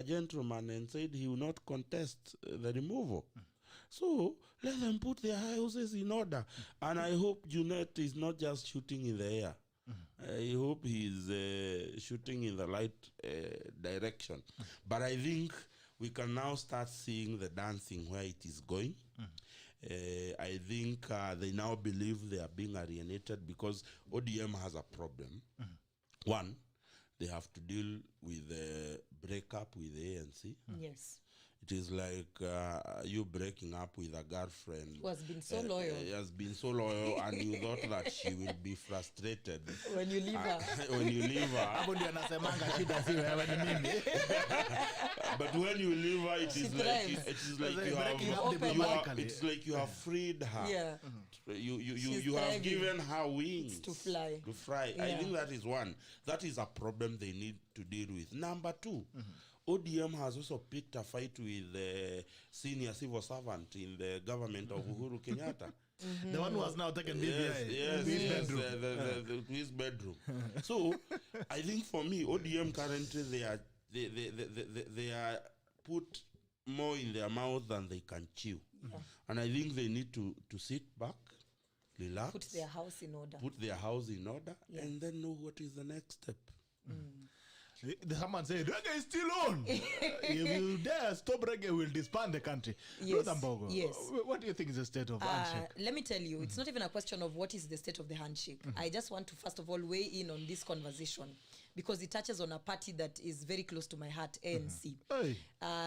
gentleman and said he will not contest the removal. So let them put their houses in order. And I hope Junet is not just shooting in the air. I hope he's shooting in the right direction. But I think we can now start seeing the dancing where it is going. I think they now believe they are being alienated because ODM has a problem. One, they have to deal with the breakup with the ANC. Yes. It is like you breaking up with a girlfriend who has been so loyal. Has been so loyal, and you thought that she will be frustrated when you leave her. When you leave her. But when you leave her, it is like you have freed her. Yeah. You have given her wings to fly. Yeah. I think that is one. That is a problem they need to deal with. Number two. ODM has also picked a fight with the senior civil servant in the government of Uhuru Kenyatta. The one who has now taken BBI. Yes, to his bedroom. So, I think for me, ODM currently they are put more in their mouth than they can chew. Yeah. And I think they need to sit back, relax. Put their house in order. Yeah. And then know what is the next step. Someone said, reggae is still on. If you dare stop reggae, we'll disband the country. Yes. Ruth Ambogo, yes. What do you think is the state of the handshake? Let me tell you, it's not even a question of what is the state of the handshake. I just want to, first of all, weigh in on this conversation because it touches on a party that is very close to my heart, ANC.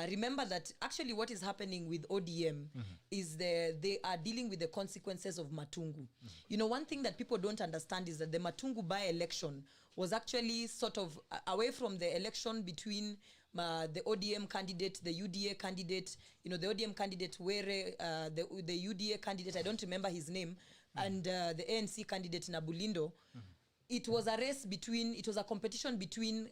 Remember that actually what is happening with ODM is they are dealing with the consequences of Matungu. You know, one thing that people don't understand is that the Matungu by-election was actually sort of away from the election between the ODM candidate, the UDA candidate, you know, the ODM candidate, where the UDA candidate, I don't remember his name, and the ANC candidate, Nabulindo. It was a race between, it was a competition between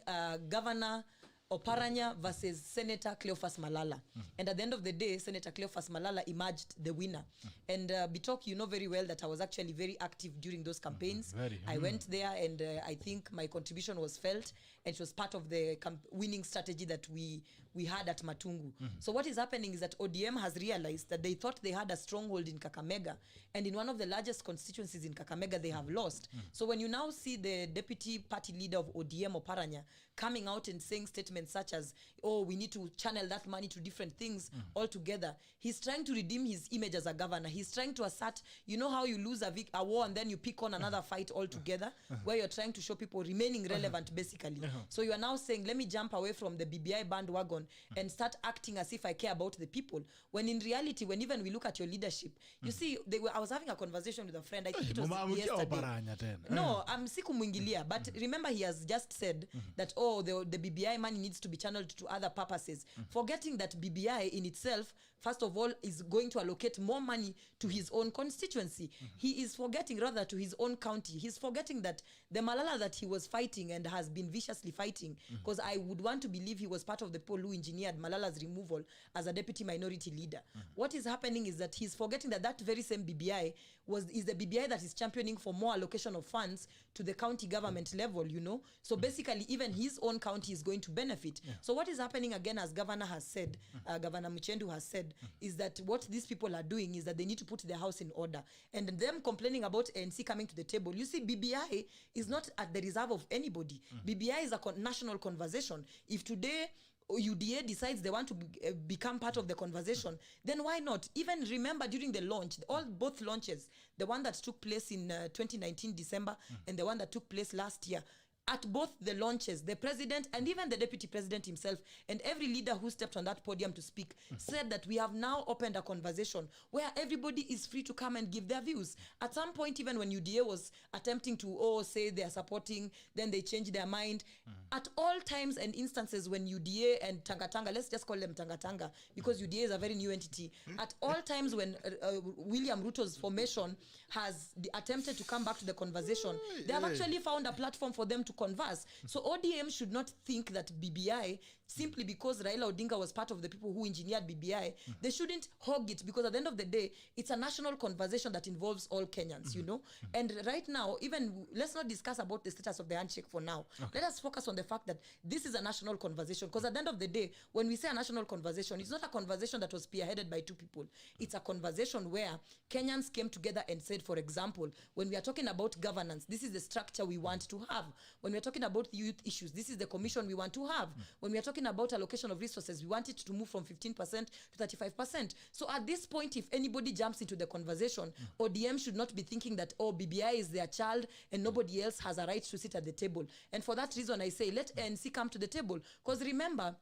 Governor Oparanya versus Senator Cleophas Malala. And at the end of the day, Senator Cleophas Malala emerged the winner. And Bitok, you know very well that I was actually very active during those campaigns. I went there and I think my contribution was felt and it was part of the winning strategy that we had at Matungu. So what is happening is that ODM has realized that they thought they had a stronghold in Kakamega, and in one of the largest constituencies in Kakamega, they have lost. So when you now see the deputy party leader of ODM, Oparanya, coming out and saying statements such as, oh, we need to channel that money to different things altogether. He's trying to redeem his image as a governor. He's trying to assert, you know how you lose a war and then you pick on another fight altogether, where you're trying to show people remaining relevant, basically. So you are now saying, let me jump away from the BBI bandwagon and start acting as if I care about the people. When in reality, when even we look at your leadership, you see, I was having a conversation with a friend, I think it was yesterday. No, I'm siku mwingilia, but remember he has just said that, oh, the BBI money needs to be channeled to other purposes, forgetting that BBI in itself, first of all, is going to allocate more money to his own constituency. He is forgetting, rather, to his own county. He's forgetting that the Malala that he was fighting and has been viciously fighting, because I would want to believe he was part of the people who engineered Malala's removal as a deputy minority leader. What is happening is that he's forgetting that that very same BBI is the BBI that is championing for more allocation of funds to the county government level, you know. So basically, even his own county is going to benefit. So what is happening again, as Governor has said, Governor Muchendu has said, is that what these people are doing is that they need to put their house in order. And them complaining about ANC coming to the table. You see, BBI is not at the reserve of anybody. BBI is a national conversation. If today UDA decides they want to become part of the conversation, then why not? Even remember during the launch, both launches, the one that took place in 2019 December and the one that took place last year, at both the launches, the president and even the deputy president himself and every leader who stepped on that podium to speak said that we have now opened a conversation where everybody is free to come and give their views. At some point, even when UDA was attempting to say they are supporting, then they changed their mind. At all times and instances when UDA and Tanga, let's just call them Tanga, because UDA is a very new entity. At all times when William Ruto's formation has attempted to come back to the conversation, they have actually found a platform for them to converse. So ODM should not think that BBI simply because Raila Odinga was part of the people who engineered BBI. They shouldn't hog it, because at the end of the day, it's a national conversation that involves all Kenyans, you know. And right now, even let's not discuss about the status of the handshake for now. Let us focus on the fact that this is a national conversation, because at the end of the day, when we say a national conversation, it's not a conversation that was spearheaded by two people. It's a conversation where Kenyans came together and said, for example, when we are talking about governance, this is the structure we want to have. When we are talking about youth issues, this is the commission we want to have. When we are talking about allocation of resources, we want it to move from 15% to 35%. So at this point, if anybody jumps into the conversation, ODM should not be thinking that, oh, BBI is their child and nobody else has a right to sit at the table. And for that reason, I say, let ANC come to the table. Because remember,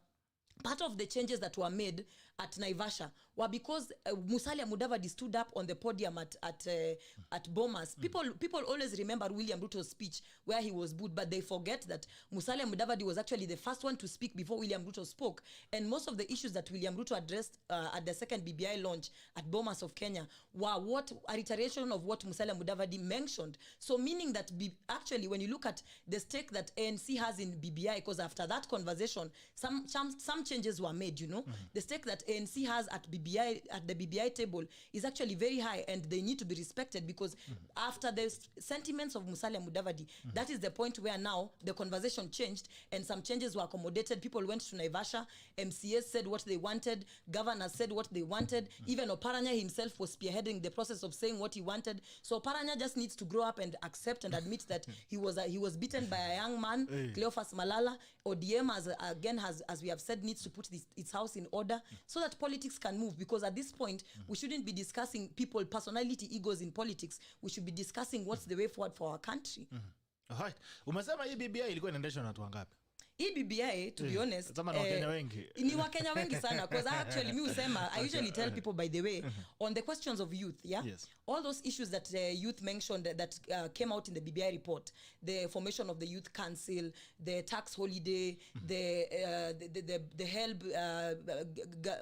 part of the changes that were made at Naivasha were because Musalia Mudavadi stood up on the podium at Bomas. People always remember William Ruto's speech where he was booed, but they forget that Musalia Mudavadi was actually the first one to speak before William Ruto spoke. And most of the issues that William Ruto addressed at the second BBI launch at Bomas of Kenya were a reiteration of what Musalia Mudavadi mentioned. So meaning that actually when you look at the stake that ANC has in BBI, because after that conversation, some changes were made, you know. The stake that ANC has at the BBI table is actually very high, and they need to be respected, because after the sentiments of Musalia Mudavadi, that is the point where now the conversation changed and some changes were accommodated. People went to Naivasha, MCAs said what they wanted, governors said what they wanted, even Oparanya himself was spearheading the process of saying what he wanted. So Oparanya just needs to grow up and accept and admit that he was beaten by a young man, Cleophas Malala. ODM, as we have said, needs to put its house in order so that politics can move, because at this point we shouldn't be discussing people personality egos in politics. We should be discussing what's the way forward for our country. Alright, umesema hii BBI ilikuwa inaendeshwa na watu wangapi? Hii BBI, to be honest, ni Wakenya wengi sana, because actually me usema, I usually tell people, by the way, on the questions of youth, Yes. all those issues that youth mentioned that came out in the BBI report, the formation of the youth council, the tax holiday, the help,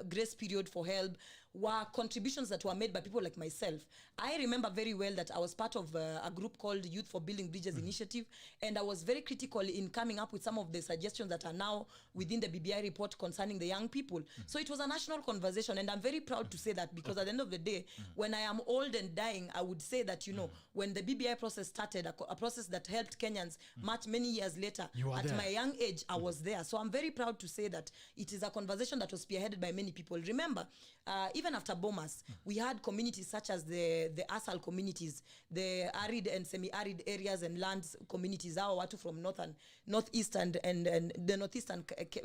grace period for help, were contributions that were made by people like myself. I remember very well that I was part of a group called Youth for Building Bridges Initiative, and I was very critical in coming up with some of the suggestions that are now within the BBI report concerning the young people. So it was a national conversation, and I'm very proud to say that, because at the end of the day, when I am old and dying, I would say that, you know, when the BBI process started, a process that helped Kenyans many years later, at my young age, I was there. So I'm very proud to say that it is a conversation that was spearheaded by many people. Remember, even after Bomas, we had communities such as the ASAL communities, the arid and semi-arid areas and lands communities, our watu from northeast and the northeastern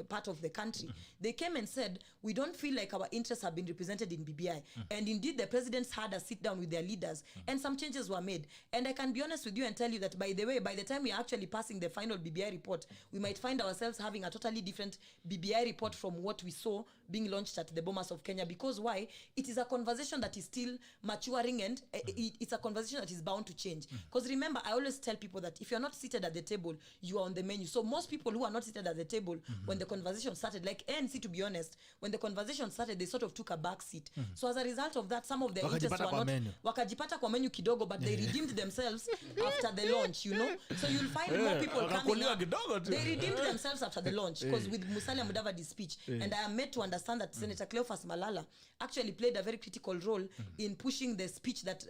part of the country. They came and said, we don't feel like our interests have been represented in BBI. And indeed, the presidents had a sit down with their leaders, and some changes were made. And I can be honest with you and tell you that, by the way, by the time we are actually passing the final BBI report, we might find ourselves having a totally different BBI report from what we saw being launched at the Bomas of Kenya. Because why? It is a conversation that is still maturing, and it's a conversation that is bound to change. Because remember, I always tell people that if you're not seated at the table, you are on the menu. So most people who are not seated at the table, when the conversation started, like ANC, to be honest, when the conversation started, they sort of took a back seat. So as a result of that, some of their interests were not wakajipata kwa menu kidogo, but they redeemed themselves after the launch, you know. So you'll find more people coming up. They redeemed themselves after the launch, because with Musalia Mudavadi's speech, and I am made to understand that Senator Cleophas Malala actually played a very critical role in pushing the speech that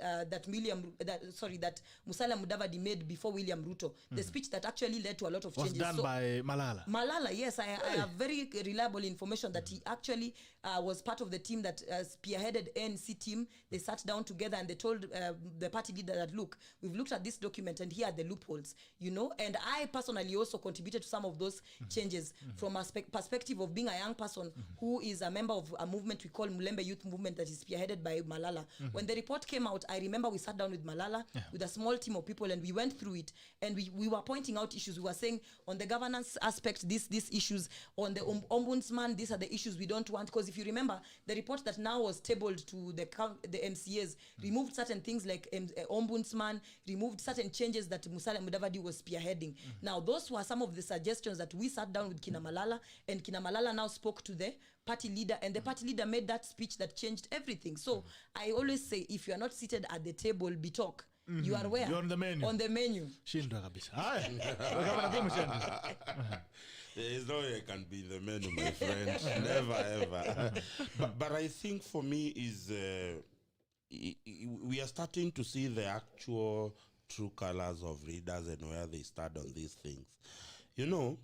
Musalia Mudavadi made before William Ruto, the speech that actually led to a lot of changes. Was done by Malala. Malala, yes, I have very reliable information that he actually was part of the team that spearheaded ANC team. They sat down together and they told the party leader that, look, we've looked at this document and here are the loopholes, you know. And I personally also contributed to some of those changes from a perspective of being a young person who is a member of a movement we call Mulembe Youth Movement that is spearheaded by Malala. When the report came out, I remember we sat down with Malala with a small team of people, and we went through it, and we were pointing out issues. We were saying on the governance aspect, these issues, on the ombudsman, these are the issues we don't want. Because if you remember, the report that now was tabled to the MCAs removed certain things like ombudsman, removed certain changes that Musalia Mudavadi was spearheading. Now, those were some of the suggestions that we sat down with Kina Malala, and Kina Malala now spoke to the party leader, and the party leader made that speech that changed everything. So I always say, if you are not seated at the table, be talk. You are where? You're on the menu. On the menu. Shindwa kabisa. Haya. There's no way I can be the menu, my friend. Never, ever. But I think for me is we are starting to see the actual true colors of readers and where they stand on these things. You know,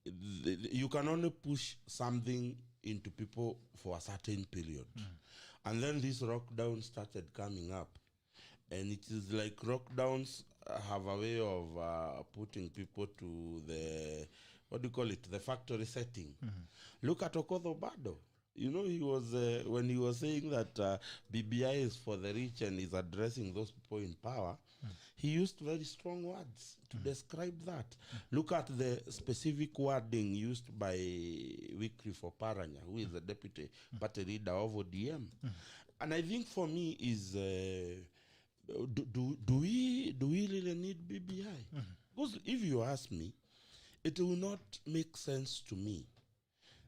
you can only push something into people for a certain period. And then this lockdown started coming up. And it is like lockdowns have a way of putting people to the, what do you call it, the factory setting. Look at Okoth Obado. You know, he was, when he was saying that BBI is for the rich and is addressing those people in power, he used very strong words to describe that. Look at the specific wording used by Wycliffe Oparanya, who is the deputy party leader of ODM. And I think for me is, do we really need BBI? Because if you ask me, it will not make sense to me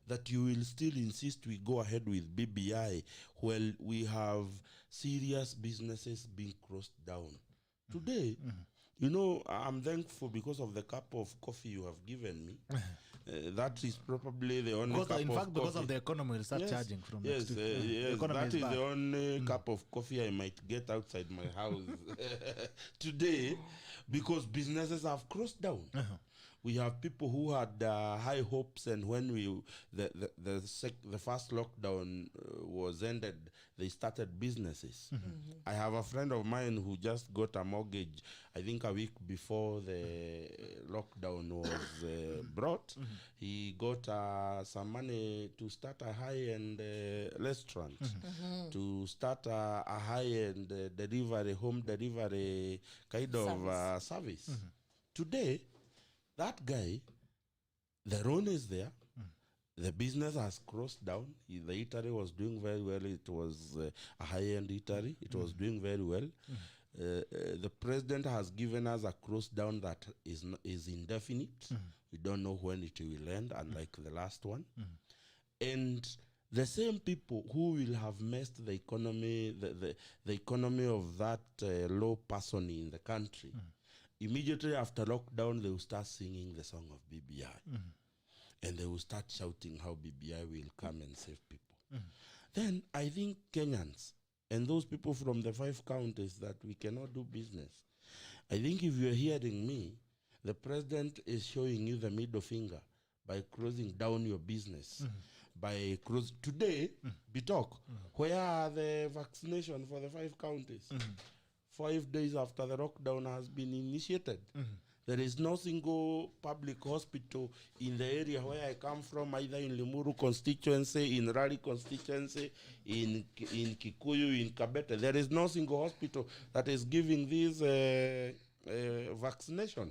that you will still insist we go ahead with BBI while we have serious businesses being closed down. Today, you know, I'm thankful because of the cup of coffee you have given me. That is probably the only cup of coffee. In fact, because of the economy, we'll start charging from next week. Yes, that is the only cup of coffee I might get outside my house today, because businesses have closed down. We have people who had high hopes, and when the first lockdown was ended, they started businesses. I have a friend of mine who just got a mortgage, I think a week before the lockdown was brought. He got some money to start a high-end restaurant, to start a high-end delivery, home delivery kind of service. Today, that guy, the loan is there. The business has crossed down. The eatery was doing very well. It was a high-end eatery. It was doing very well. The president has given us a cross down that is indefinite. We don't know when it will end, unlike the last one. And the same people who will have messed the economy, the economy of that low person in the country, immediately after lockdown, they will start singing the song of BBI. And they will start shouting how BBI will come and save people. Then I think Kenyans and those people from the 5 counties that we cannot do business, I think if you're hearing me, the president is showing you the middle finger by closing down your business. By today, Bitok, where are the vaccination for the 5 counties? 5 days after the lockdown has been initiated. There is no single public hospital in the area where I come from, either in Limuru constituency, in Rari constituency, in Kikuyu, in Kabete. There is no single hospital that is giving this vaccination.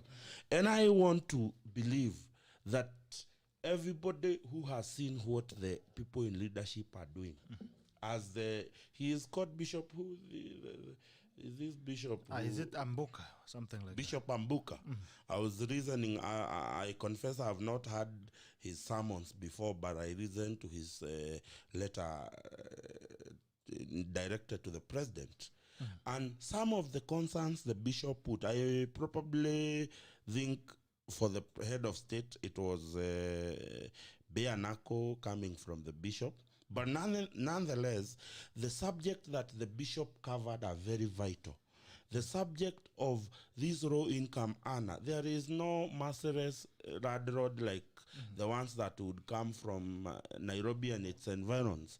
And I want to believe that everybody who has seen what the people in leadership are doing, as he is called Bishop, who is this Bishop? Is it Amboka? Something like Bishop Amboka. I was reasoning, I confess I have not heard his sermons before, but I listened to his letter directed to the president. And some of the concerns the bishop put, I probably think for the head of state, it was Beanako coming from the bishop. But nonetheless, the subject that the bishop covered are very vital. The subject of this low-income earner, there is no Mercedes road like the ones that would come from Nairobi and its environs.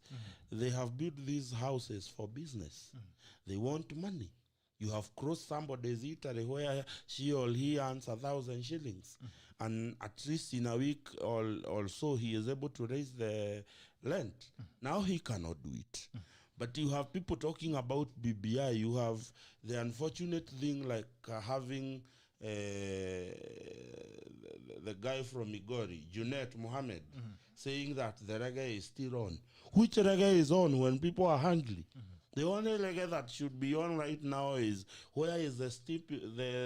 They have built these houses for business. They want money. You have crossed somebody's eatery where she or he earns 1,000 shillings. And at least in a week or so, he is able to raise the rent. Now he cannot do it. But you have people talking about BBI. You have the unfortunate thing like having the guy from Migori, Junet Mohammed, saying that the reggae is still on. Which reggae is on when people are hungry? The only reggae that should be on right now is where is the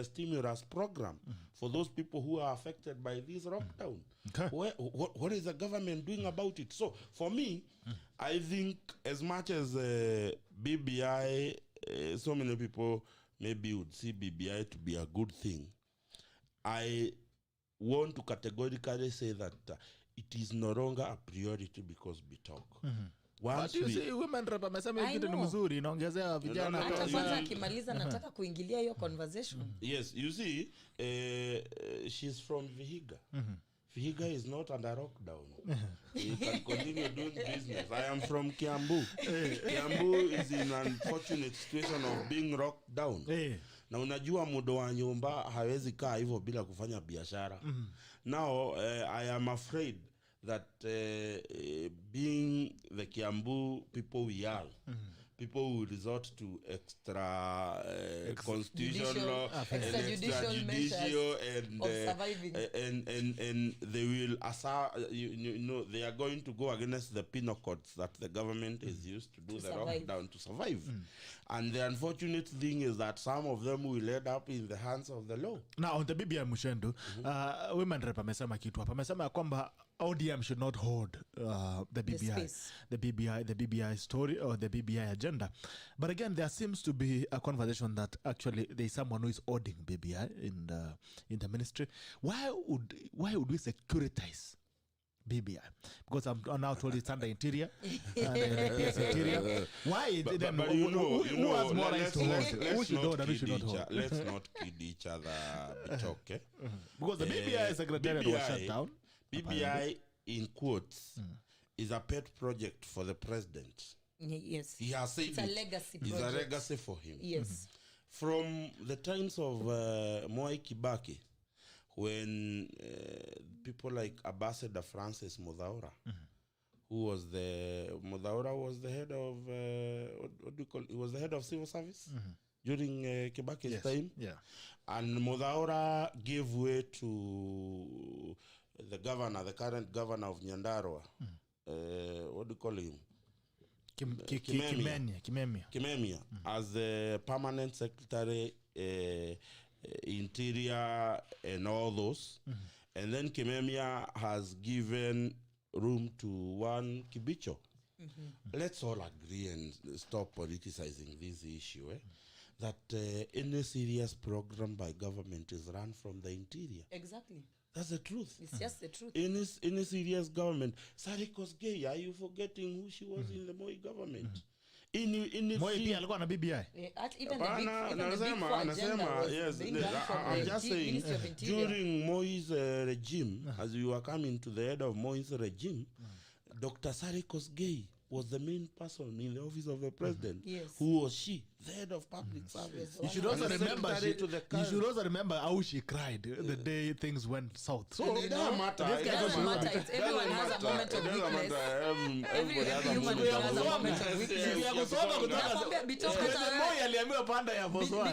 stimulus program for those people who are affected by this lockdown. What is the government doing about it? So for me, I think as much as BBI, so many people maybe would see BBI to be a good thing. I want to categorically say that it is no longer a priority because we talk. But you see, women rep amesema kitu ni mzuri, inaongezea vijana. Hata kwanza akimaliza nataka kuingilia hiyo conversation. Yes, you see, she's from VIHIGA. VIHIGA is not under lockdown. You can continue doing business. I am from Kiambu. Kiambu is in an unfortunate situation of being locked down. Na unajua mudo wa nyumba hawezi kaa hivyo bila kufanya biashara. Now, I am afraid that being the Kiambu people we are, people will resort to extra constitutional law, extrajudicial, and they will you know, they are going to go against the penal codes that the government is used to do the lockdown to survive. And the unfortunate thing is that some of them will end up in the hands of the law. Now, on the BBI Muchendu, women rep amesema kitu hapa. Amesema kwamba ODM should not hold the BBI story or the BBI agenda. But again, there seems to be a conversation that actually there is someone who is holding BBI in the ministry. Why would we securitize BBI? Because I'm now told it's under interior and interior. Why is it then? Who has more rights to hold? Who should hold and who should not hold? Let's not kid each other. Okay? Because the BBI secretariat was shut down. BBI, in quotes, is a pet project for the president. Yes. He has said it's a legacy it's project. a legacy for him. Yes. From the times of Moi Kibaki, when people like Ambassador Francis Mudaura, who was Mudaura was the head of, what do you call it? He was the head of civil service during Kibaki's time. Yeah. And Mudaura gave way to the current governor of Nyandarua. What do you call him? Kimemia as the permanent secretary, interior and all those. And then Kimemia has given room to one Kibicho. Let's all agree and stop politicizing this issue, that any serious program by government is run from the interior. Exactly. That's the truth. It's just the truth. In a serious government. Sariko's gay. Are you forgetting who she was in the Moi government? Moi pia alikuwa na BBI. Even the big four agenda yes, I'm just saying, during Moi's regime, as we were coming to the head of Moi's regime, Dr. Sariko's gay was the main person in the office of the president. Who was she? The head of public service. You should also remember how she cried the day things went south. So it doesn't matter. Everyone has a moment of weakness. Every human being has a moment of weakness.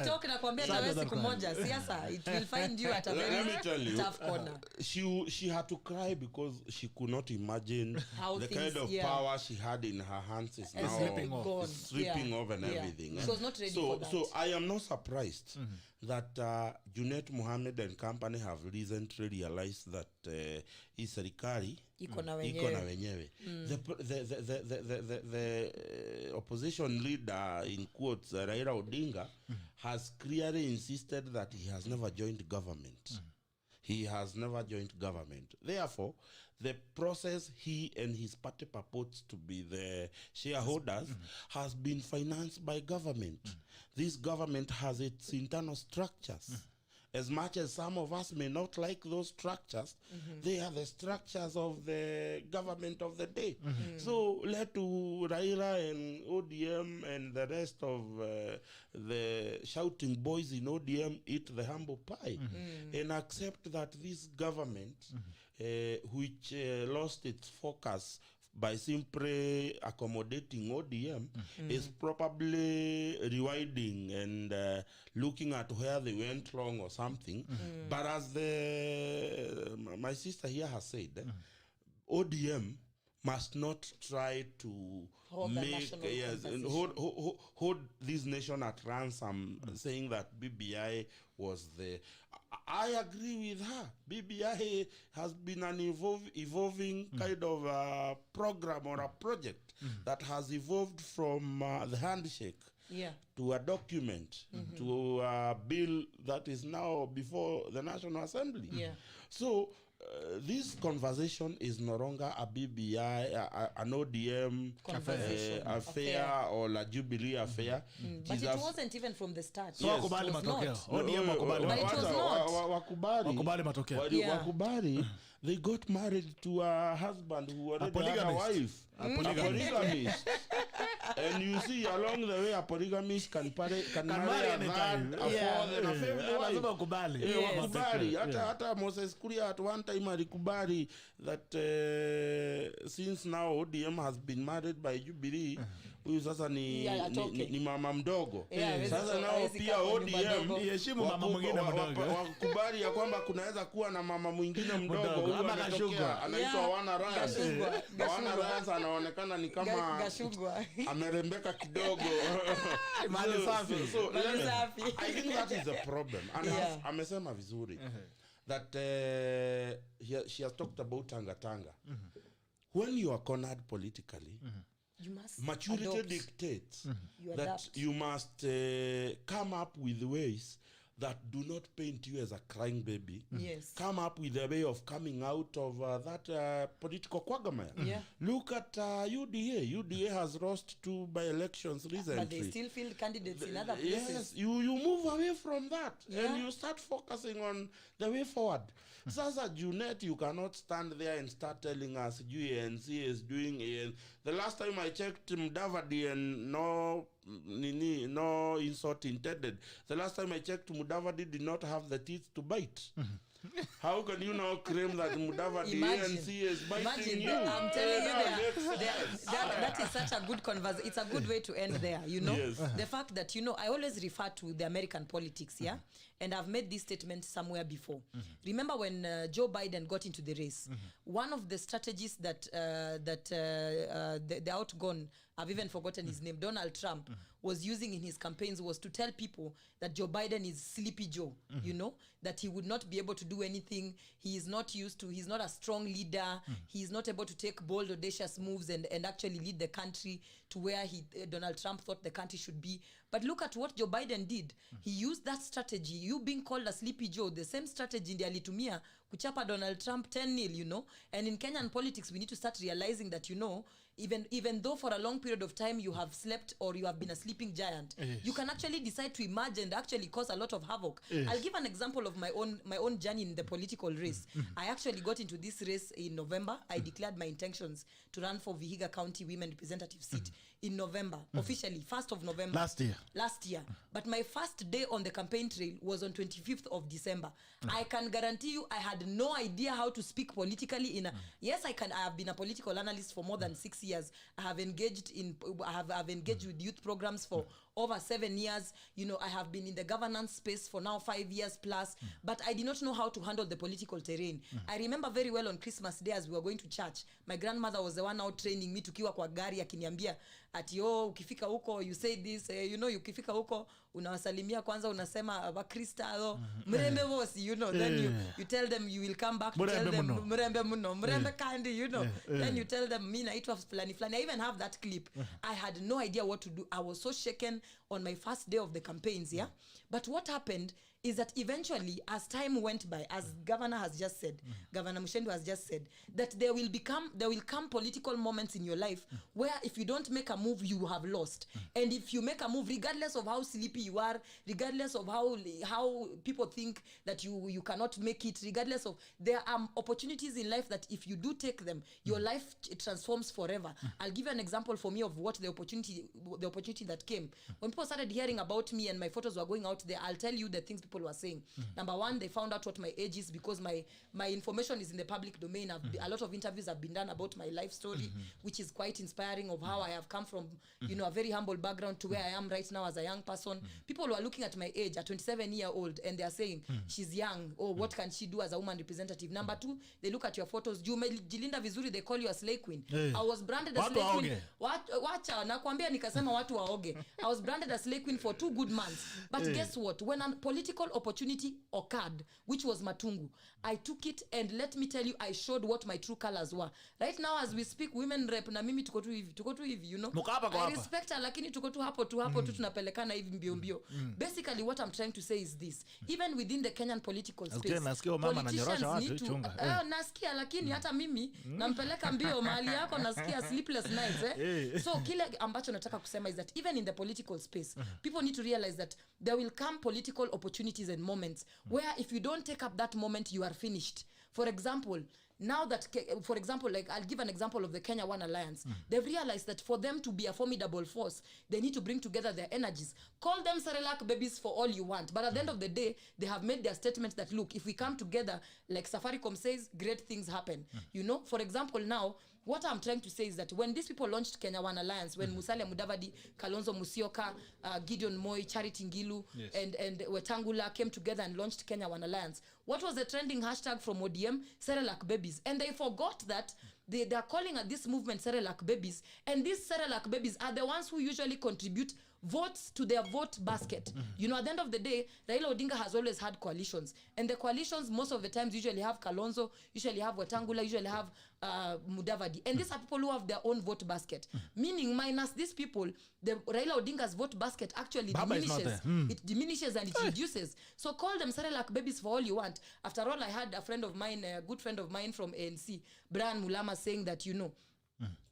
Bitoke nakwambia tawe siku moja siasa it will find you at a very tough corner. She had to cry because she could not imagine the kind of power she had in her hands is now slipping off and everything. She was not ready for that. So I am not surprised that Junet Mohammed and company have recently realized that serikali iko na wenyewe. The opposition leader, in quotes, Raila Odinga, has clearly insisted that he has never joined government. He has never joined government. Therefore, the process he and his party purports to be the shareholders has been financed by government. This government has its internal structures. As much as some of us may not like those structures, they are the structures of the government of the day. So let Raila and ODM and the rest of the shouting boys in ODM eat the humble pie and accept that this government, which lost its focus by simply accommodating ODM, is probably rewinding and looking at where they went wrong or something. But as my sister here has said, ODM must not try to hold this nation at ransom, saying that BBI was the... I agree with her. BBI has been an evolving kind of program or a project that has evolved from the handshake to a document, to a bill that is now before the National Assembly. So this conversation is no longer a BBI, an ODM affair or a Jubilee affair. But it wasn't even from the start. So wakubali matokeo. ODM wakubali. But it was not. Wakubali matokeo. Wakubali, they got married to a husband who already had a wife. A polygamist. And you see, along the way, a polygamist can marry a third, a fourth, and a fifth wife. Wakubali. Hata Moses Kuria at one time alikubali that since now ODM has been married by Jubilee, huyu sasa ni mama mdogo. Sasa nao pia ODM heshimu mama mwingine mdogo. Wakubali ya kwamba kunaweza kuwa na mama mwingine mdogo huyu ametokea anaitwa Wana Raya. Wana Raya anaonekana ni kama amerembeka kidogo. Mali safi. So I think that is a problem. And amesema vizuri that she has talked about tanga. When you are cornered politically, you must maturity adopt. dictates You that adapt. you must come up with ways that do not paint you as a crying baby. Yes. Come up with a way of coming out of that political quagmire. Look at UDA. UDA has lost 2 by-elections recently. But they still field candidates in other places. Yes, you move away from that and you start focusing on the way forward. Sasa Junet, you cannot stand there and start telling us ANC is doing it. The last time I checked Mudavadi, and no insult intended, the last time I checked Mudavadi did not have the teeth to bite. How can you now claim that Mudavadi ANC is biting you? I'm telling you, that is such a good conversation. It's a good way to end there, you know. The fact that, you know, I always refer to the American politics, and I've made this statement somewhere before. Remember when Joe Biden got into the race, one of the strategies that the outgone, I've even forgotten his name, Donald Trump, was using in his campaigns was to tell people that Joe Biden is Sleepy Joe, you know, that he would not be able to do anything. He is not used to, he's not a strong leader. He is not able to take bold, audacious moves and actually lead the country to where Donald Trump thought the country should be. But look at what Joe Biden did. He used that strategy. You being called a Sleepy Joe, the same strategy ndiye alitumia kuchapa Donald Trump 10-0, you know. And in Kenyan politics, we need to start realizing that, you know, even though for a long period of time you have slept or you have been a sleeping giant, you can actually decide to emerge and actually cause a lot of havoc. I'll give an example of my own journey in the political race. I actually got into this race in November. I declared my intentions to run for VIHIGA County Women Representative seat in November, officially 1st of November. Last year. But my first day on the campaign trail was on 25th of December. I can guarantee you I had no idea how to speak politically in a... Yes, I have been a political analyst for more than 6 years. I have engaged with youth programs for over 7 years. You know, I have been in the governance space for now 5 years plus, but I did not know how to handle the political terrain. I remember very well on Christmas Day as we were going to church, my grandmother was the one out training me tukiwa kwa gari akiniambia ati ukifika huko you say this, you know, ukifika huko unawasalimia kwanza unasema Wakrista mrembe vosi, you know, then you tell them you will come back to tell them mrembe muno, mrembe kandi, you know, then you tell them mi naitwa flani flani. I even have that clip. I had no idea what to do. I was so shaken on my first day of the campaigns, but what happened is that eventually, as time went by, as Governor has just said, Governor Muchendu has just said, that there will come political moments in your life where if you don't make a move, you have lost. And if you make a move, regardless of how sleepy you are, regardless of how people think that you cannot make it, regardless of, there are opportunities in life that if you do take them, your life transforms forever. I'll give you an example for me of what the opportunity that came. When people started hearing about me and my photos were going out there, I'll tell you the things people were saying. Number one, they found out what my age is because my information is in the public domain. A lot of interviews have been done about my life story, which is quite inspiring of how I have come from, you know, a very humble background to where I am right now as a young person. People were looking at my age, a 27-year-old, and they are saying, she's young. Oh, what can she do as a woman representative? Number two, they look at your photos. Jilinda vizuri, they call you a slay queen. I was branded a slay queen. Wacha, nakwambia nikasema watu waoge. I was branded a slay queen for 2 good months. But guess what? When a political opportunity occurred, which was Matungu, I took it, and let me tell you, I showed what my true colors were. Right now as we speak, women rep na mimi tuko tu hivi, you know. I respect her, lakini tuko tu hapo tu tunapelekana hivi mbio. Basically what I'm trying to say is this: even within the Kenyan political space, politicians need to nasikia, lakini hata mimi nampeleka mbio mahali yako, nasikia sleepless nights So kile ambacho nataka kusema is that even in the political space, people need to realize that there will come political opportunities and moments where if you don't take up that moment, you are finished. For example, now that, for example, like I'll give an example of the Kenya One Alliance. They've realized that for them to be a formidable force, they need to bring together their energies. Call them Cerelac babies for all you want. But at the end of the day, they have made their statement that, look, if we come together, like Safaricom says, great things happen. You know, for example, now, what I'm trying to say is that when these people launched Kenya One Alliance, when Musalia Mudavadi, Kalonzo Musyoka, Gideon Moi, Charity Ngilu, and Wetangula came together and launched Kenya One Alliance, what was the trending hashtag from ODM? Cerelac babies. And they forgot that they are calling at this movement Cerelac babies, and these Cerelac babies are the ones who usually contribute votes to their vote basket. You know, at the end of the day, Raila Odinga has always had coalitions, and the coalitions most of the times usually have Kalonzo, usually have Wetangula, usually have Mudavadi, and these are people who have their own vote basket. Meaning, minus these people, the Raila Odinga's vote basket actually diminishes. It diminishes and it reduces. So call them Cerelac babies for all you want. After all, I had a friend of mine, a good friend of mine from ANC, Brian Mulama, saying that, you know,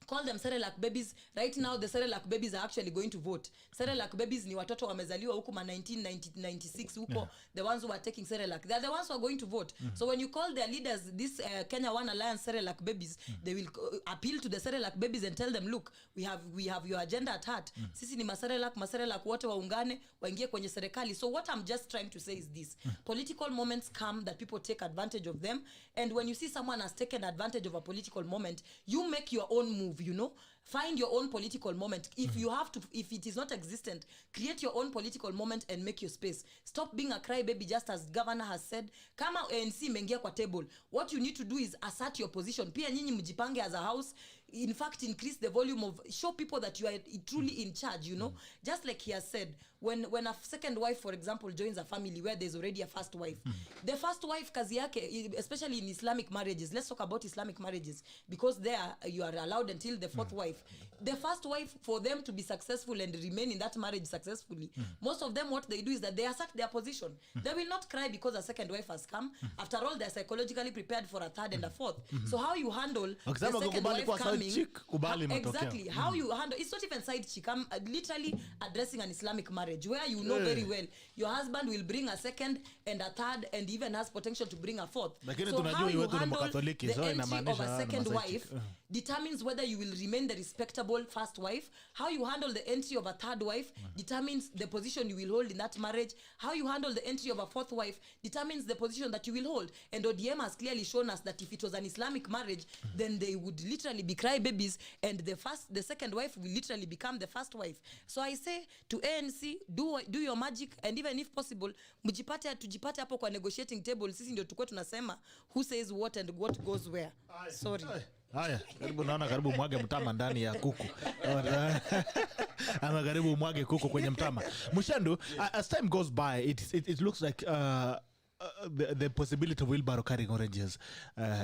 call them Cerelac babies. Right now, the Cerelac babies are actually going to vote. Cerelac babies ni watoto wamezaliwa huku ma 1996 huko. The ones who are taking Cerelac, they are the ones who are going to vote. So when you call their leaders, this Kenya One Alliance Cerelac babies, they will appeal to the Cerelac babies and tell them, look, we have your agenda at heart. Sisi ni maserelak wote waungane, waingie kwenye serikali. So what I'm just trying to say is this: political moments come that people take advantage of them, and when you see someone has taken advantage of a political moment, you make your own move. You know, find your own political moment. If you have to, if it is not existent, create your own political moment and make your space. Stop being a crybaby, just as governor has said. Kama ANC mengia kwa table, what you need to do is assert your position. Pia nyinyi mjipange as a house. In fact, increase the volume of, show people that you are truly in charge, you know. Just like he has said, when a second wife, for example, joins a family where there's already a first wife, the first wife kazi yake, especially in Islamic marriages, let's talk about Islamic marriages, because there you are allowed until the fourth wife. The first wife, for them to be successful and remain in that marriage successfully, most of them, what they do is that they assert their position. They will not cry because a second wife has come. After all, they're psychologically prepared for a third and a fourth. So how you handle the second wife coming, exactly, how you handle, it's not even side chick. I'm literally addressing an Islamic marriage where you know very well your husband will bring a second and a third and even has potential to bring a fourth. So how you handle the entry of a second wife determines whether you will remain the respectable first wife. How you handle the entry of a third wife determines the position you will hold in that marriage. How you handle the entry of a fourth wife determines the position that you will hold. And ODM has clearly shown us that if it was an Islamic marriage, then they would literally be crybabies, and the second wife will literally become the first wife. So I say to ANC, do your magic, and even if possible, tujipate hapo kwa negotiating table. Sisi ndio tukue tunasema who says what and what goes where. Sorry. Haya, karibu mwage mtama ndani ya kuku. Ama karibu mwage kuku kwenye mtama. Muchendu, as time goes by, it looks like the possibility of wheelbarrow carrying oranges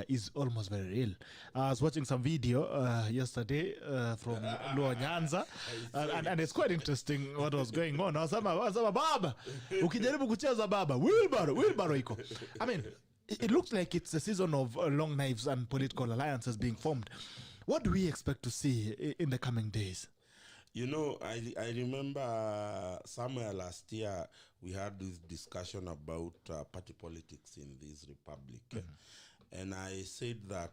is almost very real. I was watching some video yesterday from Luo Nyanza, and it's quite interesting what was going on. Wasama baba, ukijaribu kucheza baba, wheelbarrow iko. I mean, it looks like it's a season of long knives and political alliances being formed. What do we expect to see in the coming days? You know, I remember somewhere last year we had this discussion about party politics in this republic. And I said that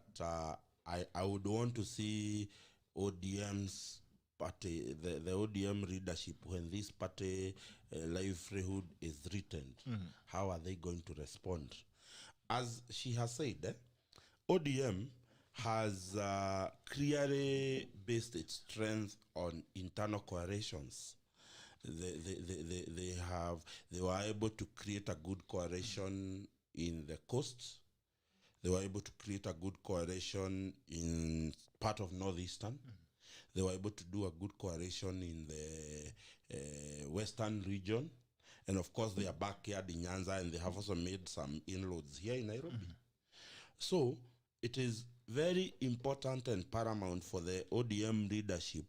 I would want to see ODM's party, the ODM leadership, when this party livelihood is threatened, how are they going to respond? As she has said, ODM has clearly based its strength on internal coalitions. They were able to create a good coalition in the coast. They were able to create a good coalition in part of Northeastern. They were able to do a good coalition in the Western region. And of course, they are backyard in Nyanza, and they have also made some inroads here in Nairobi. So it is very important and paramount for the ODM leadership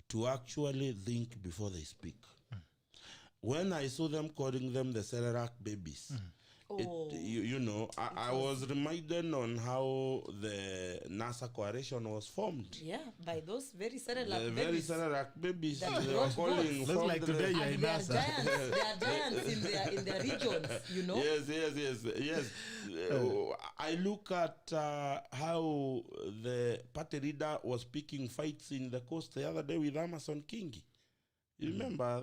to actually think before they speak. When I saw them calling them the Cerelac babies, I was reminded on how the NASA coalition was formed. Yeah, by those very Cerelac The babies. very Cerelac babies That they were brought calling votes. Looks from like the- today you are in And they are NASA. giants. They are giants in their regions, you know. Yes. I look at how the party leader was picking fights in the coast the other day with Amason Kingi. You remember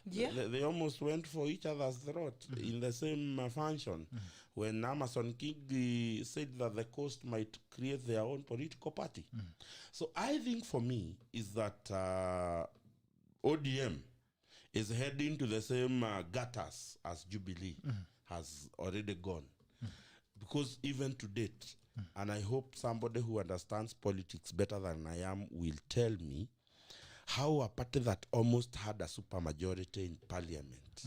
they almost went for each other's throat in the same function when Amason Kingi said that the coast might create their own political party. So I think for me is that ODM is heading to the same gutters as Jubilee has already gone. Because even to date, and I hope somebody who understands politics better than I am will tell me how a party that almost had a supermajority in parliament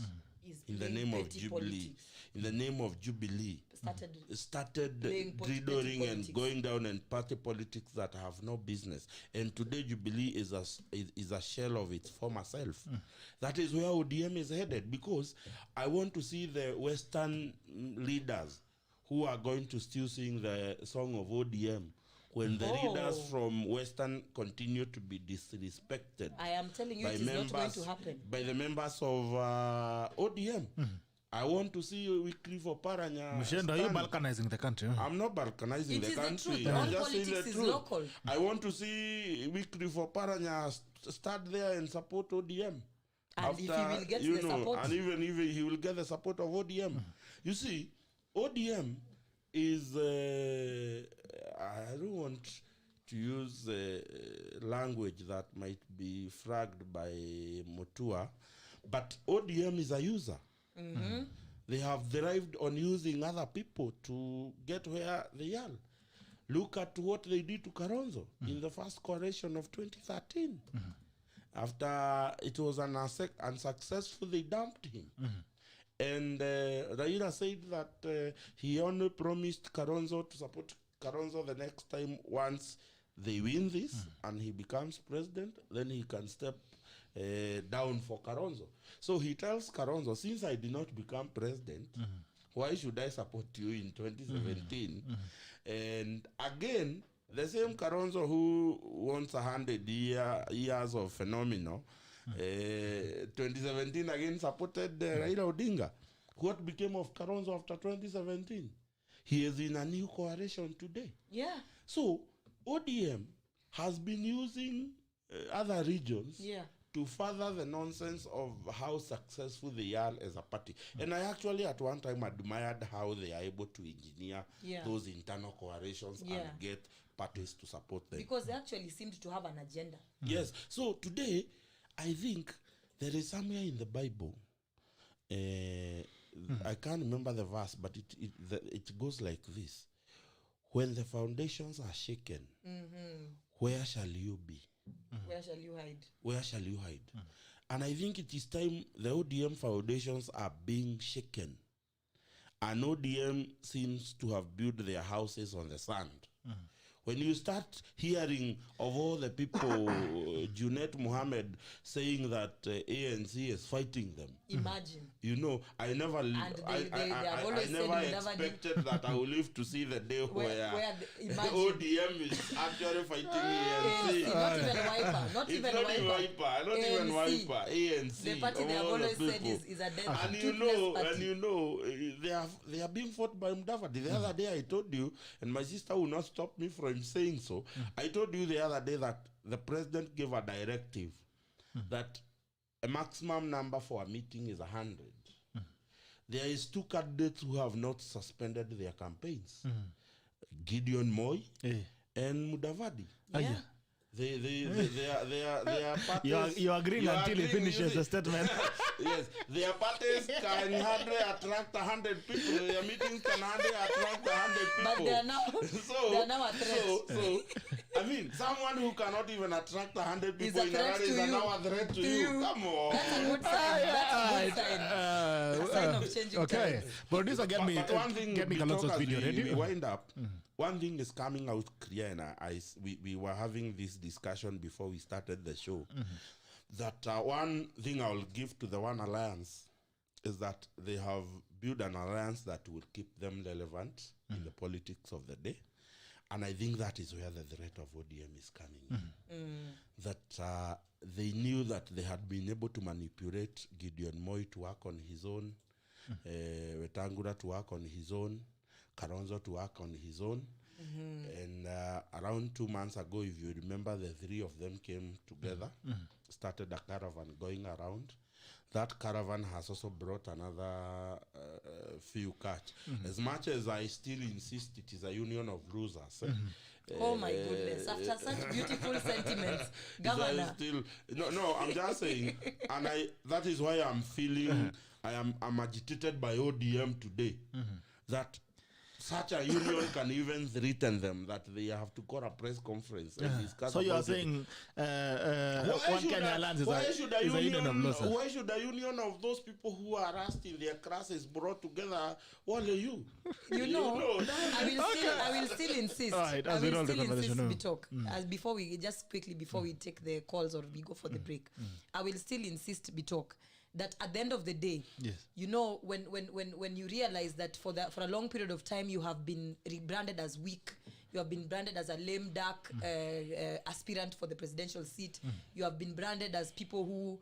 Is in the playing name of petty Jubilee, politics. in the name of Jubilee, started playing petty dreidling and politics. going down in party politics that have no business. And today Jubilee is a shell of its former self. That is where ODM is headed, because I want to see the Western leaders who are going to still sing the song of ODM when the leaders from Western continue to be disrespected. I am telling you, it is not going to happen. By the members of ODM. I want to see Wycliffe Oparanya. Muchendu, are you balkanizing the country? I'm not balkanizing It the is the country. truth. I'm All just saying politics the is truth. local. I want to see Wycliffe Oparanya start there and support ODM. And if he will get the support. And even if he will get the support of ODM. You see, ODM is, I don't want to use language that might be flagged by Mutua, but ODM is a user. They have derived on using other people to get where they are. Look at what they did to Kalonzo in the first coalition of 2013. After it was unsuccessful, they dumped him. And Raila said that he only promised Kalonzo to support Kalonzo the next time once they win this and he becomes president, then he can step down for Kalonzo. So he tells Kalonzo, since I did not become president, why should I support you in 2017? And again, the same Kalonzo who wants 100 years of phenomenal, 2017 again supported Raila Odinga. What became of Kalonzo after 2017? He is in a new coalition today. Yeah. So ODM has been using other regions to further the nonsense of how successful they are as a party. And I actually at one time admired how they are able to engineer those internal coalitions and get parties to support them. Because they actually seemed to have an agenda. Yes. So today, I think there is somewhere in the Bible, I can't remember the verse, but it goes like this. When the foundations are shaken, where shall you be? Where shall you hide? Where shall you hide? And I think it is time the ODM foundations are being shaken. And ODM seems to have built their houses on the sand. When you start hearing of all the people, Junet Mohammed saying that ANC is fighting them. Imagine. You know, I never expected that I will live to see the day where ODM is actually fighting ANC. Not even Wiper. Not even Wiper. ANC. The party they have always said is a dead and you know, they are being fought by Mudavadi. The other day I told you, and my sister will not stop me from saying so. I told you the other day that the president gave a directive that a maximum number for a meeting is 100. There is 2 candidates who have not suspended their campaigns. Gideon Moy and Mudavadi. their parties. You're agreeing until he finishes the statement. Yes, their parties can hardly attract 100 people. Their meetings can hardly attract 100 people. But they are now a threat. So, I mean, someone who cannot even attract 100 people a in a threat rally to is you. now a threat to you. Come on. That's a good sign. That's a good sign. A sign of changing Okay, times. producer, get me Kalonzo's video ready. We wind up. One thing is coming out clear, and we were having this discussion before we started the show. That one thing I will give to the One Alliance is that they have built an alliance that will keep them relevant in the politics of the day. And I think that is where the threat of ODM is coming in. That they knew that they had been able to manipulate Gideon Moi to work on his own, Wetangula to work on his own, Kalonzo to work on his own. And around 2 months ago, if you remember, the three of them came together, started a caravan going around. That caravan has also brought another few catch. As much as I still insist it is a union of losers. Oh my goodness! After such beautiful sentiments, Governor. No, I'm just saying, and that is why I'm feeling I'm agitated by ODM today. That such a union can even threaten them that they have to call a press conference and discuss. So you are saying one Kenya land is a union of losers. Why should a union of those people who are harassed in their classes brought together? What are you? You know, I will still insist. Right, I will still insist no. we talk. As before we take the calls or we go for the break. I will still insist we talk. That at the end of the day, yes, you know, when you realize that for a long period of time you have been rebranded as weak, you have been branded as a lame duck aspirant for the presidential seat, you have been branded as people who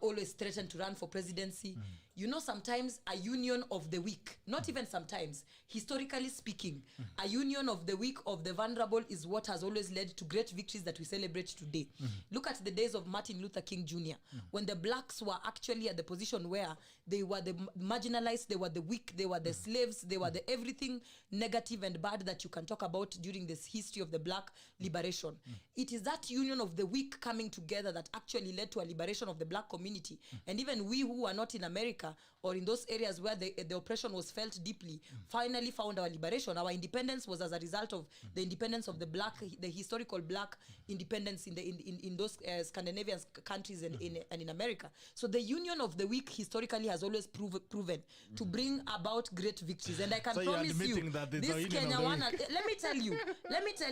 always threaten to run for presidency. You know, sometimes a union of the weak, not even sometimes, historically speaking, a union of the weak, of the vulnerable is what has always led to great victories that we celebrate today. Look at the days of Martin Luther King Jr., when the blacks were actually at the position where they were the marginalized, they were the weak, they were the slaves, they were the everything negative and bad that you can talk about during this history of the black liberation. It is that union of the weak coming together that actually led to a liberation of the black community. And even we who are not in America or in those areas where the oppression was felt deeply, finally found our liberation. Our independence was as a result of the independence of the black, the historical black independence in those Scandinavian countries and in America. So the union of the weak historically has always proven to bring about great victories. And I can promise you, this Kenya one, let me tell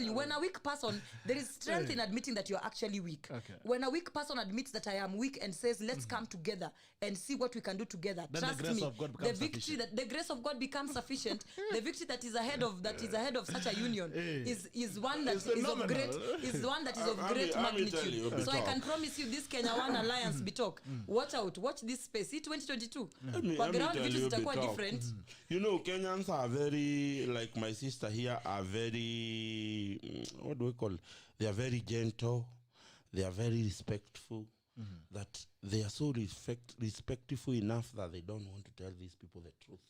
you, when a weak person, there is strength in admitting that you're actually weak. Okay. When a weak person admits that I am weak and says, let's come together and see what we can do together. Then trust me, the victory that the grace of God becomes sufficient. The victory that is ahead of such a union is one that is of great magnitude. So I can promise you, this Kenya One Alliance Bitok, watch out, watch this space. See 2022. Background victories are quite different. You know, Kenyans are very, like my sister here, are very, what do we call? They are very gentle. They are very respectful. That they are so respectful enough that they don't want to tell these people the truth.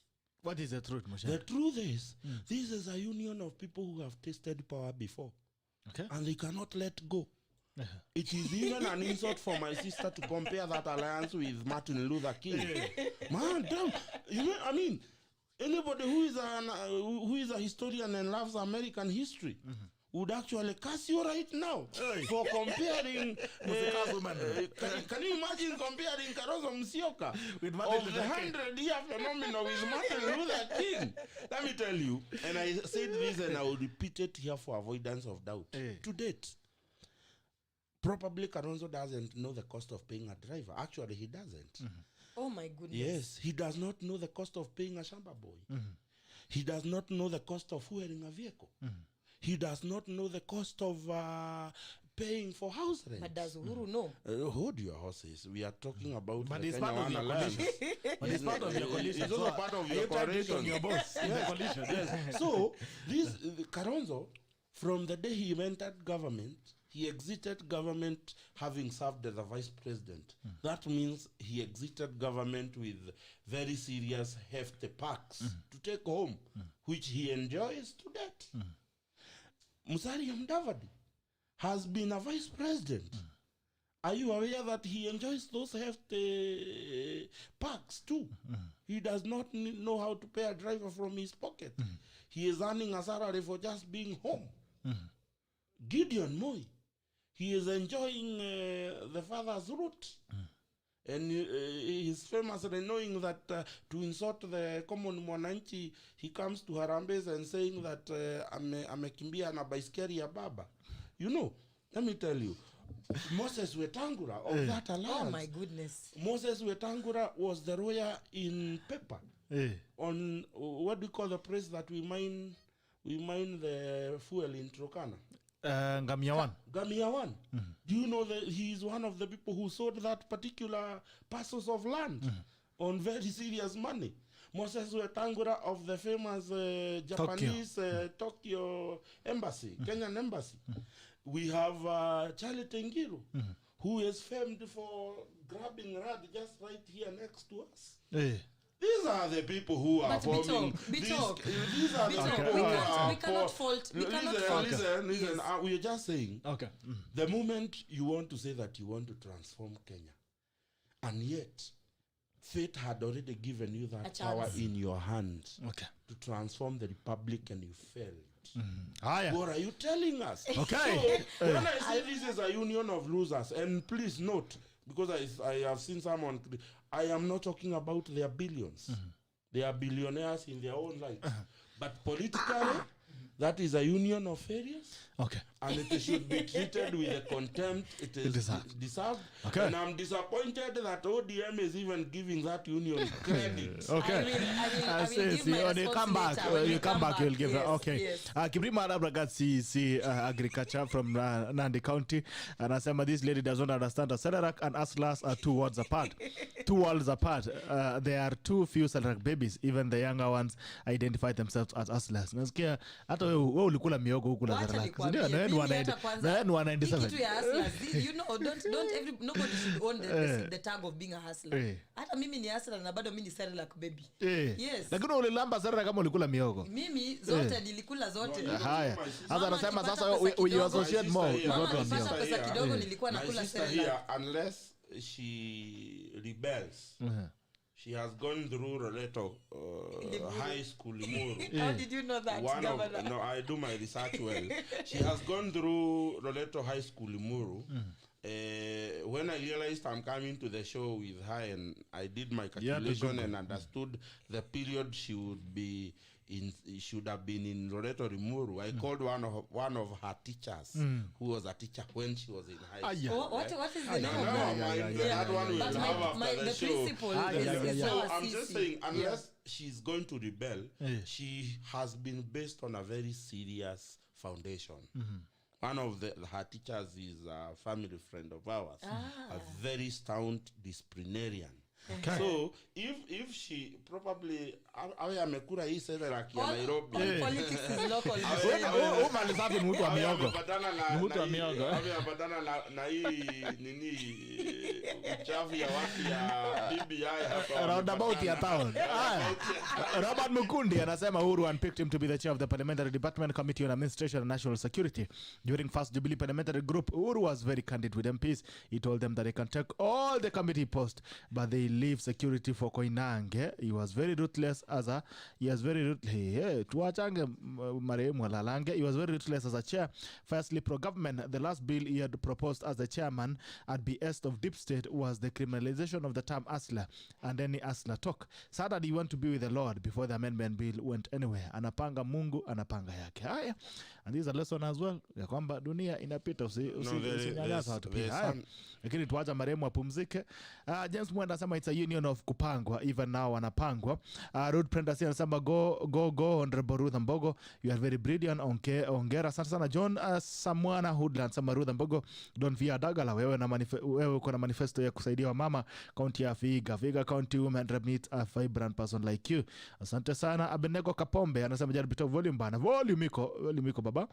What is the truth, Muchendu? The truth is, this is a union of people who have tasted power before. Okay. And they cannot let go. It is even an insult for my sister to compare that alliance with Martin Luther King. Man, damn. You know, I mean, anybody who is a historian and loves American history would actually curse you right now for comparing. Can you imagine comparing Kalonzo Musyoka with of the 100-year phenomenon with Martin Luther King? Let me tell you, and I said this and I will repeat it here for avoidance of doubt. To date, probably Kalonzo doesn't know the cost of paying a driver. Actually, he doesn't. Oh my goodness. Yes, he does not know the cost of paying a shamba boy. He does not know the cost of fueling a vehicle. He does not know the cost of paying for house rent. But does Uhuru know? Hold your horses. We are talking about but the it's Kenya part of One your Alliance. But it's part of your coalition. It's also part of your coalition. Your boss in the coalition. Yes. So, this Kalonzo, from the day he entered government, he exited government having served as a vice president. That means he exited government with very serious hefty packs to take home, which he enjoys to death. Musalia Mudavadi has been a vice president. Are you aware that he enjoys those hefty perks too? He does not know how to pay a driver from his pocket. He is earning a salary for just being home. Gideon Moi, he is enjoying the father's route. And he's famously knowing that to insult the common mwananchi, he comes to Harambes and saying that amekimbia na baiskeli ya baba. You know, let me tell you, Moses Wetangula of that alliance. Oh my goodness. Moses Wetangula was the lawyer in paper on what do you call the place that we mine the fuel in Turkana? Ngamia One. Ngamia One. Do you know that he is one of the people who sold that particular parcels of land on very serious money? Moses Wetangula of the famous Japanese Tokyo embassy, Kenyan embassy. We have Charlie Tengiru, who is famed for grabbing rad just right here next to us. These are the people who are forming. These are the people who are. We cannot fault. Listen. We are just saying. Okay. The moment you want to say that you want to transform Kenya, and yet fate had already given you that power in your hands to transform the republic, and you failed. What are you telling us? Okay. So, when I say this is a union of losers, and please note, because I have seen someone, I am not talking about their billions. They are billionaires in their own right. But politically, that is a union of failures. Okay. And it should be treated with the contempt it is deserved. Okay. And I'm disappointed that ODM is even giving that union credit. Okay. I will give my when you come back, you'll give yes, it. Okay. Yes. Kibrima Arabragat agriculture from Nandi County. And Asema, this lady does not understand that Sararak and Aslas are 2 worlds apart. 2 worlds apart. There are too few Sararak babies. Even the younger ones identify themselves as Aslas. Nasikia, hata wewe ulikula miogo ukula Sararak. Ndio, na kitu ya hustlers. You know, nobody should own the tag of being a hustler. Hata mimi ni hustler na bado mimi ni Sararak baby. Yes. Lakini ulilamba Sararak kama ulikula miogo. Mimi zote nilikula zote. Haya. Sasa anasema sasa you associate more. Pesa kidogo nilikuwa nakula Sararak. Unless she rebels. She has gone through Loreto High School, Limuru. How did you know that, Governor? No, I do my research well. She has gone through Loreto High School, Limuru. When I realized I'm coming to the show with her, and I did my calculation and understood the period she would be in, should have been in Loreto Limuru. I called one of her teachers, who was a teacher when she was in high school. What is the name of that? That one will have after the show. Principal is so I'm just saying, unless she's going to rebel, she has been based on a very serious foundation. One of her teachers is a family friend of ours, a very sound disciplinarian. Okay. So if she probably amekura hii Sararak ya Nairobi. Politics is local. Malisafi ni mtu wa miogo. Amepatana na hii nini uchafu ya watu ya BBI hapa. Roundabout ya town. Robert Mukundi anasema Uhuru unpicked him to be the chair of the Parliamentary Department Committee on Administration and National Security. During first Jubilee Parliamentary Group, Uhuru was very candid with MPs. He told them that they can take all the committee posts, but they leave security for Koinange. He was very ruthless as a He was very ruthless as a chair. Firstly, pro-government, the last bill he had proposed as the chairman at behest of Deep State was the criminalization of the term Asla and any Asla talk. Sad that he went to be with the Lord before the amendment bill went anywhere. Anapanga Mungu, anapanga yake. Haya. And this is a lesson as well. Ya kwamba dunia inapita usinyanyasa watu pia. Haya. Lakini tuacha marehemu apumzike. James Mwenda anasema it's a union of kupangwa. Even now wanapangwa. Ruth Prendasi anasema go Honorable Ruth Ambogo. You are very brilliant. Ongera sana John Samwana Hoodland anasema Ruth Ambogo, don't fear Dagala. Wewe uko na manifesto ya kusaidia wamama county ya VIHIGA county women meet a vibrant person like you. Asante sana. Abenego Kapombe anasema jaribu to volume bana. Volume iko baba.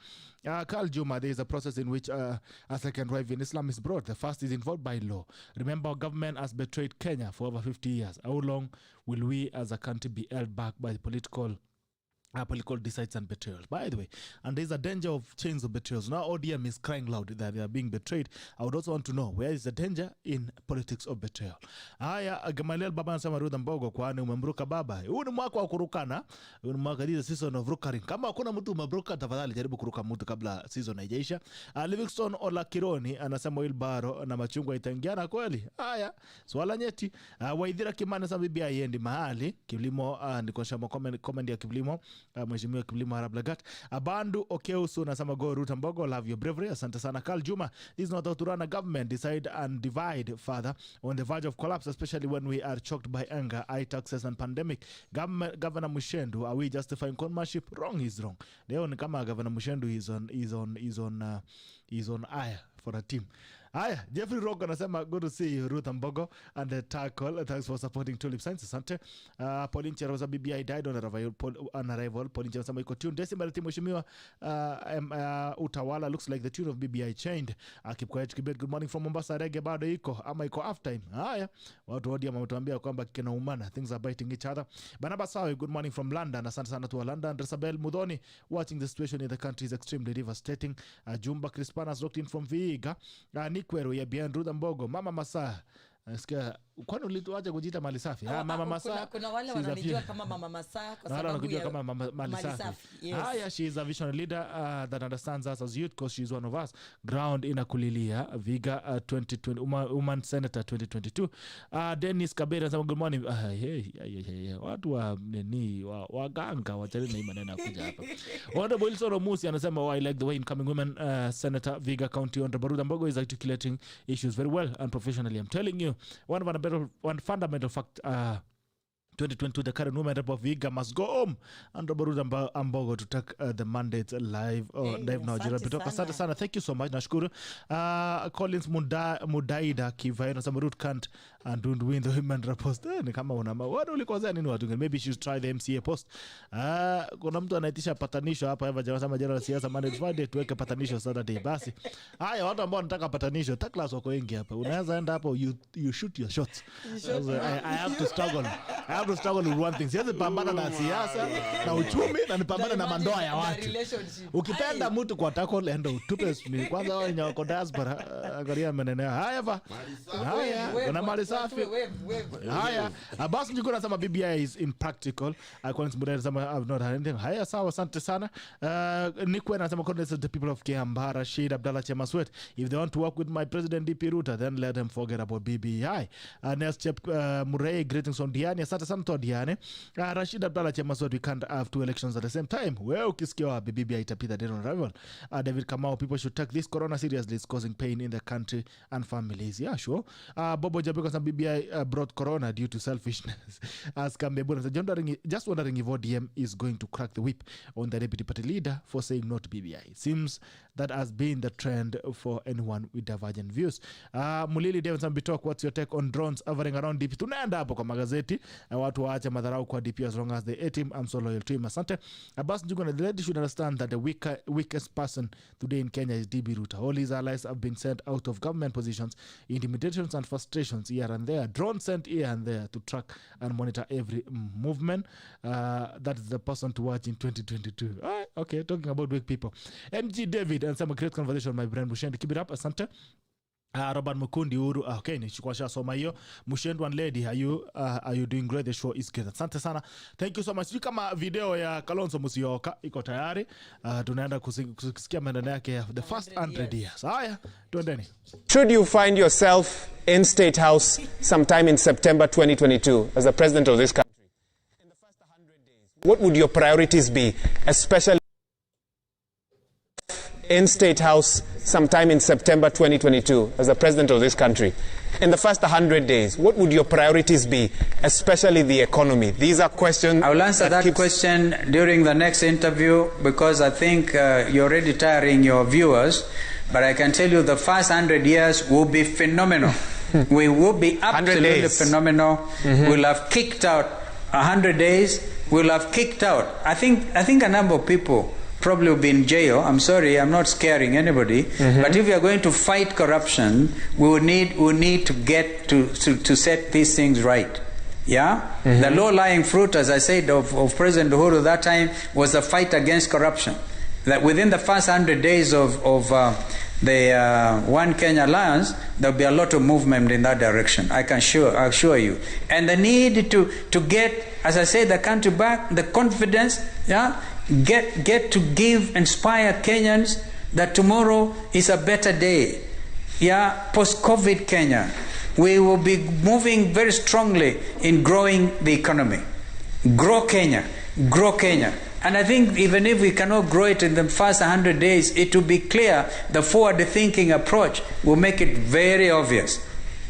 Carl Juma, there is a process in which a second wife in Islam is brought. The first is involved by law. Remember, our government has betrayed Kenya for over 50 years. How long will we as a country be held back by political political decides and betrayals. By the way, and there's a danger of chains of betrayals. Now ODM is crying loud that they are being betrayed. I would also want to know, where is the danger in politics of betrayal? Haya, Gamaliel baba anasema Ruth Ambogo, kwani umemruka baba. Huu ni mwaka wa kurukana. Huu ni mwaka this season of rukaring. Kama hakuna mtu umebruka, tafadhali jaribu kuruka mtu kabla season haijaisha. Livingston Ola Kironi anasema Wilbaro na machungwa itaingiana kweli. Haya, swala nyeti. Waidhira Kimani anasema bibi ayendi mahali. Kilimo ni konshamo comment ya kilimo. Mheshimiwa Kilimo Arab Lagat. Abandu Okeusu nasema go Ruth Ambogo, love your bravery. Asante sana. Carl Juma, this is not how to run a government. Decide and divide further on the verge of collapse, especially when we are choked by anger, high taxes and pandemic. Governor Muchendu, are we justifying conmanship? Wrong is wrong. Leo ni kama Governor Muchendu is on ire for a team. Aya, Jeffrey Rogo anasema good to see you Ruth Ambogo and the tackle. Thanks for supporting Tulip Science. Asante. Pauline Cheroza BBI died on arrival. Pauline anasema iko tune. December mheshimiwa utawala looks like the tune of BBI changed. Keep quiet Kibet, good morning from Mombasa. Reggae bado iko ama iko half time. Haya, watu hodi wametuambia kwamba kinaumana. Things are biting each other. Banaba Sawi, good morning from London. Asante sana to London. Resabel Mudhoni, watching the situation in the country is extremely devastating. Jumba Crispanas locked in from VIHIGA. Nikwero ya Bien Ruth Ambogo, Mama Musa. Nasikia kwani ulituacha kujiita mali safi? Mama Musa. Kuna wale wananijua kama Mama Musa kwa sababu ya kama mali safi. Yes. She is a visionary leader that understands us as youth because she is one of us. Ground inakulilia VIHIGA 2020 Woman Senator 2022. Dennis Kabera anasema good morning. Watu wa nini waganga wachane na maneno kuja hapa. Honorable Wilson Musa anasema I like the way incoming women Senator VIHIGA County Honorable Ruth Ambogo is articulating issues very well and professionally. I'm telling you, one fundamental fact 2022, the current women rep of VIHIGA must go home and Ruth Ambogo to take the mandate live now. Asante sana. Thank you so much. Nashukuru. Collins Mudaida Kivaino some Ruth can't and don't win the women rep post. Ni kama what ulikozea nini watu? Maybe she should try the MCA post. Kuna mtu anaitisha patanisho hapa Eva Jarasama General siasa Monday Friday tuweke patanisho Saturday basi. Haya watu ambao wanataka patanisho taklas wako wengi hapa. Unaweza enda hapo you shoot your shots. I have to struggle with one thing. Siwezi pambana na siasa na uchumi na nipambana na mandoa ya watu. Ukipenda mtu kwa tackle enda utupe kwanza wao wenye wako diaspora angalia maneno haya hapa. Haya kuna mali safi. Haya basi niko nasema BBI is impractical. According to Mudera sama I've not had anything. Haya sawa asante sana. Nikwe nasema condolences to the people of Kiambara Rashid Abdallah Chemaswet. If they want to work with my president DP Ruta then let them forget about BBI. Next chap Murray greetings from Diani. Asante sana to Diane. Rashid Abdallah Chemaswet, we can't have two elections at the same time. Well, ukisikia wapi BBI itapita dead on arrival. David Kamau, people should take this corona seriously. It's causing pain in the country and families. Yeah, sure. Bobo Jabeko some BBI brought corona due to selfishness. As Kambebuna, just wondering if ODM is going to crack the whip on the deputy party leader for saying no to BBI. Seems that has been the trend for anyone with divergent views. Mulili Davidson Bitok, what's your take on drones hovering around DP? Tunaenda hapo kwa magazeti. Watu waache madharau kwa DP as long as they hate him. I'm so loyal to him. Asante. Abbas Njuguna, the lady should understand that the weakest person today in Kenya is DB Ruta. All his allies have been sent out of government positions, intimidations and frustrations here and there. Drones sent here and there to track and monitor every movement. That is the person to watch in 2022. Okay, talking about weak people. MG David, and some great conversation, my friend Muchendu. Keep it up. Asante. Robert Mukundi Uru. Okay, nishikuwa soma hiyo. Muchendu and lady, are you doing great? The show is great. Asante sana. Thank you so much. Kama video ya Kalonzo Musyoka iko tayari, tunaenda kusikia maneno yake the first 100 years. Haya, tuendeni. Should you find yourself in State House sometime in September 2022 as the president of this country, in the first 100 days, what would your priorities be, especially in State House sometime in September 2022 as the president of this country? In the first 100 days, what would your priorities be, especially the economy? These are questions. I will answer that question during the next interview because I think you're already tiring your viewers. But I can tell you the first 100 years will be phenomenal. We will be absolutely phenomenal. We'll have kicked out 100 days. We'll have kicked out. I think a number of people probably will be in jail. I'm sorry, I'm not scaring anybody. But if we are going to fight corruption, we will need to get to set these things right. Yeah? The low-lying fruit, as I said, of President Uhuru that time was a fight against corruption. That within the first 100 days of the One Kenya Alliance, there'll be a lot of movement in that direction. I can assure you. And the need to get, as I said, the country back, the confidence, yeah, get to inspire Kenyans that tomorrow is a better day. Yeah, post-COVID Kenya. We will be moving very strongly in growing the economy. Grow Kenya. Grow Kenya. And I think even if we cannot grow it in the first 100 days, it will be clear the forward-thinking approach will make it very obvious.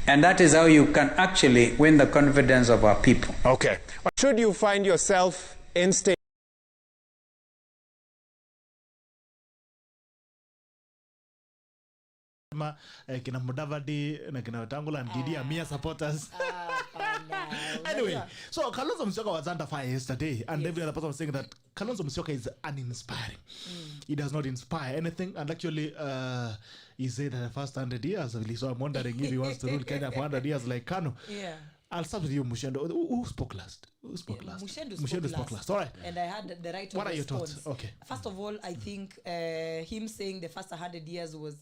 And that is how you can actually win the confidence of our people. Okay. Should you find yourself in state kina Mudavadi na kina Wetangula and Didi Amia supporters. Anyway, so Kalonzo Musyoka was under fire yesterday, and every other person was saying that Kalonzo Musyoka is uninspiring. He does not inspire anything, and actually he said that the first 100 years, so I'm wondering if he wants to rule Kenya for 100 years like Kanu. Yeah. I'll start with you, Muchendu. Who spoke last? Muchendu spoke last. All right. And I had the right of What are your response. thoughts? Okay. First of all, I think him saying the first 100 years was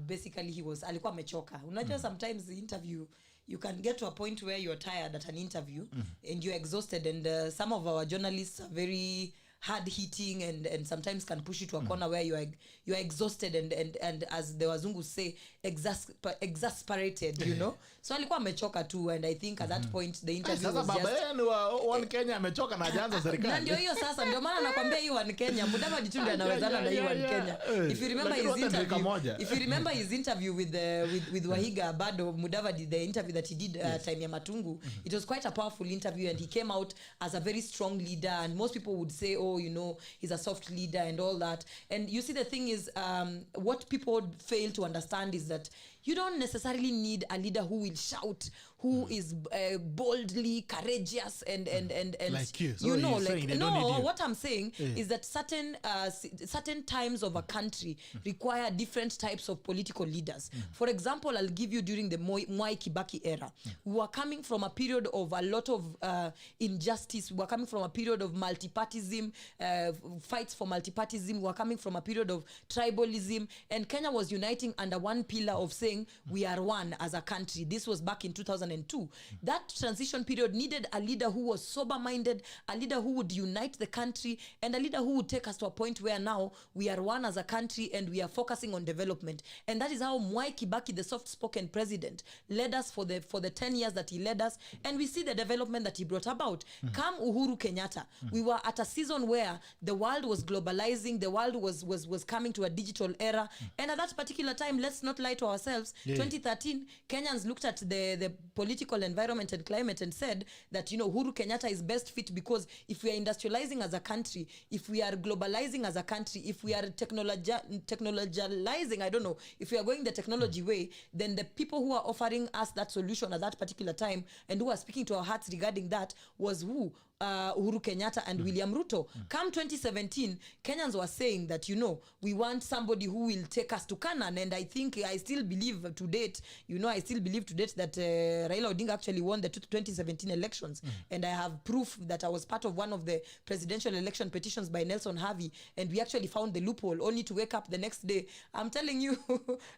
basically he was alikuwa amechoka. Unajua sometimes the interview you can get to a point where you're tired at an interview and you're exhausted, and some of our journalists are very hard hitting and sometimes can push you to a corner where you're exhausted and as the wazungu say exasperated, you know. So alikuwa amechoka too, and I think at that point the interview was just One Kenya amechoka na hajaanza serikali. Na ndio hiyo sasa, ndio maana nakwambia hii One Kenya Mudavadi tu ndio anawezana na hii One Kenya. If you remember his interview with VIHIGA bado Mudavadi, the interview that he did time ya Matungu, it was quite a powerful interview, and he came out as a very strong leader, and most people would say, oh, you know, he's a soft leader and all that. And you see, the thing is, what people fail to understand is that you don't necessarily need a leader who will shout, who is boldly courageous and like you. So you know, like no, what I'm saying is that certain times of a country require different types of political leaders. For example, I'll give you during the Mwai Kibaki era. We were coming from a period of a lot of injustice. We were coming from a period of multipartyism, fights for multipartyism. We were coming from a period of tribalism, and Kenya was uniting under one pillar of saying we are one as a country. This was back in 2002. That transition period needed a leader who was sober-minded, a leader who would unite the country, and a leader who would take us to a point where now we are one as a country and we are focusing on development. And that is how Mwai Kibaki, the soft-spoken president, led us for the 10 years that he led us, and we see the development that he brought about. Come Uhuru Kenyatta, we were at a season where the world was globalizing, the world was coming to a digital era, and at that particular time, let's not lie to ourselves, 2013, Kenyans looked at the political environment and climate and said that, you know, Uhuru Kenyatta is best fit, because if we are industrializing as a country, if we are globalizing as a country, if we are technologizing, I don't know, if we are going the technology way, then the people who are offering us that solution at that particular time and who are speaking to our hearts regarding that was who? Uhuru Kenyatta and William Ruto. Come 2017, Kenyans were saying that, you know, we want somebody who will take us to Canaan, and I still believe to date that Raila Odinga actually won the 2017 elections, and I have proof that I was part of one of the presidential election petitions by Nelson Harvey, and we actually found the loophole only to wake up the next day. I'm telling you,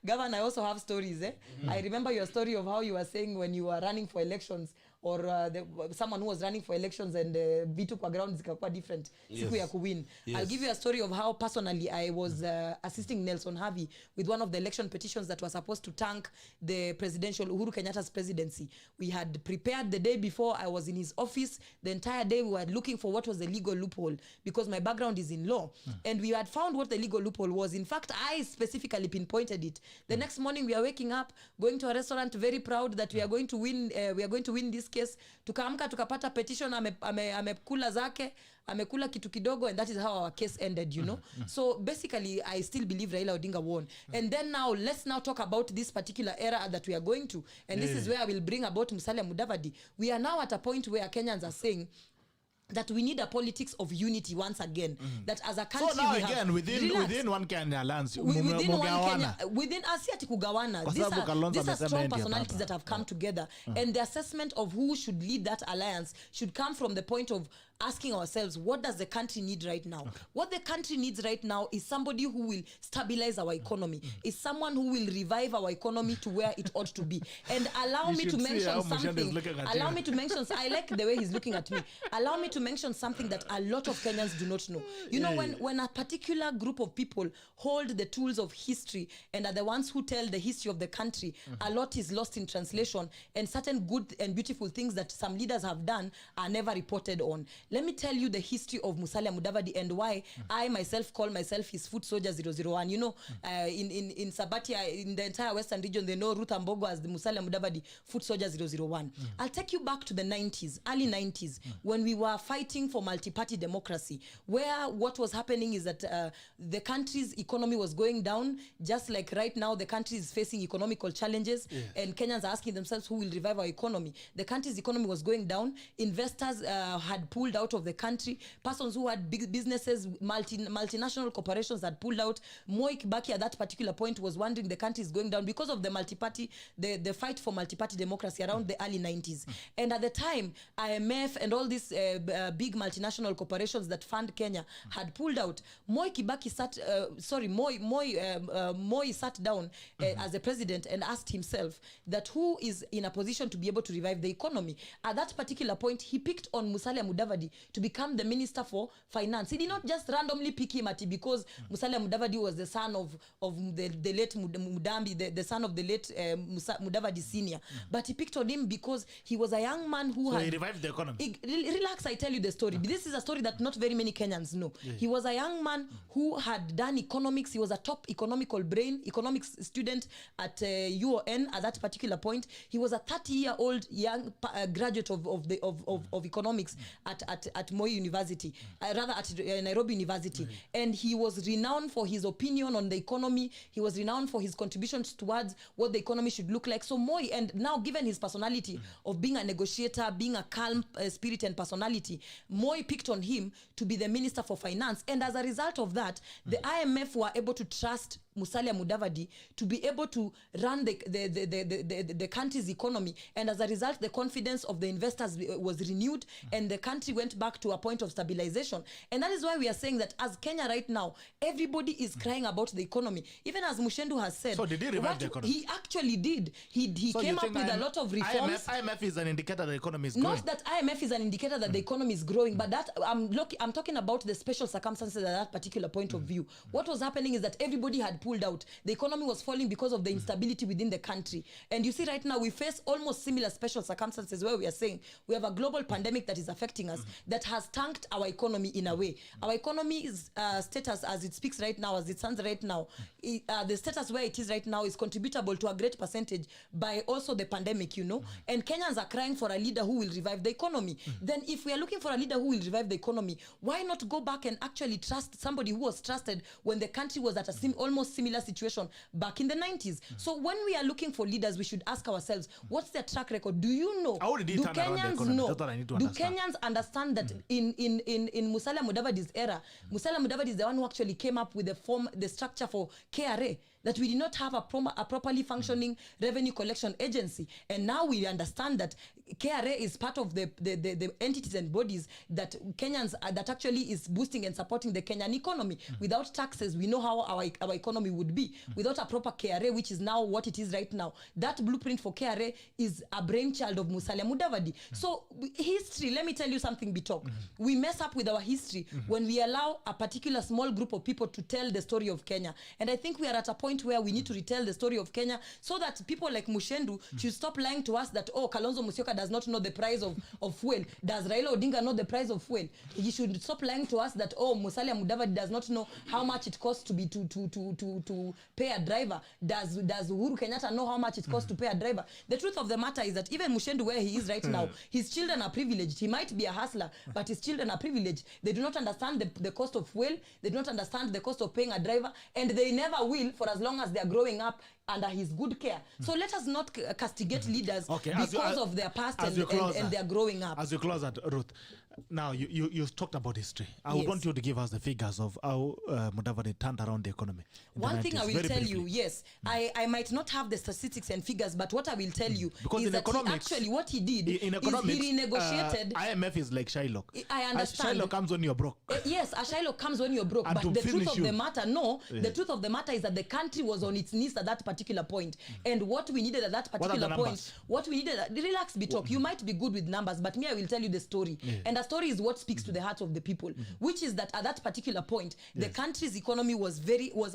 Governor, I also have stories. I remember your story of how you were saying when you were running for elections, or someone who was running for elections and vitu kwa ground zikakuwa different siku ya kuwin. I'll give you a story of how personally I was assisting Nelson Harvey with one of the election petitions that was supposed to tank the presidential Uhuru Kenyatta's presidency. We had prepared the day before. I was in his office the entire day. We were looking for what was the legal loophole, because my background is in law, and we had found what the legal loophole was. In fact, I specifically pinpointed it. The next morning we are waking up, going to a restaurant, very proud that we are going to win this case. Tukaamka tukapata petition, amekula zake, amekula kitu kidogo, and that is how our case ended, you know. So basically I still believe Raila Odinga won. And then now let's now talk about this particular era that we are going to, and this is where I will bring about Musalia Mudavadi. We are now at a point where Kenyans are saying that we need a politics of unity once again. That as a country, so now we again, have, within one Kenya alliance, within one Kenya, within Asiati Kugawana, these are strong personalities that have come together, and the assessment of who should lead that alliance should come from the point of asking ourselves, what does the country need right now? What the country needs right now is somebody who will stabilize our economy, is someone who will revive our economy to where it ought to be. And allow me to mention something. Allow me to mention, I like the way he's looking at me. Allow me to mention something that a lot of Kenyans do not know. You know, when a particular group of people hold the tools of history and are the ones who tell the history of the country, a lot is lost in translation, and certain good and beautiful things that some leaders have done are never reported on. Let me tell you the history of Musalia Mudavadi and why I myself call myself his foot soldier 001. You know, in Sabatia, in the entire Western region, they know Ruth Ambogo as the Musalia Mudavadi foot soldier 001. I'll take you back to the 90s, early 90s, when we were fighting for multi-party democracy, where what was happening is that the country's economy was going down, just like right now the country is facing economical challenges, and Kenyans are asking themselves who will revive our economy. The country's economy was going down. Investors had pulled out of the country. Persons who had big businesses, multinational corporations had pulled out. Moi Kibaki at that particular point was wondering the country is going down because of the multi-party, the fight for multi-party democracy around the early 90s. And at the time, IMF and all these big multinational corporations that fund Kenya had pulled out. Moi Kibaki Moi sat down as a president and asked himself that who is in a position to be able to revive the economy. At that particular point, he picked on Musalia Mudavadi to become the Minister for Finance. He did not just randomly pick him because Musalia Mudavadi was the son of the late Mudambi, the son of the late Mudavadi Senior. But he picked on him because he was a young man who he revived the economy. Relax, I tell you the story. This is a story that not very many Kenyans know. He was a young man who had done economics. He was a top economics student at UON at that particular point. He was a 30-year-old young graduate of economics at Moi University, rather at Nairobi University. And he was renowned for his opinion on the economy. He was renowned for his contributions towards what the economy should look like. So Moi, and now given his personality of being a negotiator, being a calm spirit and personality, Moi picked on him to be the Minister for Finance. And as a result of that, the IMF were able to trust Musalia Mudavadi to be able to run the country's economy. And as a result, the confidence of the investors was renewed, and the country went back to a point of stabilization. And that is why we are saying that as Kenya right now, everybody is crying about the economy. Even as Muchendu has said, so did he revive the economy? He actually did. He so came up with a lot of reforms. IMF is an indicator that the economy is growing. Not that IMF is an indicator that the economy is growing, but that I'm talking about the special circumstances at that particular point of view. What was happening is that everybody had pulled out. The economy was falling because of the instability within the country. And you see right now we face almost similar special circumstances where we are saying we have a global pandemic that is affecting us, that has tanked our economy in a way. Our economy's status as it speaks right now, as it stands right now, the status where it is right now is contributable to a great percentage by also the pandemic, you know. And Kenyans are crying for a leader who will revive the economy. Then if we are looking for a leader who will revive the economy, why not go back and actually trust somebody who was trusted when the country was at a almost similar situation back in the 90s? So when we are looking for leaders, we should ask ourselves, what's their track record? Do you know? Do Kenyans know? Do Kenyans understand that in Musalia Mudavadi's era, Musalia Mudavadi is the one who actually came up with the structure for KRA, that we did not have a properly functioning revenue collection agency. And now we understand that KRA is part of the entities and bodies that Kenyans that actually is boosting and supporting the Kenyan economy. Without taxes, we know how our economy would be. Without a proper KRA, which is now what it is right now, that blueprint for KRA is a brainchild of Musalia Mudavadi. So history, let me tell you something, Bitok. We mess up with our history when we allow a particular small group of people to tell the story of Kenya. And I think we are at a point where we need to retell the story of Kenya so that people like Muchendu should stop lying to us that, oh, Kalonzo Musyoka does not know the price of fuel. Does Raila Odinga know the price of fuel? He should stop lying to us that, oh, Musalia Mudavadi does not know how much it costs to pay a driver. Does Uhuru Kenyatta know how much it costs to pay a driver? The truth of the matter is that even Muchendu, where he is right now, his children are privileged. He might be a hustler, but his children are privileged. They do not understand the cost of fuel. They do not understand the cost of paying a driver, and they never will for as long as they are growing up under his good care. So let us not castigate leaders because of their past and their growing up. As you close that, Ruth, Now, you talked about history. I would want you to give us the figures of how Mudavadi turned around the economy. One thing I will tell you, yes, I might not have the statistics and figures, but what I will tell you because is that actually what he did is he renegotiated. IMF is like Shylock. I understand. Shylock comes when you're broke. Yes, a Shylock comes when you're broke. And but the truth of the matter, the truth of the matter is that the country was on its knees at that particular point. And what we needed at that particular point, relax, Bitok. You might be good with numbers, but me, I will tell you the story. And the story is what speaks to the heart of the people, which is that at that particular point, the country's economy was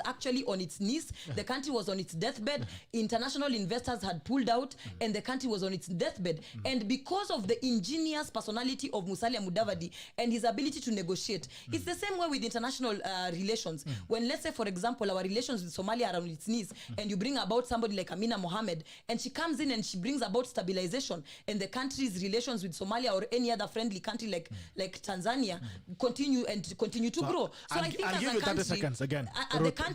actually on its knees. The country was on its deathbed. International investors had pulled out, and the country was on its deathbed. And because of the ingenious personality of Musalia Mudavadi and his ability to negotiate, it's the same way with international relations. When, let's say, for example, our relations with Somalia are on its knees, and you bring about somebody like Amina Mohammed, and she comes in and she brings about stabilization, and the country's relations with Somalia or any other friendly country like Tanzania continue to grow. So I think as a country,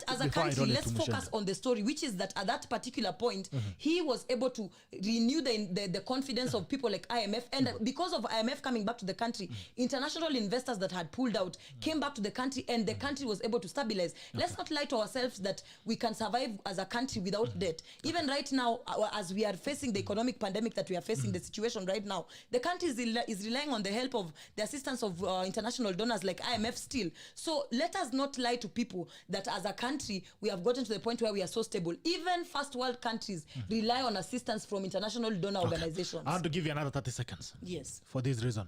as a country, let's focus on the story, which is that at that particular point, he was able to renew the confidence of people like IMF, and because of IMF coming back to the country, international investors that had pulled out came back to the country, and the country was able to stabilize. Let's not lie to ourselves that we can survive as a country without debt. Even right now, as we are facing the economic pandemic that we are facing, the situation right now, the country is relying on the help of the assistance of international donors like IMF still. So let us not lie to people that as a country, we have gotten to the point where we are so stable. Even first world countries rely on assistance from international donor organizations. I want to give you another 30 seconds. Yes. For this reason.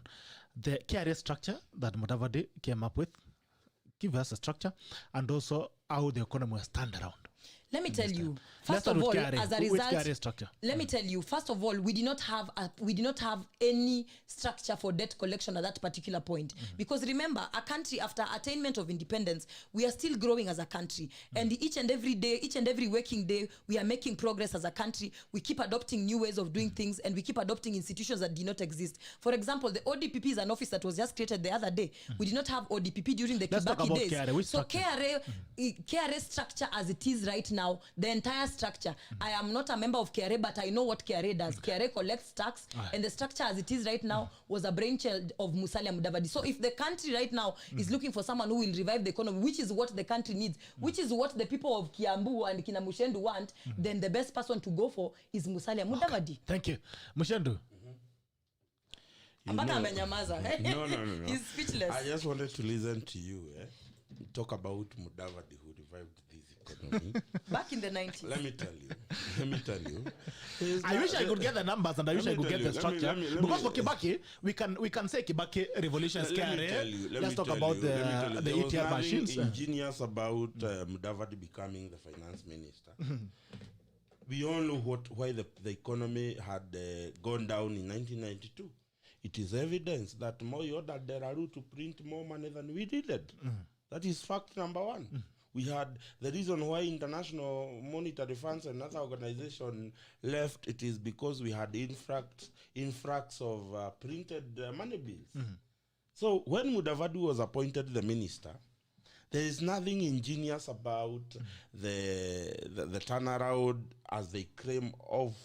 The KRA structure that Mudavadi came up with, give us a structure, and also how the economy was turned around. Let me tell you, first of all, as a result, let me tell you, first of all, we did not have any structure for debt collection at that particular point. Because remember, a country after attainment of independence, we are still growing as a country. And each and every day, each and every working day, we are making progress as a country. We keep adopting new ways of doing things, and we keep adopting institutions that did not exist. For example, the ODPP is an office that was just created the other day. We did not have ODPP during the Kibaki days. KRA structure as it is right now, the entire structure. I am not a member of KRA, but I know what KRA does. KRA collects tax, and the structure as it is right now was a brainchild of Musalia Mudavadi. So if the country right now is looking for someone who will revive the economy, which is what the country needs, which is what the people of Kiambu and Kina Muchendu want, then the best person to go for is Musalia Mudavadi. Thank you. Muchendu. No. He's speechless. I just wanted to listen to you talk about Mudavadi who revived this economy. Back in the 90s. Let me tell you. I wish I could get the numbers, and I wish I could get the structure. Because for Kibaki, we can say Kibaki revolution scare. Let's talk about the ETR machines. Ingenious about Mudavadi becoming the finance minister. We all know why the economy had gone down in 1992. It is evidence that Moi ordered Deraru to print more money than we needed. That is fact number one. We had the reason why International Monetary Funds and other organizations left. It is because we had influx of printed money bills. So when Mudavadi was appointed the minister, there is nothing ingenious about the turnaround as they claim of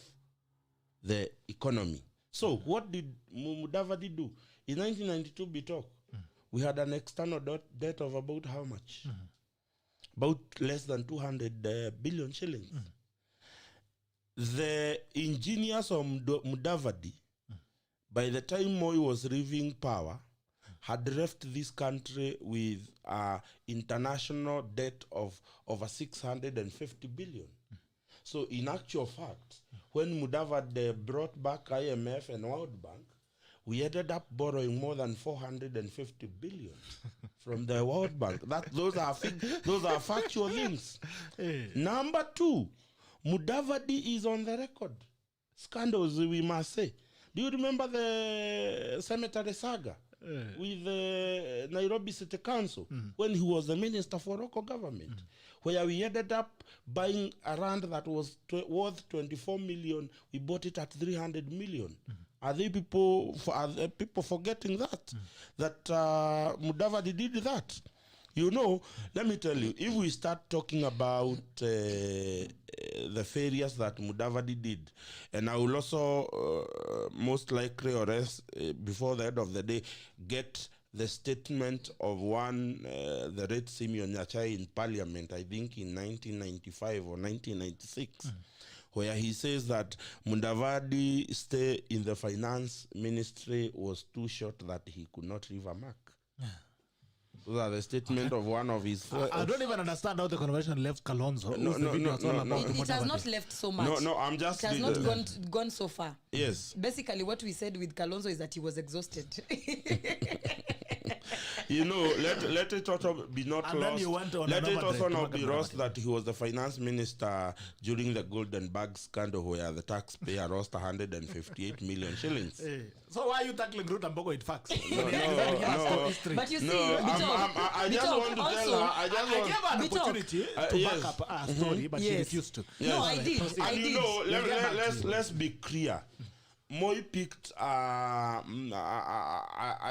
the economy. So what did Mudavadi do? In 1992, Bitok, we had an external debt of about how much? About less than 200 billion shillings. The engineers of Mudavadi, by the time Moi was leaving power, had left this country with an international debt of over 650 billion. So in actual fact, when Mudavadi brought back IMF and World Bank, we ended up borrowing more than 450 billion from the World Bank. Those are factual things. Number two, Mudavadi is on the record. Scandals, we must say. Do you remember the cemetery saga with the Nairobi City Council when he was the minister for local government, where we ended up buying a land that was worth 24 million. We bought it at 300 million. Are there people forgetting that? That Mudavadi did that? You know, let me tell you, if we start talking about the failures that Mudavadi did, and I will also most likely or else before the end of the day get the statement of one, the late Simeon Nyachai in Parliament, I think in 1995 or 1996, where he says that Mudavadi's stay in the finance ministry was too short that he could not leave a mark. Those are the statement of one of his... I don't even understand how the conversation left Kalonzo. It has not left so much. No, I'm just... It has not gone so far. Yes. Basically, what we said with Kalonzo is that he was exhausted. You know, let it also be not And lost. Let it also not be lost that he was the finance minister during the Golden Bag scandal where the taxpayer lost 158 million shillings. So why are you tackling Ruth Ambogo in facts? No. But you see, I just want to tell her. I gave her an opportunity to back up her story, but she refused to. No, I did. And you know, let's be clear. Moi picked a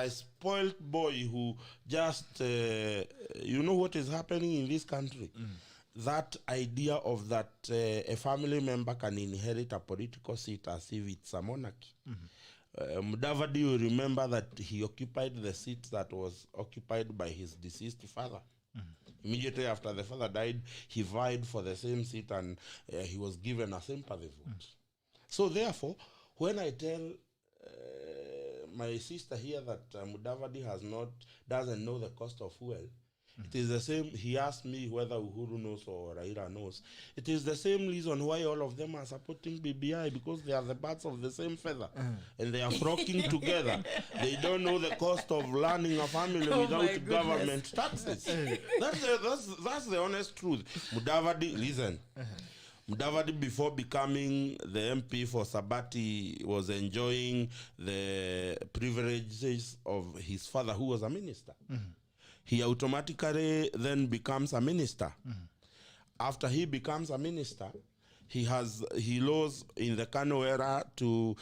spoiled boy who just, you know what is happening in this country? That idea of that a family member can inherit a political seat as if it's a monarchy. Mudavadi, you remember that he occupied the seat that was occupied by his deceased father. Immediately after the father died, he vied for the same seat and he was given a sympathy vote. So therefore, when I tell my sister here that Mudavadi doesn't know the cost of fuel, it is the same. He asked me whether Uhuru knows or Raila knows. It is the same reason why all of them are supporting BBI, because they are the birds of the same feather and they are flocking together. They don't know the cost of running a family without government taxes. That's the honest truth. Mudavadi, listen. Mudavadi, before becoming the MP for Sabati, was enjoying the privileges of his father, who was a minister. He automatically then becomes a minister. After he becomes a minister, he rose in the Kano era to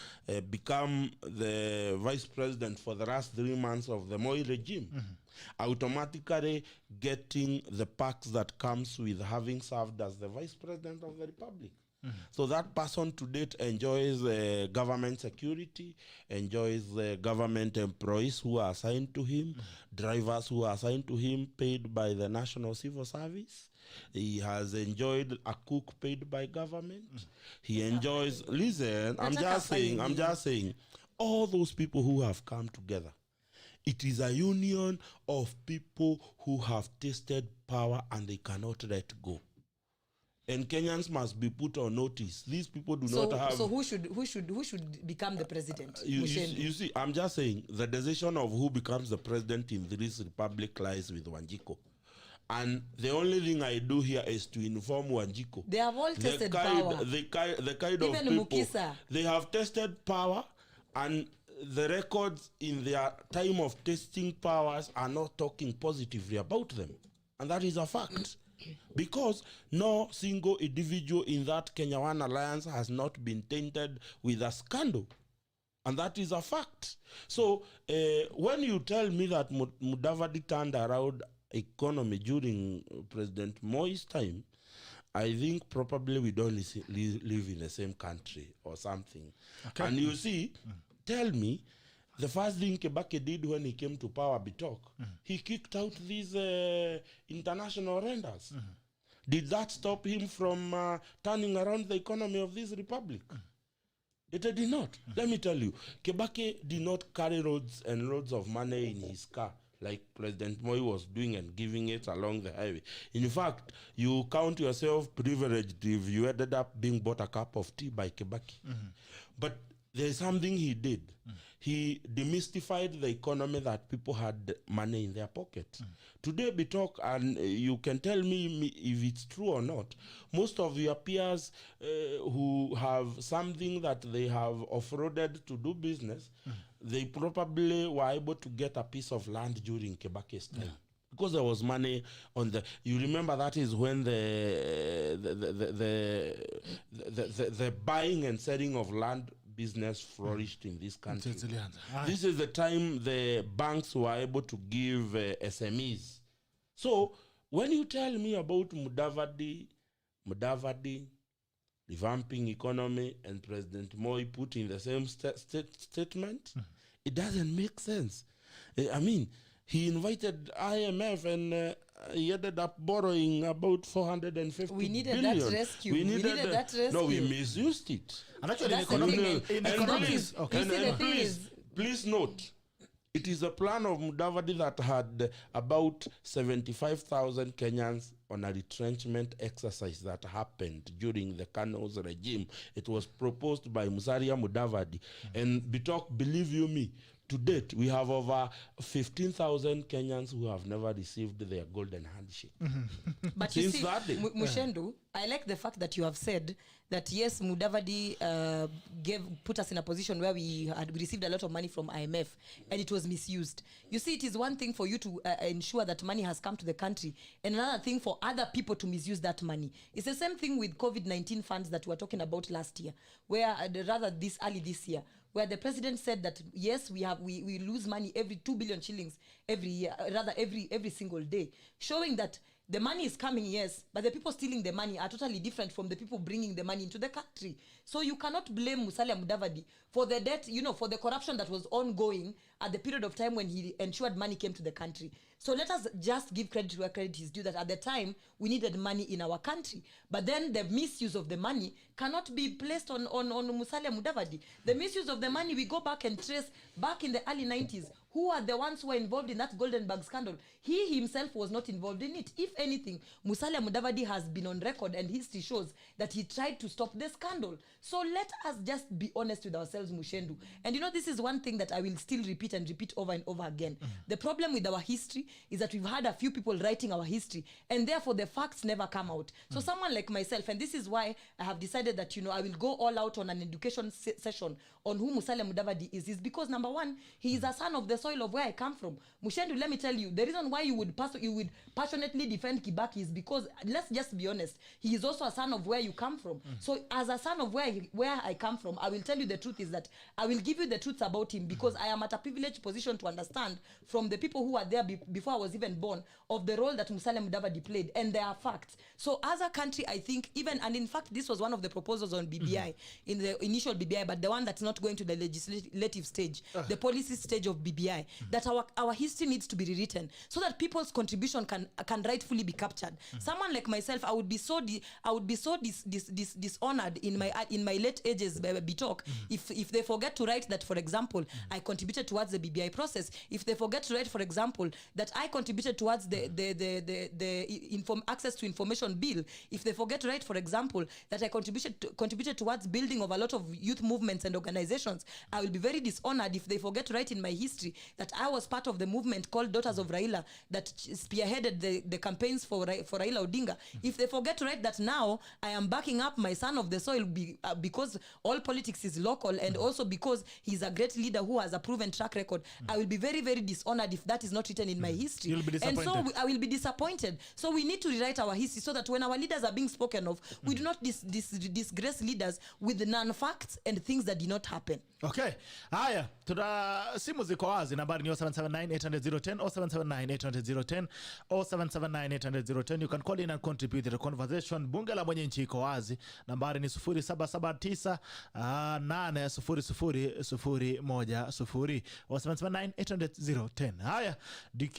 become the vice president for the last 3 months of the Moi regime. Automatically getting the perks that comes with having served as the vice president of the republic. So that person to date enjoys government security, enjoys government employees who are assigned to him, drivers who are assigned to him, paid by the National Civil Service. He has enjoyed a cook paid by government. He enjoys, listen, I'm just saying, all those people who have come together, it is a union of people who have tasted power and they cannot let go. And Kenyans must be put on notice. These people do not have... So who should become the president? You see, I'm just saying, the decision of who becomes the president in this republic lies with Wanjiko. And the only thing I do here is to inform Wanjiko. They have all tested power. The kind Even of people... Mukisa. They have tested power, and the records in their time of testing powers are not talking positively about them. And that is a fact. Because no single individual in that Kenya One Alliance has not been tainted with a scandal. And that is a fact. So when you tell me that Mudavadi turned around economy during President Moi's time, I think probably we don't live in the same country or something. Okay. And you see, tell me, the first thing Kebake did when he came to power, Bitok, he kicked out these international renders. Did that stop him from turning around the economy of this republic? It did not. Let me tell you, Kebake did not carry loads and loads of money in his car like President Moi was doing and giving it along the highway. In fact, you count yourself privileged if you ended up being bought a cup of tea by Kebake. But there's something he did. He demystified the economy that people had money in their pocket. Today, Bitok, and you can tell me if it's true or not, most of your peers who have something that they have off-roaded to do business, they probably were able to get a piece of land during Kebake's time. Because there was money on the... You remember that is when the buying and selling of land business flourished in this country. This is the time the banks were able to give SMEs So when you tell me about Mudavadi, revamping economy, and President Moi put in the same statement, it doesn't make sense. I mean, he invited IMF and he ended up borrowing about 450 We needed billion. that rescue. We needed that rescue. No, we misused it. And actually, That's the thing. in And economics, you see, the thing is, Please note, it is a plan of Mudavadi that had about 75,000 Kenyans on a retrenchment exercise that happened during the Kano's regime. It was proposed by Musalia Mudavadi. And Bitok, believe you me, to date, we have over 15,000 Kenyans who have never received their golden handshake. But Since you see, that day. Muchendu, I like the fact that you have said that yes, Mudavadi put us in a position where we received a lot of money from IMF and it was misused. You see, it is one thing for you to ensure that money has come to the country, and another thing for other people to misuse that money. It's the same thing with COVID-19 funds that we were talking about last year, where early this year, where the president said that yes, we lose money every 2 billion shillings every year, every single day, showing that the money is coming, yes, but the people stealing the money are totally different from the people bringing the money into the country. So you cannot blame Musalia Mudavadi for the debt, for the corruption that was ongoing at the period of time when he ensured money came to the country. So let us just give credit where credit is due, that at the time we needed money in our country. But then the misuse of the money cannot be placed on Musalia Mudavadi. The misuse of the money, we go back and trace back in the early 90s. Who are the ones who were involved in that golden bag scandal? He himself was not involved in it. If anything, Musalia Mudavadi has been on record and history shows that he tried to stop the scandal. So let us just be honest with ourselves, Muchendu. And this is one thing that I will still repeat over and over again. The problem with our history is that we've had a few people writing our history, and therefore the facts never come out. So someone like myself, and this is why I have decided that, I will go all out on an education session on who Musalia Mudavadi is because, number one, he is a son of the soil of where I come from. Muchendu, let me tell you, the reason why you would passionately defend Kibaki is because, let's just be honest, he is also a son of where you come from. So as a son of where I come from, I will tell you the truth is that I will give you the truth about him, because I am at a privileged position to understand from the people who were there before I was even born of the role that Musalia Mudavadi played, and there are facts. So as a country, I think and in fact this was one of the proposals on BBI, in the initial BBI, but the one that's not going to the legislative stage, the policy stage of BBI, that our history needs to be rewritten so that people's contribution can rightfully be captured. Someone like myself, I would be so dishonored in my late ages, Bitok, if they forget to write that, for example, I contributed towards the BBI process. If they forget to write, for example, that I contributed towards the access to information bill. If they forget to write, for example, that I contributed towards building of a lot of youth movements and organizations, I will be very dishonored if they forget to write in my history that I was part of the movement called Daughters of Raila that spearheaded the campaigns for Raila Odinga. If they forget to write that now I am backing up my son of the soil because all politics is local, and also because he's a great leader who has a proven track record, I will be very, very dishonored if that is not written in my history. You'll be disappointed. And so I will be disappointed. So we need to rewrite our history so that when our leaders are being spoken of, we do not disgrace leaders with non-facts and things that did not happen. Okay. Haya, simu ziko wazi. Nambari ni 0779-800-010 or 0779-800-010 or 0779-800-010. You can call in and contribute to the conversation. Bunge la mwenye nchi iko wazi. Nambari ni 0779-800-010 or 0779-800-010. Haya,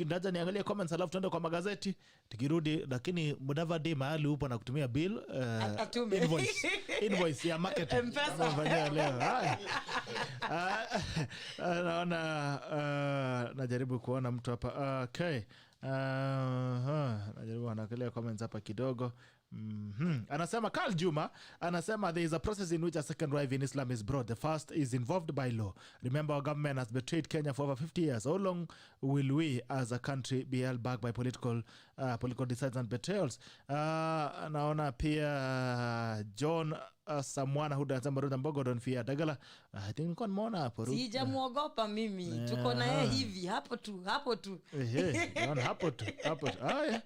ndaja niangalia comments alafu tuende kwa magazeti. Tukirudi, lakini Mudavadi mahali upo na kutumia bill invoice ya market M-Pesa leo. Haya. Naona najaribu kuona mtu hapa. Okay. Najaribu anaangalia comments hapa kidogo. Anasema Karl Juma, anasema there is a process in which a second drive in Islam is brought. The first is involved by law. Remember, our government has betrayed Kenya for over 50 years. How long will we as a country be held back by political decisions and betrayals? Naona pia John Samwana who doesn't Ruth Ambogo don't fear Dagala. I think kon mona hapo. Sijamuogopa mimi. Tuko na yeye hivi hapo tu. Hapo tu. Haya.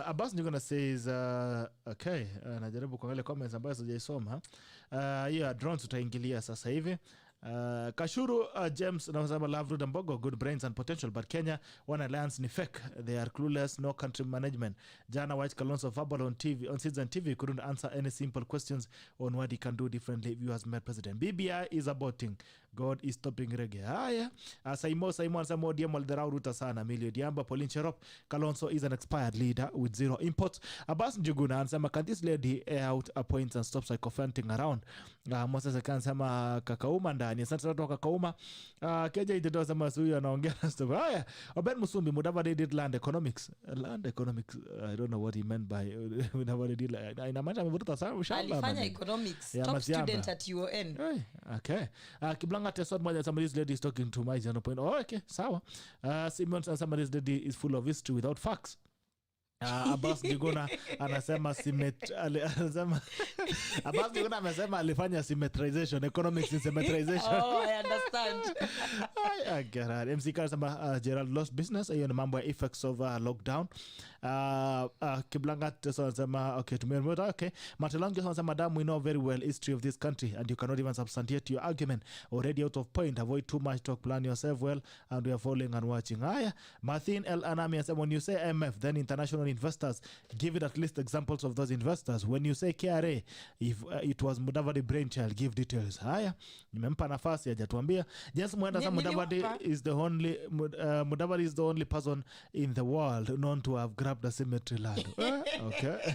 Abbas you're gonna say is okay. Najaribu kuangalia comments ambazo sijaisoma. Yeah, drones utaingilia sasa hivi. Kashuru James anasema love Ruth Ambogo, good brains and potential, but Kenya one alliance ni fake. They are clueless, no country management. Jana White Kalonzo Fabul on Citizen TV couldn't answer any simple questions on what he can do differently if you has met president. BBI is aborting. God is stopping reggae. Haya. Simon anasema ODM walidharau Ruto sana. Milio Diamba, Pauline Cherop, Kalonzo is an expired leader with zero imports. Abbas Njuguna anasema can this lady air out points and stop psychophanting around. Moses anasema Kakauma ndani. Asante sana Kakauma. Keja itadoa sema huyu anaongea na stuff. Haya. Oben Musumbi Mudavadi did land economics. Land economics. I don't know what he meant by Mudavadi did. Inamaanisha amevuta sana ushamba. Alifanya economics. Top student at UON. Okay. Kiblanga tesod moja somebody's lady is talking to my general point. Oh, okay. Sawa. Simon and somebody's lady is full of history without facts. Abbas Diguna anasema Abbas Diguna amesema alifanya symmetrization, economics in symmetrization. Oh, I understand. I get it. MC Carr anasema Gerald lost business. Hiyo ni mambo ya effects of lockdown. Kiblanga Teso anasema okay, tumemwona. Okay. Matelongi anasema madam, we know very well history of this country and you cannot even substantiate your argument. Already out of point. Avoid too much talk. Plan yourself well and we are following and watching. Haya. Martin L. Anami anasema when you say MF then international investors, give it at least examples of those investors. When you say KRA, if it was Mudavadi brainchild, give details. Haya, nimempa nafasi hajatuambia. Just mwenda sa Mudavadi is the only Mudavadi is the only person in the world known to have grabbed a cemetery land. Okay.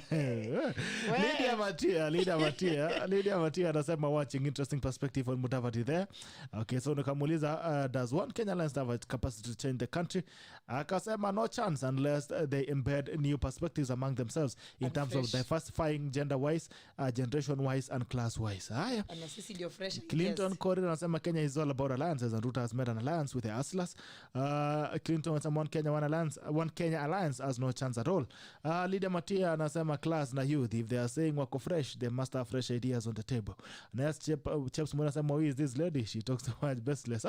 Lydia Matia anasema watching interesting perspective on Mudavadi there. Okay, so nikamuuliza does one Kenya Alliance have a capacity to change the country? Akasema no chance unless they embed new perspectives among themselves in terms of diversifying gender-wise, generation-wise, and class-wise. Haya. Clinton Corey anasema Kenya is all about alliances and Ruto has made an alliance with the Hustlers. Clinton anasema one Kenya alliance has no chance at all. Lydia Matia anasema class na youth, if they are saying wako fresh, they must have fresh ideas on the table. Next Cheps Mwana anasema who is this lady? She talks so much bestless.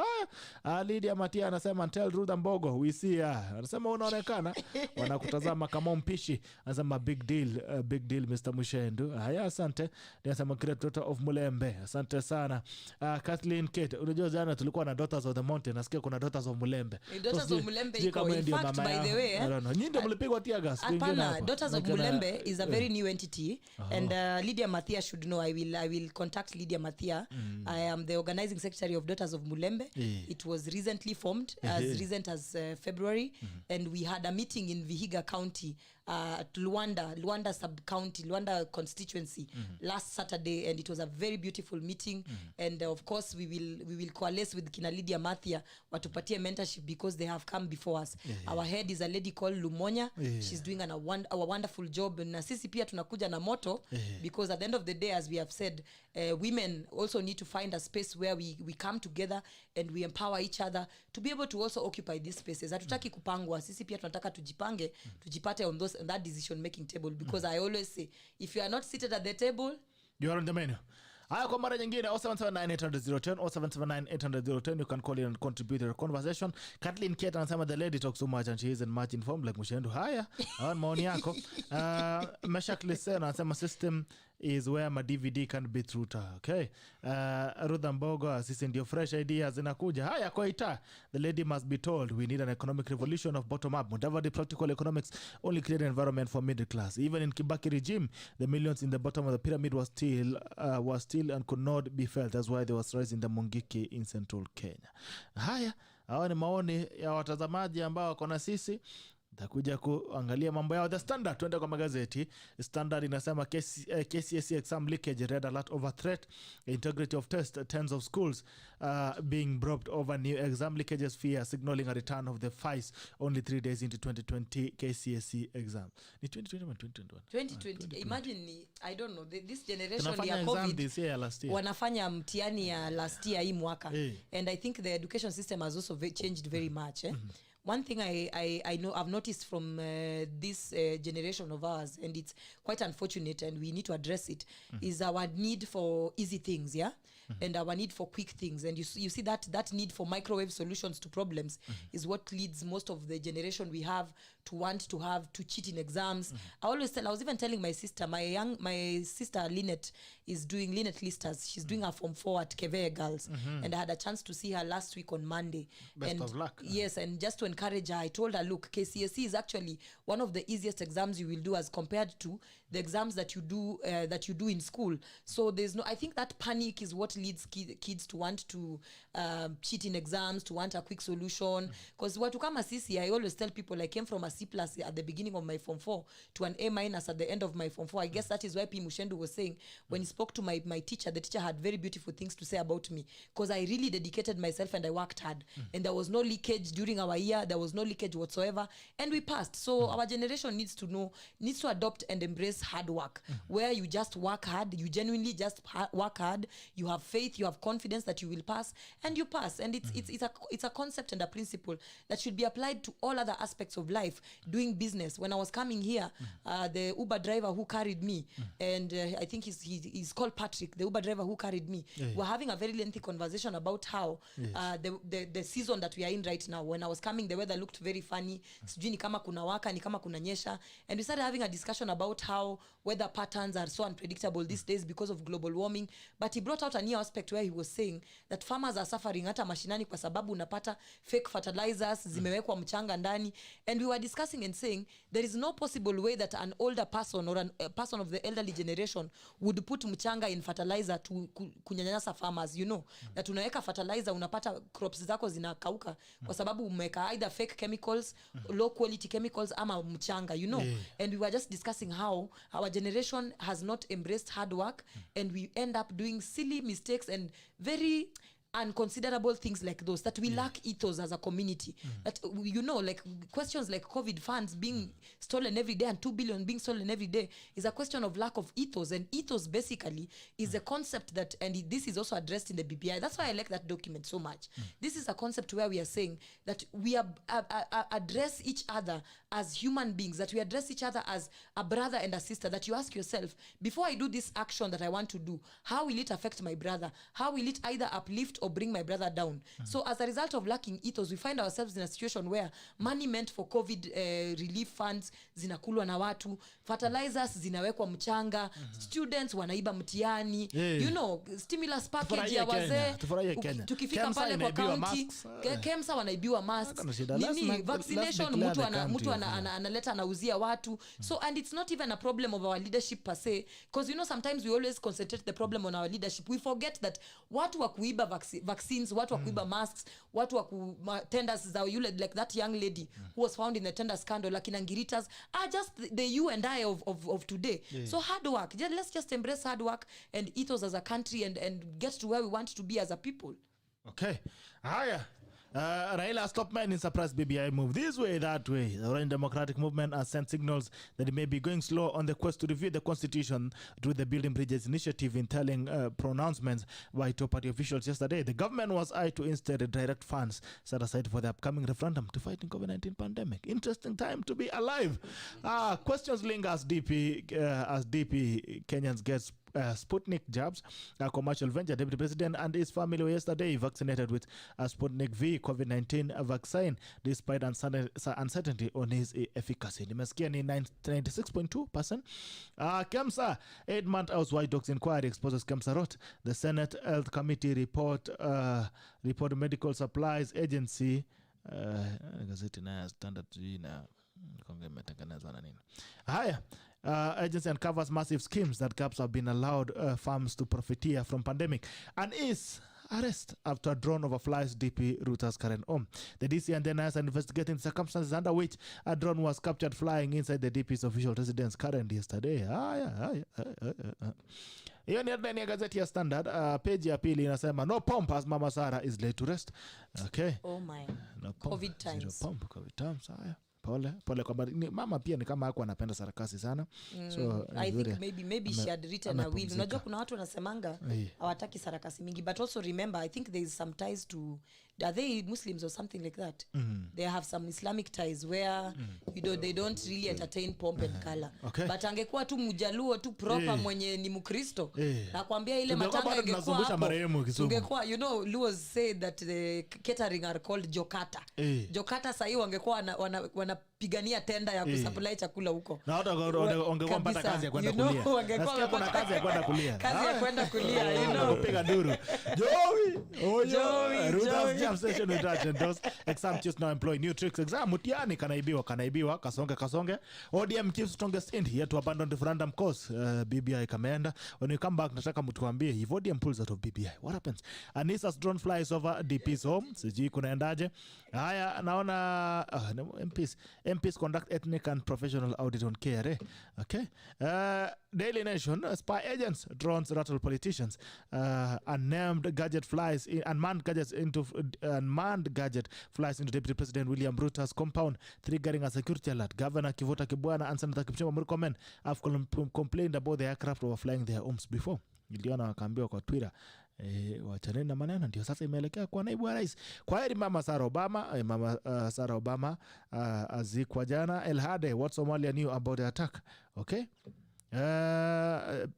Lydia Matia anasema tell Ruth Ambogo we see her. Anasema unaonekana wanakutazama kama mpishi. Anasema big deal Mr. Muchendu. Haya, asante. Anasema great daughter of Mulembe. Asante sana. Kathleen Kate, unajua jana tulikuwa na Daughters of the Mountain. Nasikia kuna Daughters of Mulembe. Daughters of Mulembe iko in fact by the way. I don't know. Nyinyi mlipigwa tear gas. Hapana, Daughters of Mulembe is a very new entity and Lydia Mathia should know. I will contact Lydia Mathia. I am the organizing secretary of Daughters of Mulembe. It was recently formed as recent as February and we had a meeting in VIHIGA County at Luanda sub-county, Luanda constituency last Saturday, and it was a very beautiful meeting. And of course we will coalesce with Kina Lydia Mathia watupatie mentorship because they have come before us. Our head is a lady called Lumonya. She's doing a wonderful job, na sisi pia tunakuja na moto because at the end of the day, as we have said, women also need to find a space where we come together and we empower each other to be able to also occupy these spaces. Hatutaki kupangwa, sisi pia tunataka tujipange, tujipate on that decision making table because I always say if you are not seated at the table, you are on the menu. Haya, kwa mara nyingine 07798010 07798010 you can call in and contribute to the conversation. Kathleen Kate anasema the lady talks so much and she isn't much informed like Muchendu. Haya, maoni yako. Meshak Lisen anasema system is where my DVD can be through. Okay. Ruth Ambogo, sisi ndio fresh ideas zinakuja. Haya, kwa ita the lady must be told we need an economic revolution of bottom up. Mudavadi practical economics only create an environment for middle class. Even in Kibaki regime, the millions in the bottom of the pyramid was still and could not be felt. That's why there was rise in the Mungiki in central Kenya. Haya, hawa ni maoni ya watazamaji ambao wako na sisi. Takuja kuangalia mambo yao. The Standard, tuende kwa magazeti. Standard inasema KCSE exam leakage, red alert over threat, integrity of test, tens of schools being bribed over new exam leakages fear, signaling a return of the FICE only 3 days into 2020 KCSE exam. Ni 2020 or 2021? 2020. Imagine, I don't know, this generation ya COVID this year, last year. Wanafanya mtihani ya last year hii mwaka. And I think the education system has also changed very much. One thing I know I've noticed from this generation of ours, and it's quite unfortunate and we need to address it, is our need for easy things. and our need for quick things. And you see that need for microwave solutions to problems is what leads most of the generation we have to cheat in exams. I was even telling my sister, my sister Lynette is doing Lynette Listers. She's doing her Form 4 at Kevere Girls. And I had a chance to see her last week on Monday. Best of luck. Yes, and just to encourage her, I told her, look, KCSE is actually one of the easiest exams you will do as compared to the exams that you do in school. So I think that panic is what leads kids to want to cheat in exams, to want a quick solution. Because watu kama sisi, I always tell people I came from a C+ at the beginning of my Form 4 to an A- at the end of my Form 4. I guess that is why P. Muchendu was saying when he spoke to my teacher, the teacher had very beautiful things to say about me because I really dedicated myself and I worked hard. And there was no leakage during our year. There was no leakage whatsoever. And we passed. So our generation needs to adopt and embrace hard work, where you just work hard. You genuinely just work hard. You have faith. You have confidence that you will pass, and you pass. And it's a concept and a principle that should be applied to all other aspects of life. Doing business. When I was coming here, the Uber driver who carried me, and I think he's called Patrick, the Uber driver who carried me, we're having a very lengthy conversation about how the season that we are in right now. When I was coming, the weather looked very funny. Sijui ni kama kuna waka, ni kama kuna nyesha. And we started having a discussion about how weather patterns are so unpredictable these days because of global warming. But he brought out a new aspect where he was saying that farmers are suffering hata mashinani kwa sababu unapata fake fertilizers zimewekwa mchanga ndani. And we were discussing and saying there is no possible way that an older person or a person of the elderly generation would put mchanga in fertilizer to kunyanyasa farmers, that unaweka fertilizer unapata crops zako zinakauka kwa sababu umeweka either fake chemicals, low quality chemicals ama mchanga, And we were just discussing how our generation has not embraced hard work, and we end up doing silly mistakes and very unconsiderable things like those, that we lack ethos as a community. That like questions like COVID funds being stolen every day and 2 billion being stolen every day is a question of lack of ethos. And ethos basically is a concept that, and this is also addressed in the BBI. That's why I like that document so much. This is a concept where we are saying that we address each other as human beings, that we address each other as a brother and a sister, that you ask yourself, before I do this action that I want to do, how will it affect my brother? How will it either uplift or bring my brother down? So as a result of lacking ethos, we find ourselves in a situation where money meant for COVID relief funds zinakulwa na watu, fertilizers zinawekwa mchanga, students wanaiba mtihani, stimulus package ya wazee, tukifika pale kwa county, KEMSA wanaibiwa masks, vaccination mtu analeta anauzia watu. So, and it's not even a problem of our leadership per se, because sometimes we always concentrate the problem on our leadership. We forget that watu wa kuiba vaccines, watu wa kuiba masks, watu wa tenders za like that young lady who was found in the tender scandal, like in Angiritas, are just the you and I of today. So hard work. Let's just embrace hard work and ethos as a country and get to where we want to be as a people. Okay. Haya. Raila stop man in surprise BBI move this way, that way. The Orange Democratic Movement has sent signals that it may be going slow on the quest to review the constitution through the Building Bridges initiative, in telling pronouncements by top party officials yesterday. The government was eyed to instead direct funds set aside for the upcoming referendum to fight in COVID-19 pandemic. Interesting time to be alive. Questions linger as DP Kenyans get Sputnik jabs. A commercial venture. Deputy President and his family were yesterday vaccinated with a Sputnik V COVID-19 vaccine despite uncertainty on his efficacy. Nimesikia ni 96.2%. KEMSA 8-month house White Dogs inquiry exposes KEMSA rot. The Senate Health Committee report medical supplies agency gazeti na standard na konge metanganazwa na nini. Haya. Agency uncovers massive schemes that CAPS have been allowed farms to profiteer from pandemic, and is arrest after a drone overflies DP Ruth's current home. The DC and NIS are investigating the circumstances under which a drone was captured flying inside the DP's official residence current yesterday. Hiyo ni headline ya gazeti ya Standard. Page ya pili inasema no pump as Mama Sarah is laid to rest. Okay. Oh my. No pump. COVID times. Zero pump. COVID times. Haya. Pole kwa mama pia ni kama hakuwa anapenda sarakasi sana. So I think maybe she had written a will. Unajua kuna watu wanasemanga hawataki sarakasi mingi, but also remember I think there is some ties to are they Muslims or something like that? They have some Islamic ties where they don't really entertain pomp and color. Okay. But angekuwa tu mjaluo tu proper mwenye ni Mkristo. Nakwambia ile Tungekuwa matanga bado tunazungusha marehemu Kisumu. Tungekuwa Luos said that the catering are called jokata. Jokata sahi wangekuwa wanapigania tenda ya kusupply chakula huko. Na hata wangekuwa mpata kazi ya kwenda kulia. Nasikia kuna kazi ya kwenda kulia. Kazi ya kwenda kulia, Kupiga duru. Joey, Ruth's Jam Session with Raj and those exam chiefs now employ new tricks. Exam mutiani kanaibiwa kasonge. ODM chiefs strongest end here to abandon referendum cause. BBI kamenda. When you come back nataka mtuambie if ODM pulls out of BBI, what happens? Anissa's drone flies over DP's home. Sijui kunaendaje. Haya naona MPs conduct ethnic and professional audit on KRA. Okay. Daily Nation, spy agents, drones rattle politicians. Unmanned gadget flies into Deputy President William Ruto's compound, triggering a security alert. Governor Kivota Kibwana and Senator Kipchumba Murkomen have complained about the aircraft overflying their homes before. Niliona wakaambiwa kwa Twitter wachaneni na maneno, ndio sasa imeelekea kwa naibu wa rais. Kwa heri mama Sarah Obama azikwa jana. El Hade, what Somalia knew about the attack. Okay.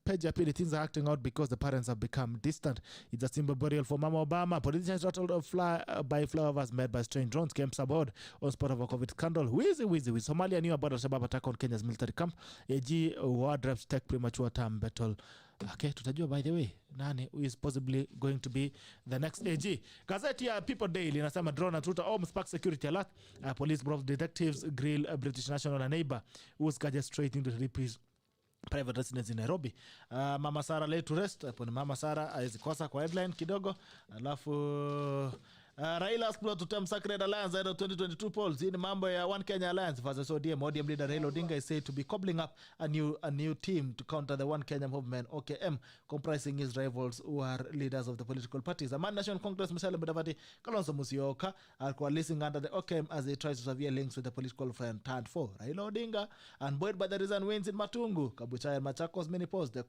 Page appeal, things are acting out because the parents have become distant. It's a simple burial for Mama Obama. Politicians rattled by flowers made by strange drones came aboard on spot of a COVID scandal. Wheezy. Somalia knew about Al-Shabaab attack on Kenya's military camp. AG war drives tech premature term battle. Okay, tutajua by the way nani who is possibly going to be the next AG. Gazette ya People Daily inasema drone at Ruto home spark security alert. Police brought detectives grill a British national and neighbor who's got straight into the DP's private residence in Nairobi. Mama Sarah lay to rest. Pone Mama Sarah azikosa kwa headline kidogo. Alafu Raila aspirant to term Sacred Alliance ahead of 2022 polls. In mambo ya One Kenya Alliance versus ODM leader Raila Odinga is said to be cobbling up a new team to counter the One Kenya movement, OKM, comprising his rivals who are leaders of the political parties. Among National Congress, Musa Mudavadi, Kalonzo Musyoka are coalescing under the OKM as they try to severe links with the political front turned for Raila Odinga, and buoyed by the recent wins in Matungu, Kabuchai and Machakos many polls. The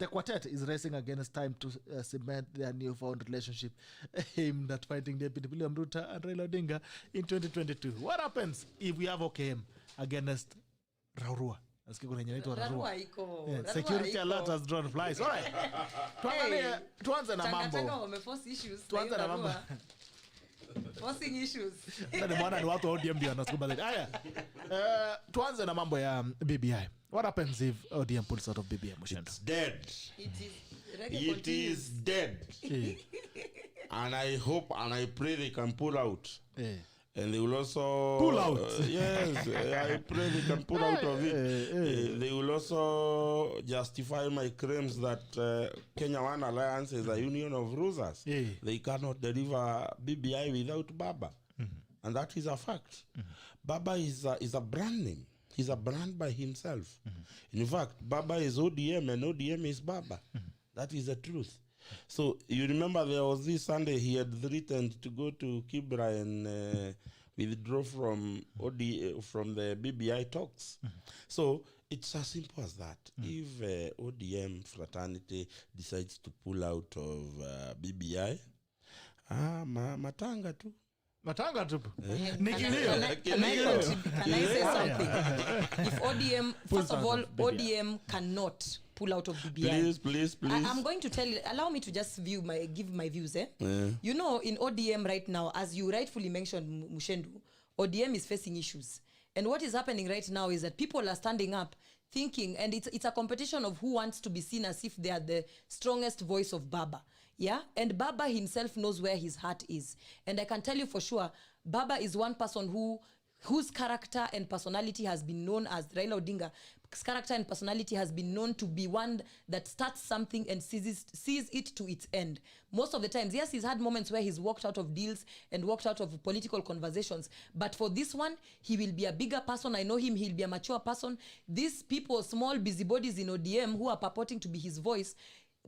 quartet is racing against time to cement their newfound relationship aimed at fighting Deputy William Ruto and Raila Odinga in 2022. What happens if we have OKM against Rarua? Security alert has drawn flies. All right. Tuanze na mambo. Tuanze na mambo. Forcing issues. Ndio maana ni watu wa ODM ndio wanasukuma zaidi. Haya. Tuanze na mambo ya BBI. What happens if ODM pulls out of BBI, Muchendu? It's dead. It is dead. And I hope and I pray they can pull out. And they will also pull out. Yes, I pray they can pull out of it. They will also justify my claims that Kenya One Alliance is a union of losers. They cannot deliver BBI without Baba. And that is a fact. Baba is a brand name. He's a brand by himself. In fact, Baba is ODM and ODM is Baba. That is the truth. So you remember there was this Sunday he had threatened to go to Kibra and withdraw from the BBI talks. So it's as simple as that. If ODM fraternity decides to pull out of BBI, matanga tu. Matanga tupu. Can I say something? If ODM, first of all, ODM cannot pull out of BBI. Please. I'm going to tell you, allow me to just give my views. You know, in ODM right now, as you rightfully mentioned, Muchendu, ODM is facing issues. And what is happening right now is that people are standing up thinking, and it's a competition of who wants to be seen as if they are the strongest voice of Baba. Yeah, and Baba himself knows where his heart is. And I can tell you for sure, Baba is one person whose character and personality has been known as Raila Odinga's character and personality has been known to be one that starts something and sees it to its end. Most of the times, yes, he's had moments where he's walked out of deals and walked out of political conversations. But for this one, he will be a bigger person. I know him. He'll be a mature person. These people, small busybodies in ODM who are purporting to be his voice,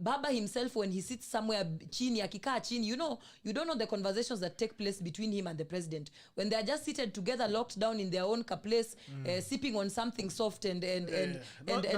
Baba himself, when he sits somewhere chini, akikaa chini, you don't know the conversations that take place between him and the president. When they are just seated together, locked down in their own place, sipping on something soft and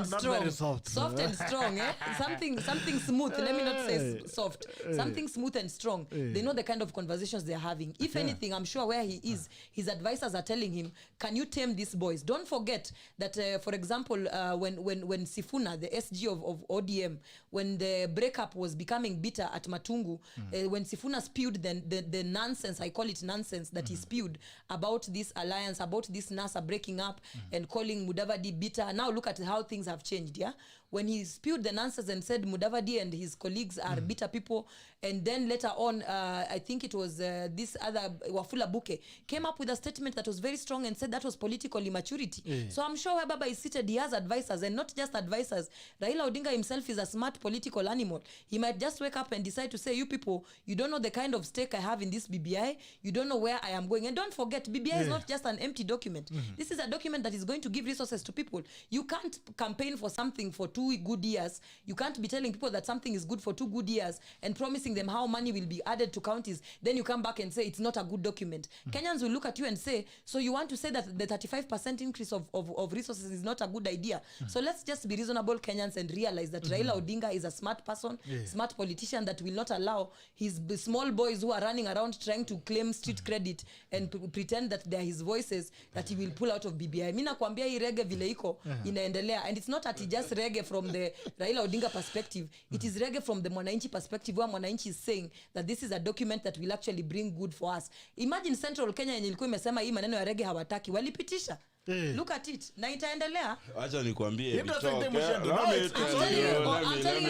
strong. Soft and strong, eh? Something smooth. Let me not say soft. Something smooth and strong. They know the kind of conversations they're having. If anything, I'm sure where he is, his advisors are telling him, can you tame these boys? Don't forget that, for example, when Sifuna, the SG of ODM, when the breakup was becoming bitter at Matungu, when Sifuna spewed the nonsense, I call it nonsense, that he spewed about this alliance, about this NASA breaking up and calling Mudavadi bitter. Now look at how things have changed, yeah? When he spewed the nonsense and said Mudavadi and his colleagues are bitter people, and then later on, I think it was this other, Wafula Buke, came up with a statement that was very strong and said that was political immaturity. So I'm sure where Baba is seated, he has advisors, and not just advisors. Raila Odinga himself is a smart political animal. He might just wake up and decide to say, you people, you don't know the kind of stake I have in this BBI. You don't know where I am going. And don't forget, BBI is not just an empty document. This is a document that is going to give resources to people. You can't campaign for something for 2 good years. You can't be telling people that something is good for 2 good years and promising them how money will be added to counties. Then you come back and say it's not a good document. Kenyans will look at you and say, so you want to say that the 35% increase of resources is not a good idea. So let's just be reasonable Kenyans and realize that Raila Odinga is a smart person, smart politician that will not allow his small boys who are running around trying to claim street credit and pretend that they are his voices that he will pull out of BBI. Mina kuambia hii reggae vile iko inaendelea, and it's not at just reggae from the Raila Odinga perspective. It is reggae from the Mwananchi perspective, where Mwananchi is saying that this is a document that will actually bring good for us. Imagine Central Kenya yenye ilikuwa imesema hii maneno ya reggae hawataki, walipitisha. Look at it. Na itaendelea. Acha nikwambie. I'm telling you,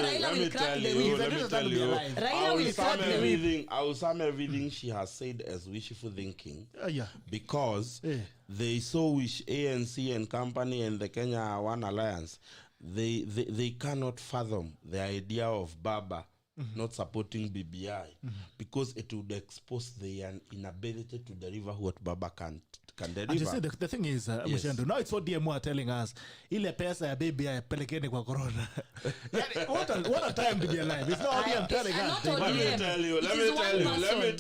Raila will crack the whip. Raila will crack the whip. I will sum everything she has said as wishful thinking. Because they so wish ANC and company and the Kenya One Alliance, they cannot fathom the idea of Baba not supporting BBI because it would expose their inability to deliver what Baba can deliver. And you see, the thing is, Muchendu, now it's ODM who are telling us, ile pesa ya BBI pelekeni kwa corona. What a time to be alive. It's not ODM telling us. Let me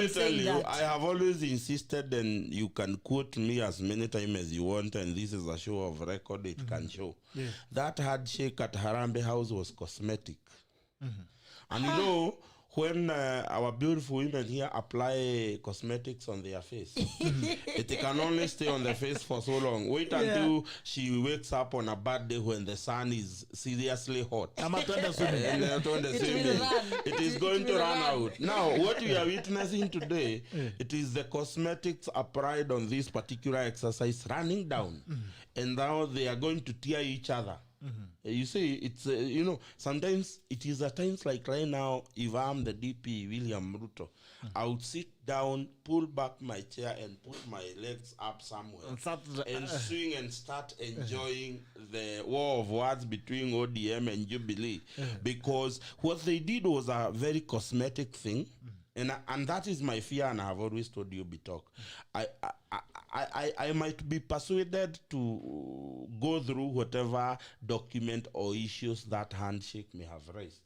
tell you. I have always insisted, and you can quote me as many times as you want, and this is a show of record, it can show. That handshake at Harambee House was cosmetic. And you know, when our beautiful women here apply cosmetics on their face, it can only stay on the face for so long. Wait until she wakes up on a bad day when the sun is seriously hot. It is going to run out. Now, what we are witnessing today, it is the cosmetics applied on this particular exercise running down. And now they are going to tear each other. You see, it's, sometimes it is at times like right now, if I'm the DP, William Ruto, I would sit down, pull back my chair and put my legs up somewhere and swing and start enjoying the war of words between ODM and Jubilee. Because what they did was a very cosmetic thing. And that is my fear, and I have always told you, Bitok. I might be persuaded to go through whatever document or issues that handshake may have raised.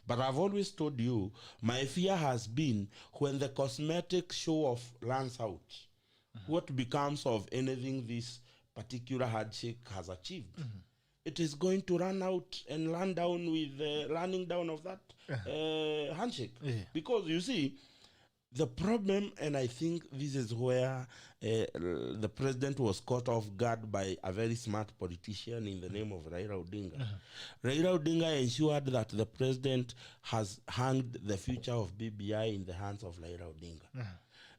But I've always told you, my fear has been when the cosmetic show off runs out, what becomes of anything this particular handshake has achieved? It is going to run out and run down with the running down of that handshake. Because you see, the problem, and I think this is where the president was caught off guard by a very smart politician in the name of Raila Odinga. Raila Odinga ensured that the president has hanged the future of BBI in the hands of Raila Odinga.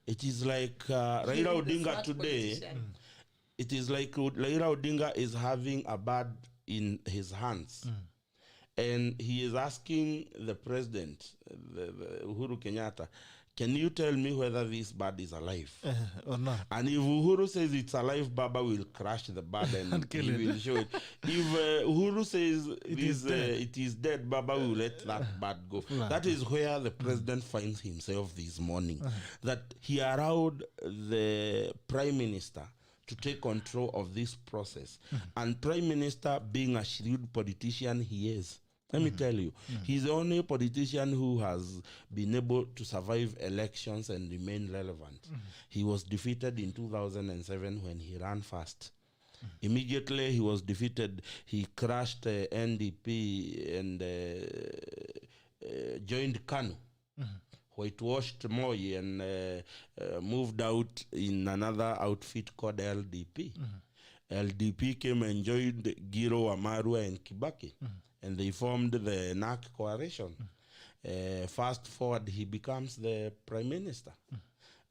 It is like Raila Odinga today, it is like Raila Odinga is having a bird in his hands. And he is asking the president, Uhuru Kenyatta, can you tell me whether this bird is alive? Or not? And if Uhuru says it's alive, Baba will crush the bird and he will show it. If Uhuru says it is dead, Baba will let that bird go. That is where the president finds himself this morning. That he allowed the prime minister to take control of this process. And prime minister, being a shrewd politician he is, Let me tell you, he's the only politician who has been able to survive elections and remain relevant. He was defeated in 2007 when he ran first. Immediately he was defeated, he crashed NDP and joined KANU, whitewashed Moi and moved out in another outfit called LDP. LDP came and joined Giro, Wamarua and Kibaki, and they formed the NAC coalition. Fast forward, he becomes the prime minister.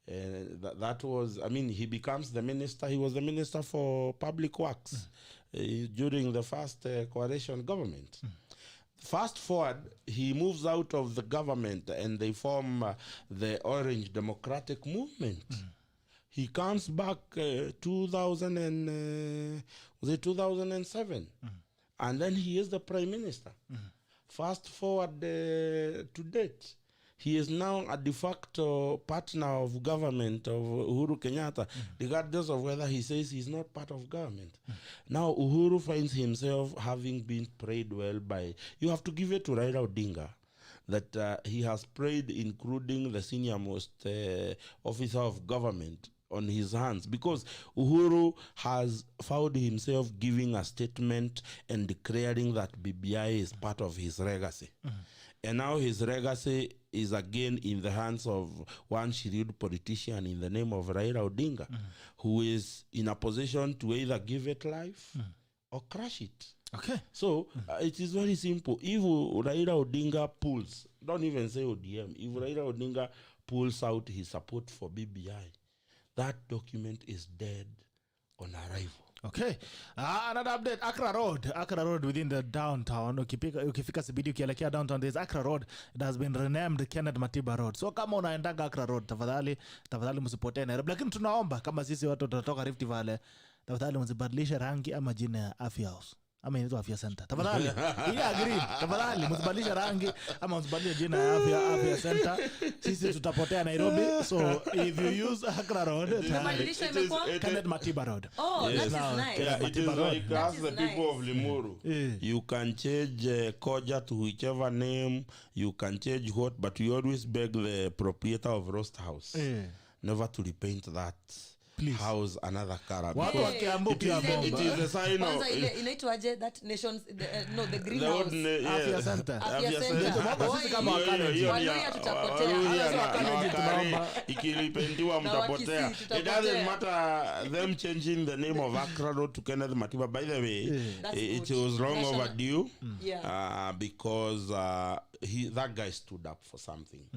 That was, I mean, he becomes the minister. He was the minister for public works during the first coalition government. Fast forward, he moves out of the government and they form the Orange Democratic Movement. He comes back 2007, and then he is the prime minister. Fast forward to date, he is now a de facto partner of government of Uhuru Kenyatta, regardless of whether he says he's not part of government. Now Uhuru finds himself having been prayed well by, you have to give it to Raila Odinga, that he has prayed, including the senior most officer of government, on his hands, because Uhuru has found himself giving a statement and declaring that BBI is part of his legacy. And now his legacy is again in the hands of one shrewd politician in the name of Raila Odinga, who is in a position to either give it life or crush it. Okay. So it is very simple. If Raila Odinga pulls, don't even say ODM, if Raila Odinga pulls out his support for BBI, that document is dead on arrival. Okay. Another update, Accra Road within the downtown. Ukifika CBD ukielekea downtown, there's Accra Road. It has been renamed Kenneth Matiba Road. So kama unaendaga Accra Road, tafadhali msipotee Nairobi. Lakini tunaomba kama sisi watu tutatoka Rift Valley, tafadhali msibadilishe rangi ama jina ya Afya House. Ama inaitwa Afya Center. Tafadhali. Ile agree. Tafadhali msibadilishe rangi ama msibadilishe jina ya Afya Center. Sisi tutapotea Nairobi. So if you use Accra Road, Kenneth Matiba Road. Oh, yes. That is nice. Yeah, it is like as the people of Limuru. You can change Koja to whichever name. You can change what, but you always beg the proprietor of Roast House never to repaint that. Please. House another character. It is the sign of inaitwaje that nations the greenhouse. Afya Center. Ikilipendiwa mtapotea. It doesn't matter them changing the name of Accra Road to Kenneth Matiba. By the way, it was long overdue because that guy stood up for something,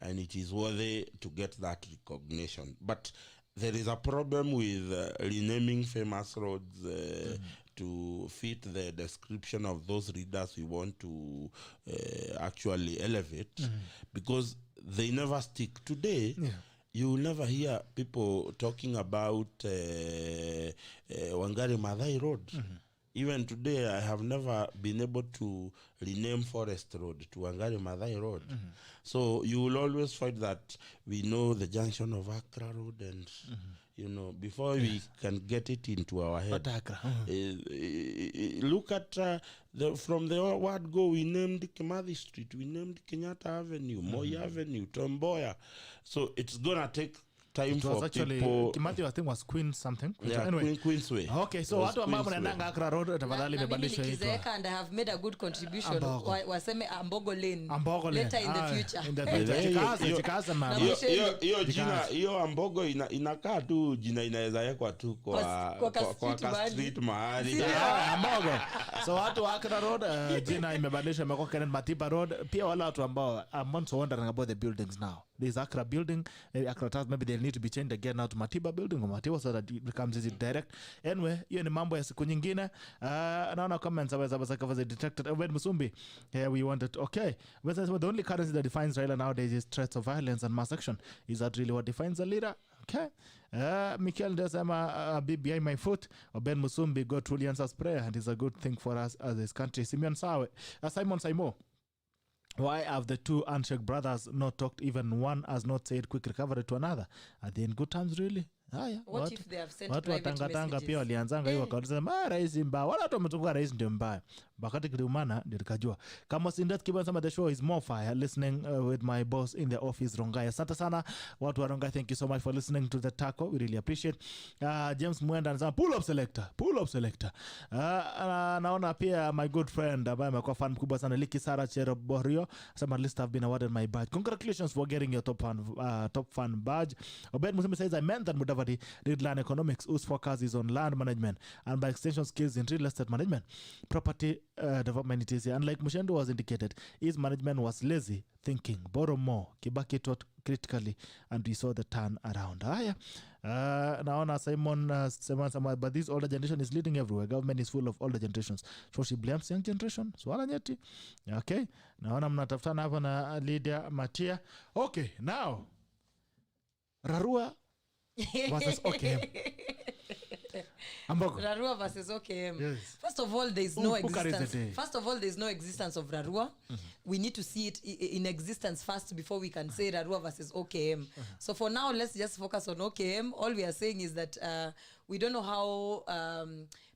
and it is worthy to get that recognition. But there is a problem with renaming famous roads to fit the description of those readers we want to actually elevate, because they never stick. Today, you will never hear people talking about Wangari Maathai Road. Even today, I have never been able to rename Forest Road to Wangari Maathai Road. So you will always find that we know the junction of Accra Road, and you know, before we can get it into our head, look at from the word go, we named Kimathi Street, we named Kenyatta Avenue, Moi Avenue, Tomboya. So it's gonna take time for actually people. Kimathi, I think, was Queen something. Yeah, anyway. Queensway. Okay, so watu ambao mnaendanga Accra Road, tafadhali mebadilisha hiyo. And I have made a good contribution. Waseme Ambogo Lane. Later in the future. In the future. Chikaza man. Hiyo jina, hiyo Ambogo inakaa tu jina inaweza yekwa tu kwa street mahali. Ambogo. So watu wa Accra Road, jina imebadilisha imekuwa Kenneth Matiba Road. Pia wala watu ambao I'm also wondering about the buildings now. There's Accra building, Accra Towers, maybe they'll need to be changed again now to Matiba building or Matiba, so that it becomes easy direct. Anyway, hiyo ni mambo ya siku nyingine. Naona comments was detected. When Musumbi, we wanted, okay. The only currency that defines Raila nowadays is threats of violence and mass action. Is that really what defines a leader? Okay. Michael Desema, BBI my foot. Ben Musumbi, God truly answers prayer, and it's a good thing for us as this country. Simon Saimo. Why have the two Anshek brothers not talked? Even one has not said quick recovery to another. Are they in good terms really? What if they have sent watu private watanga messages? Pia walianzanga hiyo wakasema rais mbaya, wala watu wametukua rais ndio mbaya. bakati kiliumana ndio nikajua. Kama Sindat Kibansama, the show is more fire, listening with my boss in the office Rongai. Asante sana watu wa Rongai, thank you so much for listening to the taco, we really appreciate. James Mwenda anasema pull up selector. Naona pia my good friend ambaye amekuwa fan mkubwa sana Liki Sara Cheroborio asema at least I've been awarded my badge. Congratulations for getting your top fan badge. Obed Musimi says I meant that Mudavadi did land economics whose focus is on land management and by extension skills in real estate management, property development it is here. And like Muchendu was indicated, his management was lazy thinking, borrow more. Kibaki taught critically and we saw the turn around. Naona Simon but this older generation is leading everywhere. Government is full of older generations. So she blames young generation. Swala nyeti. Okay. Naona mnatafutana hapa na Lydia Matia. Okay, now Rarua versus OKM. Ambogo. Rarua versus OKM. Yes. First of all, there is no existence of Rarua. We need to see it in existence first before we can say Rarua versus OKM. So for now, let's just focus on OKM. All we are saying is that we don't know how...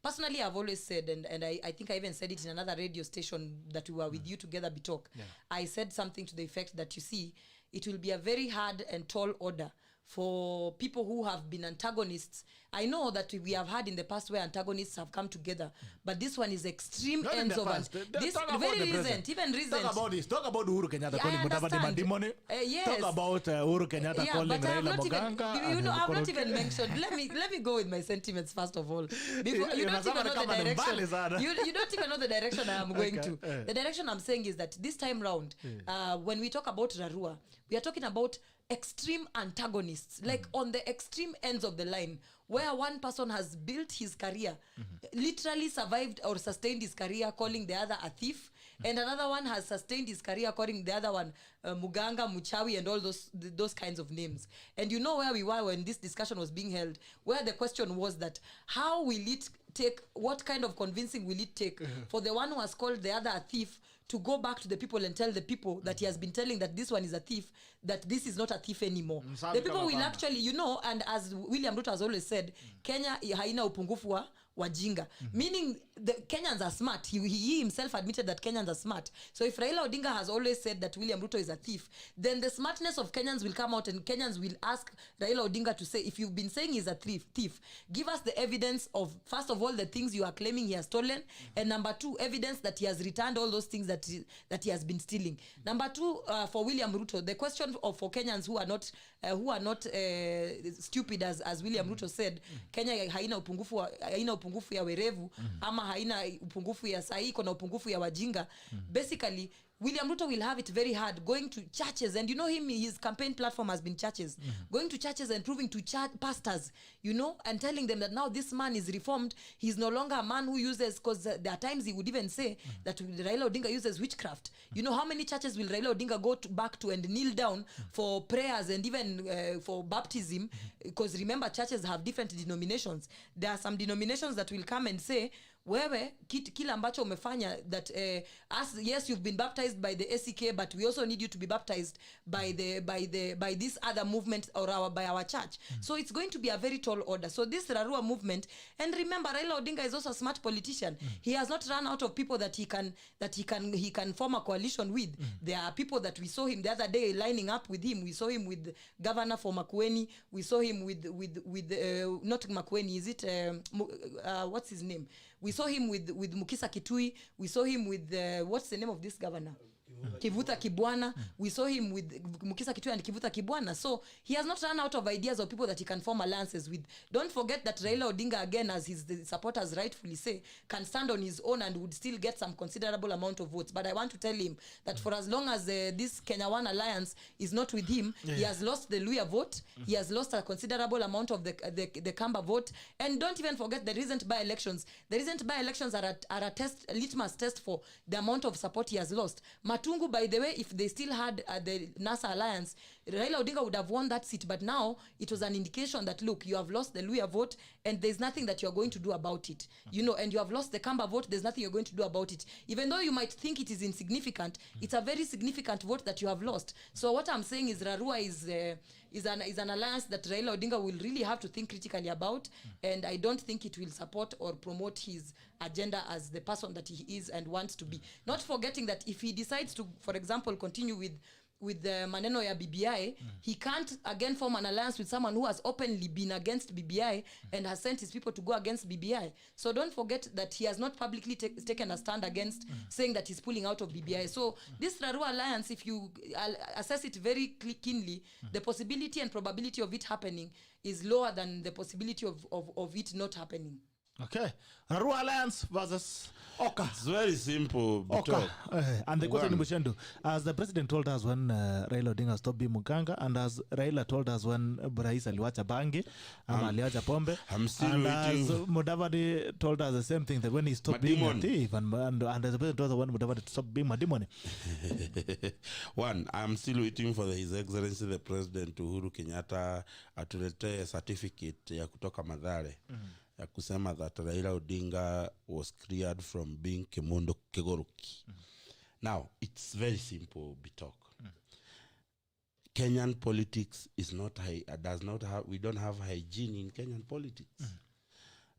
personally, I've always said, and I think I even said it in another radio station that we were with you together, Bitok. Yeah. I said something to the effect that, you see, it will be a very hard and tall order for people who have been antagonists. I know that we have had in the past where antagonists have come together, but this one is extreme not ends of this very recent, even recent. Talk about this. Talk about Uhuru Kenyatta calling Mudavadi Mandimoni. Yes. Talk about Uhuru Kenyatta calling Raila Moganga. You know, I've not even mentioned. Let me go with my sentiments first of all. Before, you don't even know the direction. You don't even know the direction I am going to. The direction I'm saying is that this time round, when we talk about Rarua, we are talking about extreme antagonists, like on the extreme ends of the line, where one person has built his career, literally survived or sustained his career calling the other a thief, and another one has sustained his career calling the other one Muganga, Muchawi, and all those kinds of names. And you know where we were when this discussion was being held, where the question was that how will it take, what kind of convincing will it take for the one who has called the other a thief to go back to the people and tell the people that he has been telling that this one is a thief, that this is not a thief anymore. The people will actually, you know, and as William Ruto has always said, Kenya haina upungufu wa wajinga. Meaning the Kenyans are smart. He himself admitted that Kenyans are smart. So if Raila Odinga has always said that William Ruto is a thief, then the smartness of Kenyans will come out and Kenyans will ask Raila Odinga to say, if you've been saying he's a thief, give us the evidence of, first of all, the things you are claiming he has stolen, and number two, evidence that he has returned all those things that he has been stealing. Number two, for William Ruto, the question for Kenyans who are not stupid, as William Ruto said, Kenya haina upungufu ya werevu, ama haina upungufu ya sahi, kuna upungufu ya wajinga. Basically, William Ruto will have it very hard going to churches, and you know him, his campaign platform has been churches, going to churches and proving to pastors, you know, and telling them that now this man is reformed. He's no longer a man who uses, because there are times he would even say that Raila Odinga uses witchcraft. You know how many churches will Raila Odinga go back to and kneel down for prayers and even for baptism? Because remember, churches have different denominations. There are some denominations that will come and say, wewe kila ambacho umefanya, that yes, you've been baptized by the ACK, but we also need you to be baptized by this other movement or by our church. So it's going to be a very tall order. So this Rarua movement, and remember, Raila Odinga is also a smart politician. He has not run out of people that he can form a coalition with. There are people that we saw him the other day lining up with him. We saw him with Governor for Makueni. We saw him with not Makueni, is it what's his name? We saw him with Mukisa Kitui. We saw him with what's the name of this governor? Kivuta Kibwana. We saw him with Mukisa Kitui and Kivuta Kibwana. So he has not run out of ideas of people that he can form alliances with. Don't forget that Raila Odinga, again, as the supporters rightfully say, can stand on his own and would still get some considerable amount of votes. But I want to tell him that for as long as this Kenya One alliance is not with him, he has lost the Luya vote. He has lost a considerable amount of the Kamba vote. And don't even forget the recent by-elections. The recent by-elections are a litmus test for the amount of support he has lost. Matungu, by the way, if they still had the NASA alliance, Raila Odinga would have won that seat, but now it was an indication that, look, you have lost the Luhya vote and there's nothing that you're going to do about it. You know, and you have lost the Kamba vote, there's nothing you're going to do about it. Even though you might think it is insignificant, it's a very significant vote that you have lost. So what I'm saying is Rarua is an alliance that Raila Odinga will really have to think critically about, and I don't think it will support or promote his agenda as the person that he is and wants to be. Not forgetting that if he decides to, for example, continue with the maneno ya BBI, he can't again form an alliance with someone who has openly been against BBI and has sent his people to go against BBI. So don't forget that he has not publicly taken a stand against saying that he's pulling out of BBI. So this Rarua alliance, if you assess it very keenly, the possibility and probability of it happening is lower than the possibility of it not happening. Okay. Rarua Alliance versus Oka. It's very simple. Oka. And the question in Muchendu, as the president told us when Raila Odinga stopped being Muganga, and as Raila told us when Rais aliwacha bangi, aliwacha pombe, I'm still and waiting. as Mudavadi told us the same thing, that when he stopped being a thief, and as the president told us when Mudavadi stopped being Madimoni. One, I'm still waiting for His Excellency the President Uhuru Kenyatta atuletee certificate ya kutoka Mathare. Ya kusema that Raila Odinga was cleared from being Kemondo Kegoroki. Now, it's very simple, Bitok. Kenyan politics is not we don't have hygiene in Kenyan politics.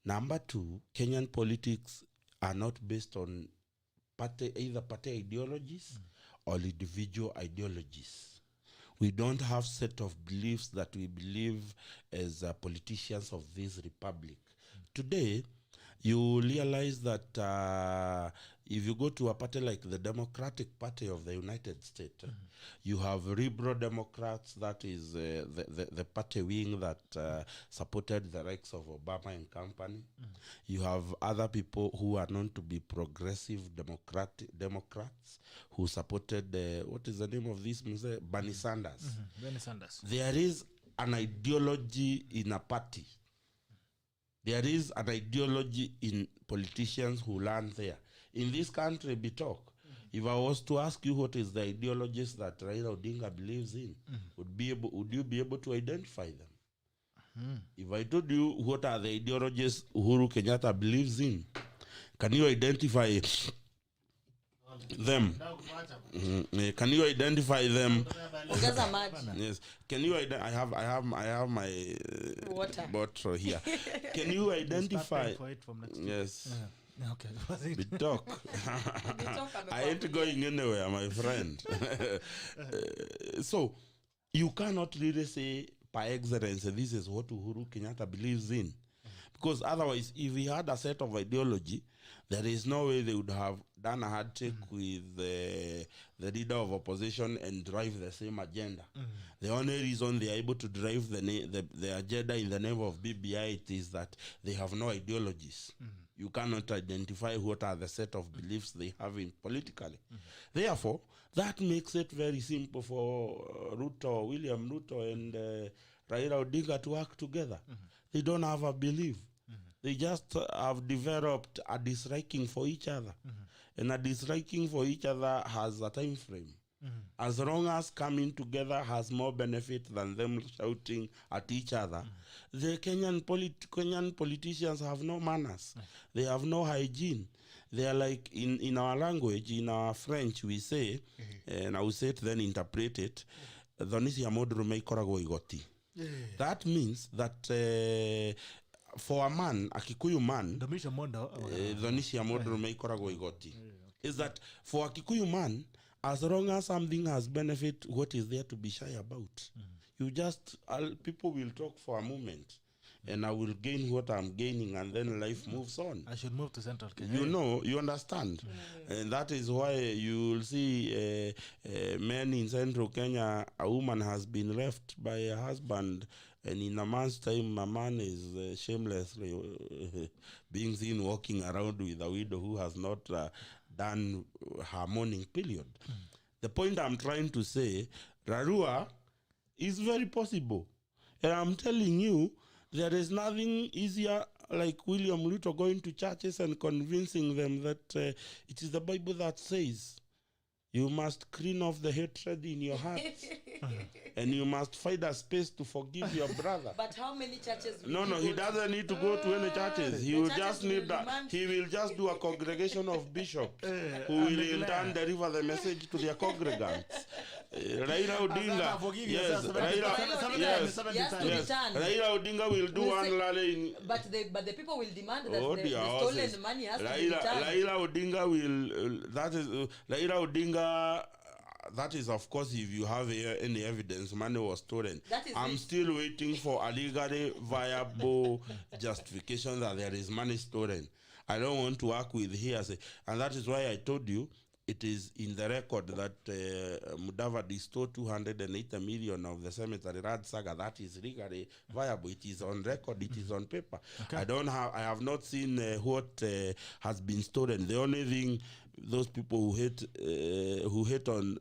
Number two, Kenyan politics are not based on either party ideologies or individual ideologies. We don't have set of beliefs that we believe as politicians of this republic. Today, you realize that if you go to a party like the Democratic Party of the United States, you have liberal Democrats, that is the party wing that supported the likes of Obama and company. You have other people who are known to be progressive Democrats who supported, what is the name of this, Musa? Bernie Sanders. Bernie Sanders. There is an ideology in a party. There is an ideology in politicians who learn there. In this country, Bitok, if I was to ask you what is the ideologies that Raila Odinga believes in, would you be able to identify them? If I told you what are the ideologies Uhuru Kenyatta believes in, can you identify them? Can you identify them? Yes. Can you I have my Water bottle here. Can you identify? Yes. Okay. We talk. I ain't going anywhere, my friend. So you cannot really say by excellence this is what Uhuru Kenyatta believes in, because otherwise, if he had a set of ideology, there is no way they would have done a handshake with the leader of opposition and drive the same agenda. The only reason they are able to drive the agenda in the name of BBI is that they have no ideologies. You cannot identify what are the set of beliefs they have in politically. Therefore, that makes it very simple for William Ruto and Raila Odinga to work together. They don't have a belief. They just have developed a disliking for each other. And a disliking for each other has a time frame. As long as coming together has more benefit than them shouting at each other, the Kenyan politicians have no manners. They have no hygiene. They are like, in our language, in our French, we say, and I will say it then interpret it, that means that for a man, a Kikuyu man, is that for a Kikuyu man, as long as something has benefit, what is there to be shy about? You just, people will talk for a moment, and I will gain what I'm gaining, and then life moves on. I should move to Central Kenya. You know, you understand. And that is why you will see men in Central Kenya, a woman has been left by a husband, and in a month's time, a man is shamelessly being seen walking around with a widow who has not done her mourning period. The point I'm trying to say, Rarua is very possible. And I'm telling you, there is nothing easier like William Ruto going to churches and convincing them that it is the Bible that says you must clean off the hatred in your heart. and you must find a space to forgive your brother. But how many churches? No, he doesn't need to go to any churches. He will just need that. He will just do a congregation of bishops who will in turn deliver the message to their congregants. Raila Odinga, yes, Raila Odinga will do one rally in. But the people will demand that the stolen money has to be returned. Raila Odinga will. That is Raila Odinga. That is, of course, if you have any evidence money was stolen. I'm still waiting for a legally viable justification that there is money stolen. I don't want to work with hearsay. And that is why I told you it is in the record that Mudavadi stole 280 million of the cemetery Rad Saga. That is legally viable. It is on record. It is on paper. Okay. I have not seen what has been stolen. The only thing those people who hate on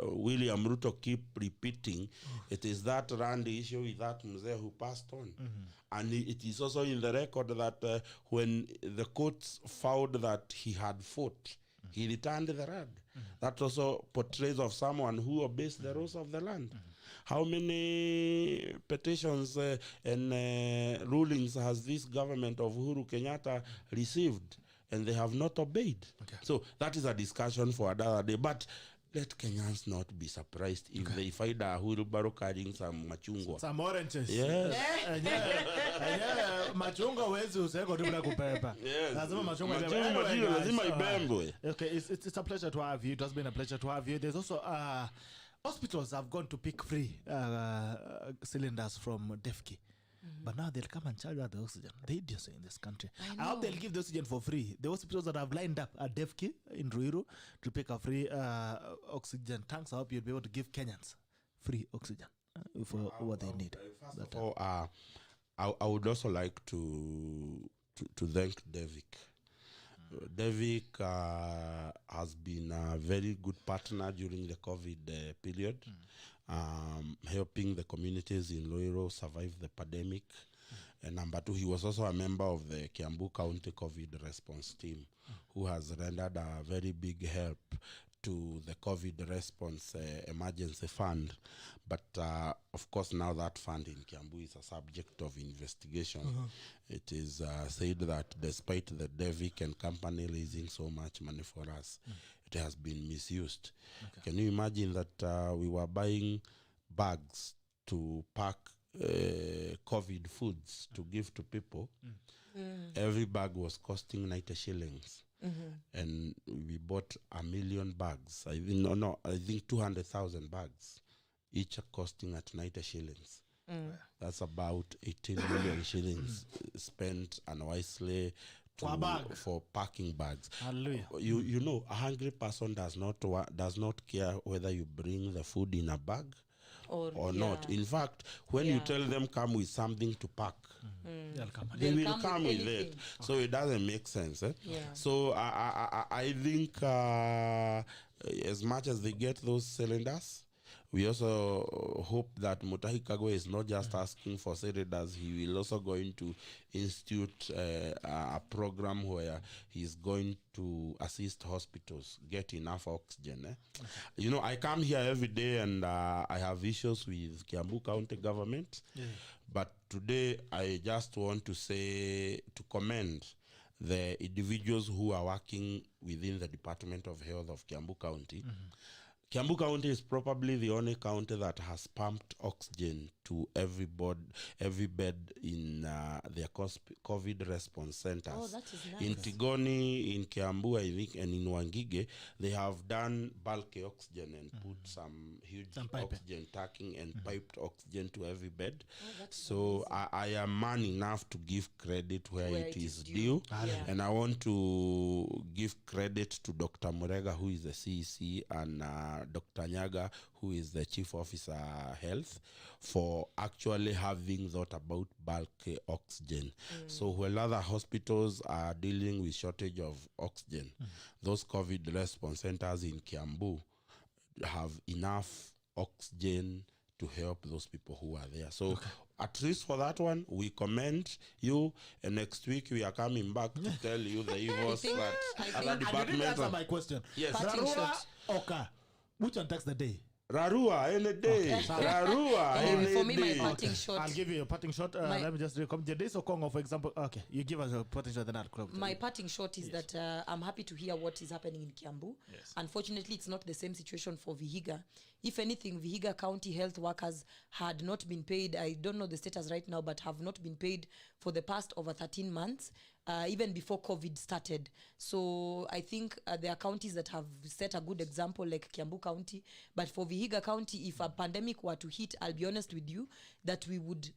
William Ruto keep repeating, it is that Randy issue with that Musa who passed on. And it is also in the record that when the courts found that he had fought, he returned the rod. That also portrays of someone who obeys the rules of the land. How many petitions and rulings has this government of Uhuru Kenyatta received? And they have not obeyed. Okay. So that is a discussion for another day. But let Kenyans not be surprised if they find a wheelbarrow carrying some machungwa. Some oranges. Yes. Machungwa wezi useko tu bila kupepa. Yes. Lazima machungwa ibembwe. Okay, it's a pleasure to have you. It has been a pleasure to have you. There's also hospitals have gone to pick free cylinders from DEFCI. But now they'll come and charge out the oxygen. The idiocy in this country. I hope they'll give the oxygen for free. The hospitals that have lined up at DEFCI in Ruiru to pick a free oxygen tanks, I hope you'll be able to give Kenyans free oxygen for what they need. First of all, I would also like to thank Devik. Devik has been a very good partner during the COVID period. Helping the communities in Loiro survive the pandemic. And number two, he was also a member of the Kiambu County COVID response team, who has rendered a very big help to the COVID response emergency fund. But of course, now that fund in Kiambu is a subject of investigation. It is said that despite the Devik and company raising so much money for us, it has been misused. Okay. Can you imagine that we were buying bags to pack COVID foods to give to people? Every bag was costing 90 shillings. And we bought 1 million bags. I think 200,000 bags, each costing at 90 shillings. That's about 18 million shillings spent unwisely for packing bags. Hallelujah. You know, a hungry person does not care whether you bring the food in a bag or not. In fact, when you tell them come with something to pack, they will come with it. So it doesn't make sense. So I think as much as they get those cylinders, we also hope that Mutahi Kagwe is not just asking for cylinders. He will also going to institute a program where he's going to assist hospitals get enough oxygen. You know, I come here every day and I have issues with Kiambu County government. But today I just want to commend the individuals who are working within the Department of Health of Kiambu County. Kiambu County is probably the only county that has pumped oxygen to every bed in their COVID response centers. Oh, that is nice. In Tigoni, in Kiambu, I think, and in Wangige, they have done bulk oxygen and put some huge oxygen tanking and piped oxygen to every bed. Oh, so I am man enough to give credit where it is due. And I want to give credit to Dr. Murega, who is the CEC, and Dr. Nyaga, who is the Chief Officer Health, for actually having thought about bulk oxygen. So when other hospitals are dealing with shortage of oxygen, those COVID response centers in Kiambu have enough oxygen to help those people who are there. So at least for that one, we commend you. And next week we are coming back to tell you the evils that other departments. Answer my question. Yes. Rarura Oka, which one takes the day? Rarua any day. Rarua any For me, my day. parting shot. I'll give you a parting shot. Let me just recommend Jadis Okongo, for example. Okay, you give us a parting shot, then I'll close. My parting shot is that I'm happy to hear what is happening in Kiambu. Yes. Unfortunately, it's not the same situation for VIHIGA. If anything, VIHIGA County health workers had not been paid. I don't know the status right now, but have not been paid for the past over 13 months. Even before COVID started. So I think there are counties that have set a good example, like Kiambu County. But for VIHIGA County, if a pandemic were to hit, I'll be honest with you, that we would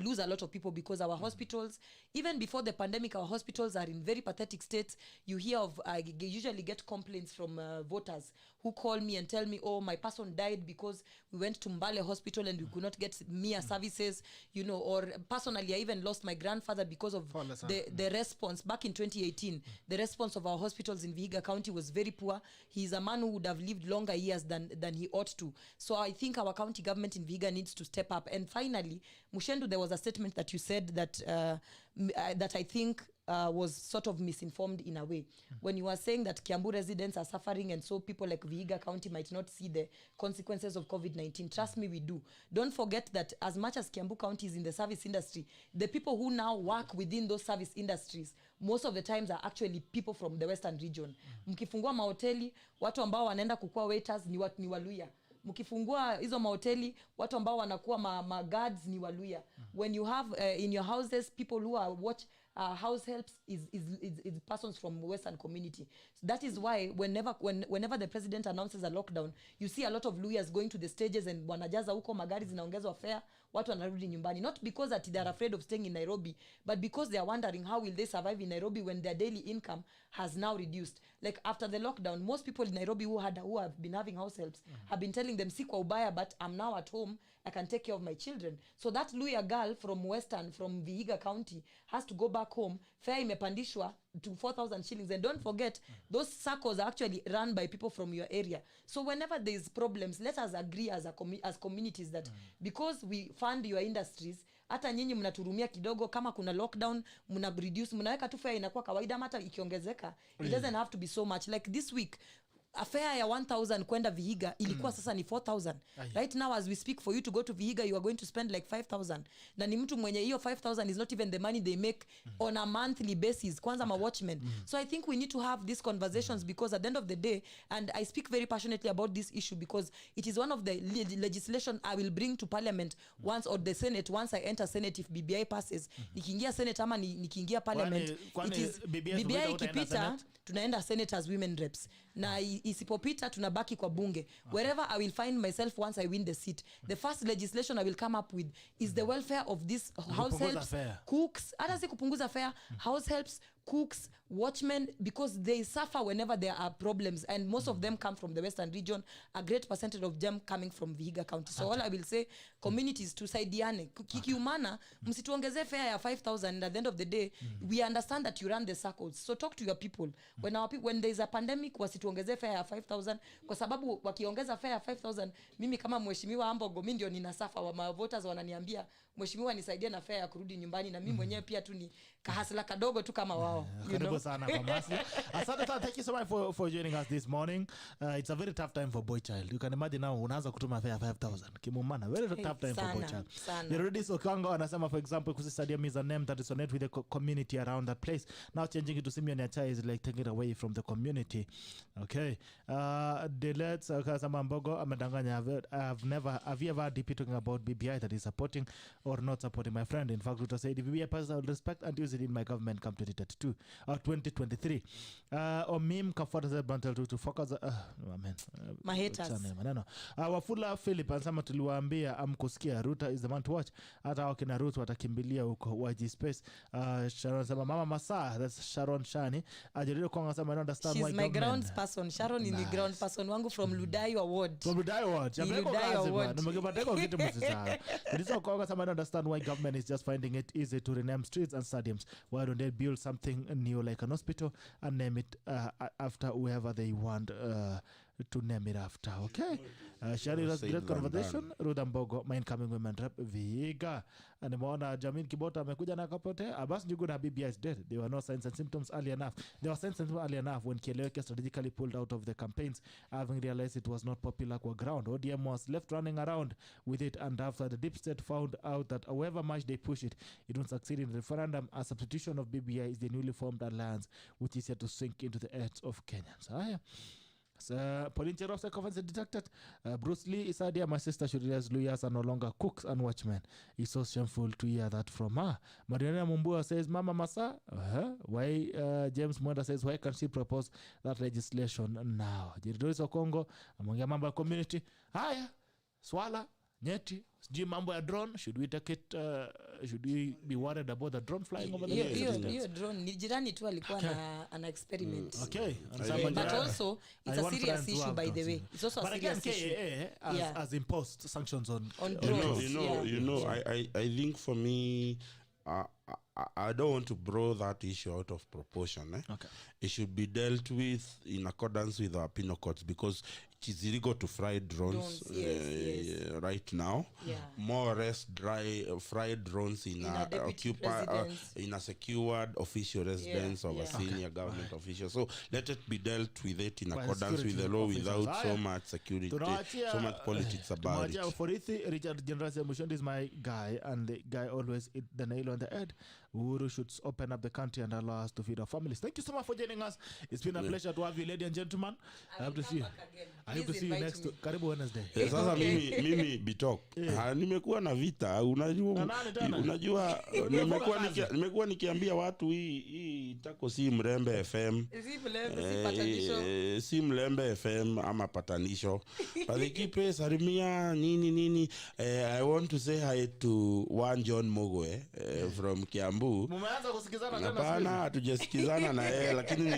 lose a lot of people, because our hospitals, even before the pandemic, our hospitals are in very pathetic states. You hear of, I usually get complaints from voters who call me and tell me, oh, my person died because we went to Mbale hospital and we could not get mere services, or personally, I even lost my grandfather because of the response. Back in 2018, the response of our hospitals in VIHIGA County was very poor. He's a man who would have lived longer years than he ought to. So I think our county government in VIHIGA needs to step up. And finally, Muchendu, there was a statement that you said that that I think was sort of misinformed in a way. When you are saying that Kiambu residents are suffering and so people like VIHIGA County might not see the consequences of COVID-19. Trust me, we do. Don't forget that as much as Kiambu County is in the service industry, the people who now work within those service industries, most of the times are actually people from the Western region. Mkifungua mahoteli, watu ambao wanaenda kukua waiters ni Waluya. Mkifungua hizo mahoteli, watu ambao wanakuwa ma guards ni Waluya. When you have in your houses people who are house helps is persons from Western community. So that is why whenever the president announces a lockdown, you see a lot of Luyas going to the stages and wanajaza huko, magari zinaongezwa fare, watu wanarudi nyumbani. Not because that they are afraid of staying in Nairobi, but because they are wondering how will they survive in Nairobi when their daily income has now reduced. Like after the lockdown, most people in Nairobi who have been having house helps have been telling them, si kwa ubaya, but I'm now at home, I can take care of my children. So that Luya girl from VIHIGA County has to go back home. Fare imepandishwa to 4,000 shillings. And don't forget, those circles are actually run by people from your area. So whenever there's problems, let us agree as communities that because we fund your industries, hata nyinyi mnaturumia kidogo, kama kuna lockdown, mna reduce, mnaweka tu fare inakuwa kawaida, hata ikiongezeka, it doesn't have to be so much. Like this week, a fare ya 1,000 kwenda VIHIGA ilikuwa sasa ni 4,000. Right now as we speak, for you to go to VIHIGA, you are going to spend like 5,000. Na ni mtu mwenye hiyo 5,000 is not even the money they make on a monthly basis. Kwanza ma watchmen. So I think we need to have these conversations because at the end of the day, and I speak very passionately about this issue because it is one of the legislation I will bring to parliament once, or the Senate, once I enter Senate if BBI passes. Nikiingia Senate ama nikiingia parliament, it is BBI ikipita, tunaenda Senate as women reps. Na isipopita tunabaki kwa bunge. Wherever I will find myself once I win the seat, the first legislation I will come up with is the welfare of these house helps, cooks, hata si kupunguza fare, house helps, cooks, watchmen, because they suffer whenever there are problems, and most of them come from the Western region, a great percentage of them coming from VIHIGA County. So all I will say, communities tusaidiane, kikiumana, msituongeze fare ya 5,000, and at the end of the day, we understand that you run the circles. So talk to your people. When there is a pandemic, wasituongeze fare ya 5,000, kwa sababu wakiongeza fare ya 5,000, mimi kama mheshimiwa Ambogo, mimi ndio ninasafa, wa voters wananiambia, mheshimiwa nisaidie na fare ya kurudi nyumbani, na mimi mwenyewe pia tu ni kahasla kadogo tu kama wao. Thank you so much for joining us this morning. It's a very tough time for boy child. You can imagine now unaanza kutuma fare 5,000 kimumana, very tough time for boy child. Yerodis Okongo anasema, for example, Kusi Stadium is a name that resonate with the community around that place. Now changing it to Simeon Yacha is like taking it away from the community. Okay. Delets Musa Ambogo amedanganya. Have you ever heard DP talking about BBI that is supporting or not supporting? My friend, in fact, Ruto said, the BBI passes, I will respect and use it in my government come 2032 or 2023. Or meme comforters bantel to focus. My haters. Wafula Philip anasema tuliwaambia amkusikia, Ruta is the man to watch. Hata wakina Ruth watakimbilia huko YG space. Sharon anasema mama Masa, that's Sharon Shani. Ajarido Konga anasema I don't understand why she's my ground person. Sharon is the ground person wangu from Ludayo Award. From Ludayo Award. Ludayo Award. Numegepateko kitu msisahau. Ndizo Konga anasema I don't understand why government is just finding it easy to rename streets and stadiums. Why don't they build something new like an hospital and name it after whoever they want? to name it after. Okay, sharing us great conversation. Ruth Ambogo, my incoming women rep VIHIGA. And nimeona Jamil Kibota amekuja na kapote. Abbas Njugu na BBI is dead. There were no signs and symptoms early enough. There were signs and symptoms early enough when Kieleweke strategically pulled out of the campaigns, having realized it was not popular kwa ground. ODM was left running around with it, and after the deep state found out that however much they push it, it won't succeed in the referendum. A substitution of BBI is the newly formed alliance, which is yet to sink into the heads of Kenyans. Pauline Cherof's conference detected. Bruce Lee is idea. My sister should realize lawyers are no longer cooks and watchmen. It's so shameful to hear that from her. Mariana Mumbua says, Mama Masa. Why? James Mwenda says, why can't she propose that legislation now? Jiridoris Okongo, among Mamba community. Haya, swala, nyeti. Sijui mambo ya drone, should we take it, should we be worried about the drone flying over the hiyo drone ni jirani tu alikuwa na experiment. Okay, but also it's a serious issue by the way. It's also a serious issue. Has imposed sanctions on drones. You know, I think for me, I don't want to blow that issue out of proportion. Okay. It should be dealt with in accordance with our penal codes, because it is illegal to fry drones yes. Right now. Yeah. More or less fried drones in a secured official residence of a senior government official. So let it be dealt with it in accordance with the law without so much security, so much politics about it. For Richard General Muchendu is my guy, and the guy always hit the nail on the head. Uhuru should open up the country and allow us to feed our families. Thank you so much for joining us. It's been a pleasure to have you, ladies and gentlemen. I hope to see you. I hope to see you next Karibu Wednesday. Sasa mimi Bitok. Nimekuwa na vita. Unajua nimekuwa nikiambia watu hii tako si Mlembe FM. Si Mlembe FM ama patanisho. But they keep salimia nini. I want to say hi to one John Mogoe from Kiambu. Mumeanza kusikizana tena? Hapana, hatujasikizana na yeye, lakini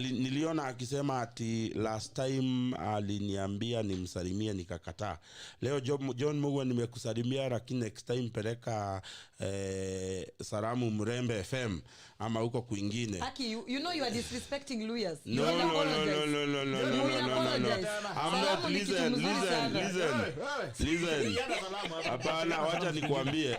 niliona akisema ati last time aliniambia nimsalimie nikakataa. Leo John Mugwe nimekusalimia, lakini next time peleka salamu Mlembe FM ama huko kwingine. Aki, you know you are disrespecting lawyers. No. I'm not, listen. Hapana, wacha nikwambie.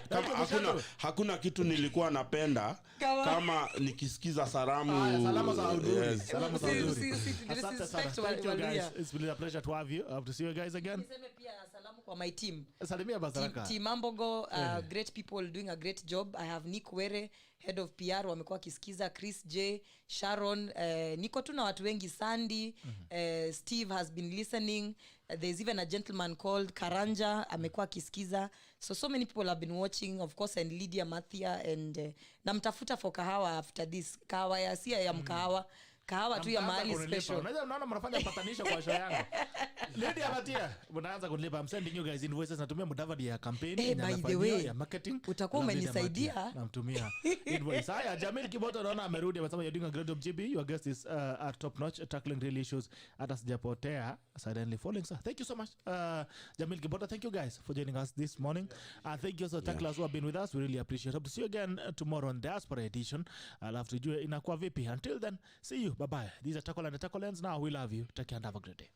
Hakuna kitu nilikuwa napenda kama nikisikiza salamu za Uduri. Salamu za Uduri. Asante sana. Thank you guys. It's been a pleasure to have you. I hope to see you guys again. Niseme pia salamu kwa my team. Salimia Bazaraka. Team Ambogo, great people doing a great job. I have Nick Were, head of PR, wamekuwa kisikiza, Chris J, Sharon, niko tu na watu wengi, Sandy, Steve has been listening. There's even a gentleman called Karanja amekuwa kisikiza. So many people have been watching, of course, and Lydia Mathia, and namtafuta for kahawa after this. Kahawa ya sia ya mkahawa. Kahawa tu ya mahali special. Unajua unaona mnafanya patanisho kwa show yangu. Lydia Mathia, mnaanza kunilipa. I'm sending you guys invoices, natumia Mudavadi ya campaign by the way, ya marketing. Utakuwa umenisaidia. Namtumia invoice. Haya, Jamil Kiboto naona amerudi, amesema you're doing a great job GB. Your guest is at top notch, tackling real issues. Hata sijapotea, suddenly falling. So thank you so much, Jamil Kiboto. Thank you guys for joining us this morning. And thank you also tacklers who have been with us. We really appreciate it. Hope to see you again tomorrow on Diaspora Edition. I'll have to do inakuwa vipi. Until then, see you. Bye-bye. These are Tackle and the Tackle Ends. Now we love you. Take care and have a great day.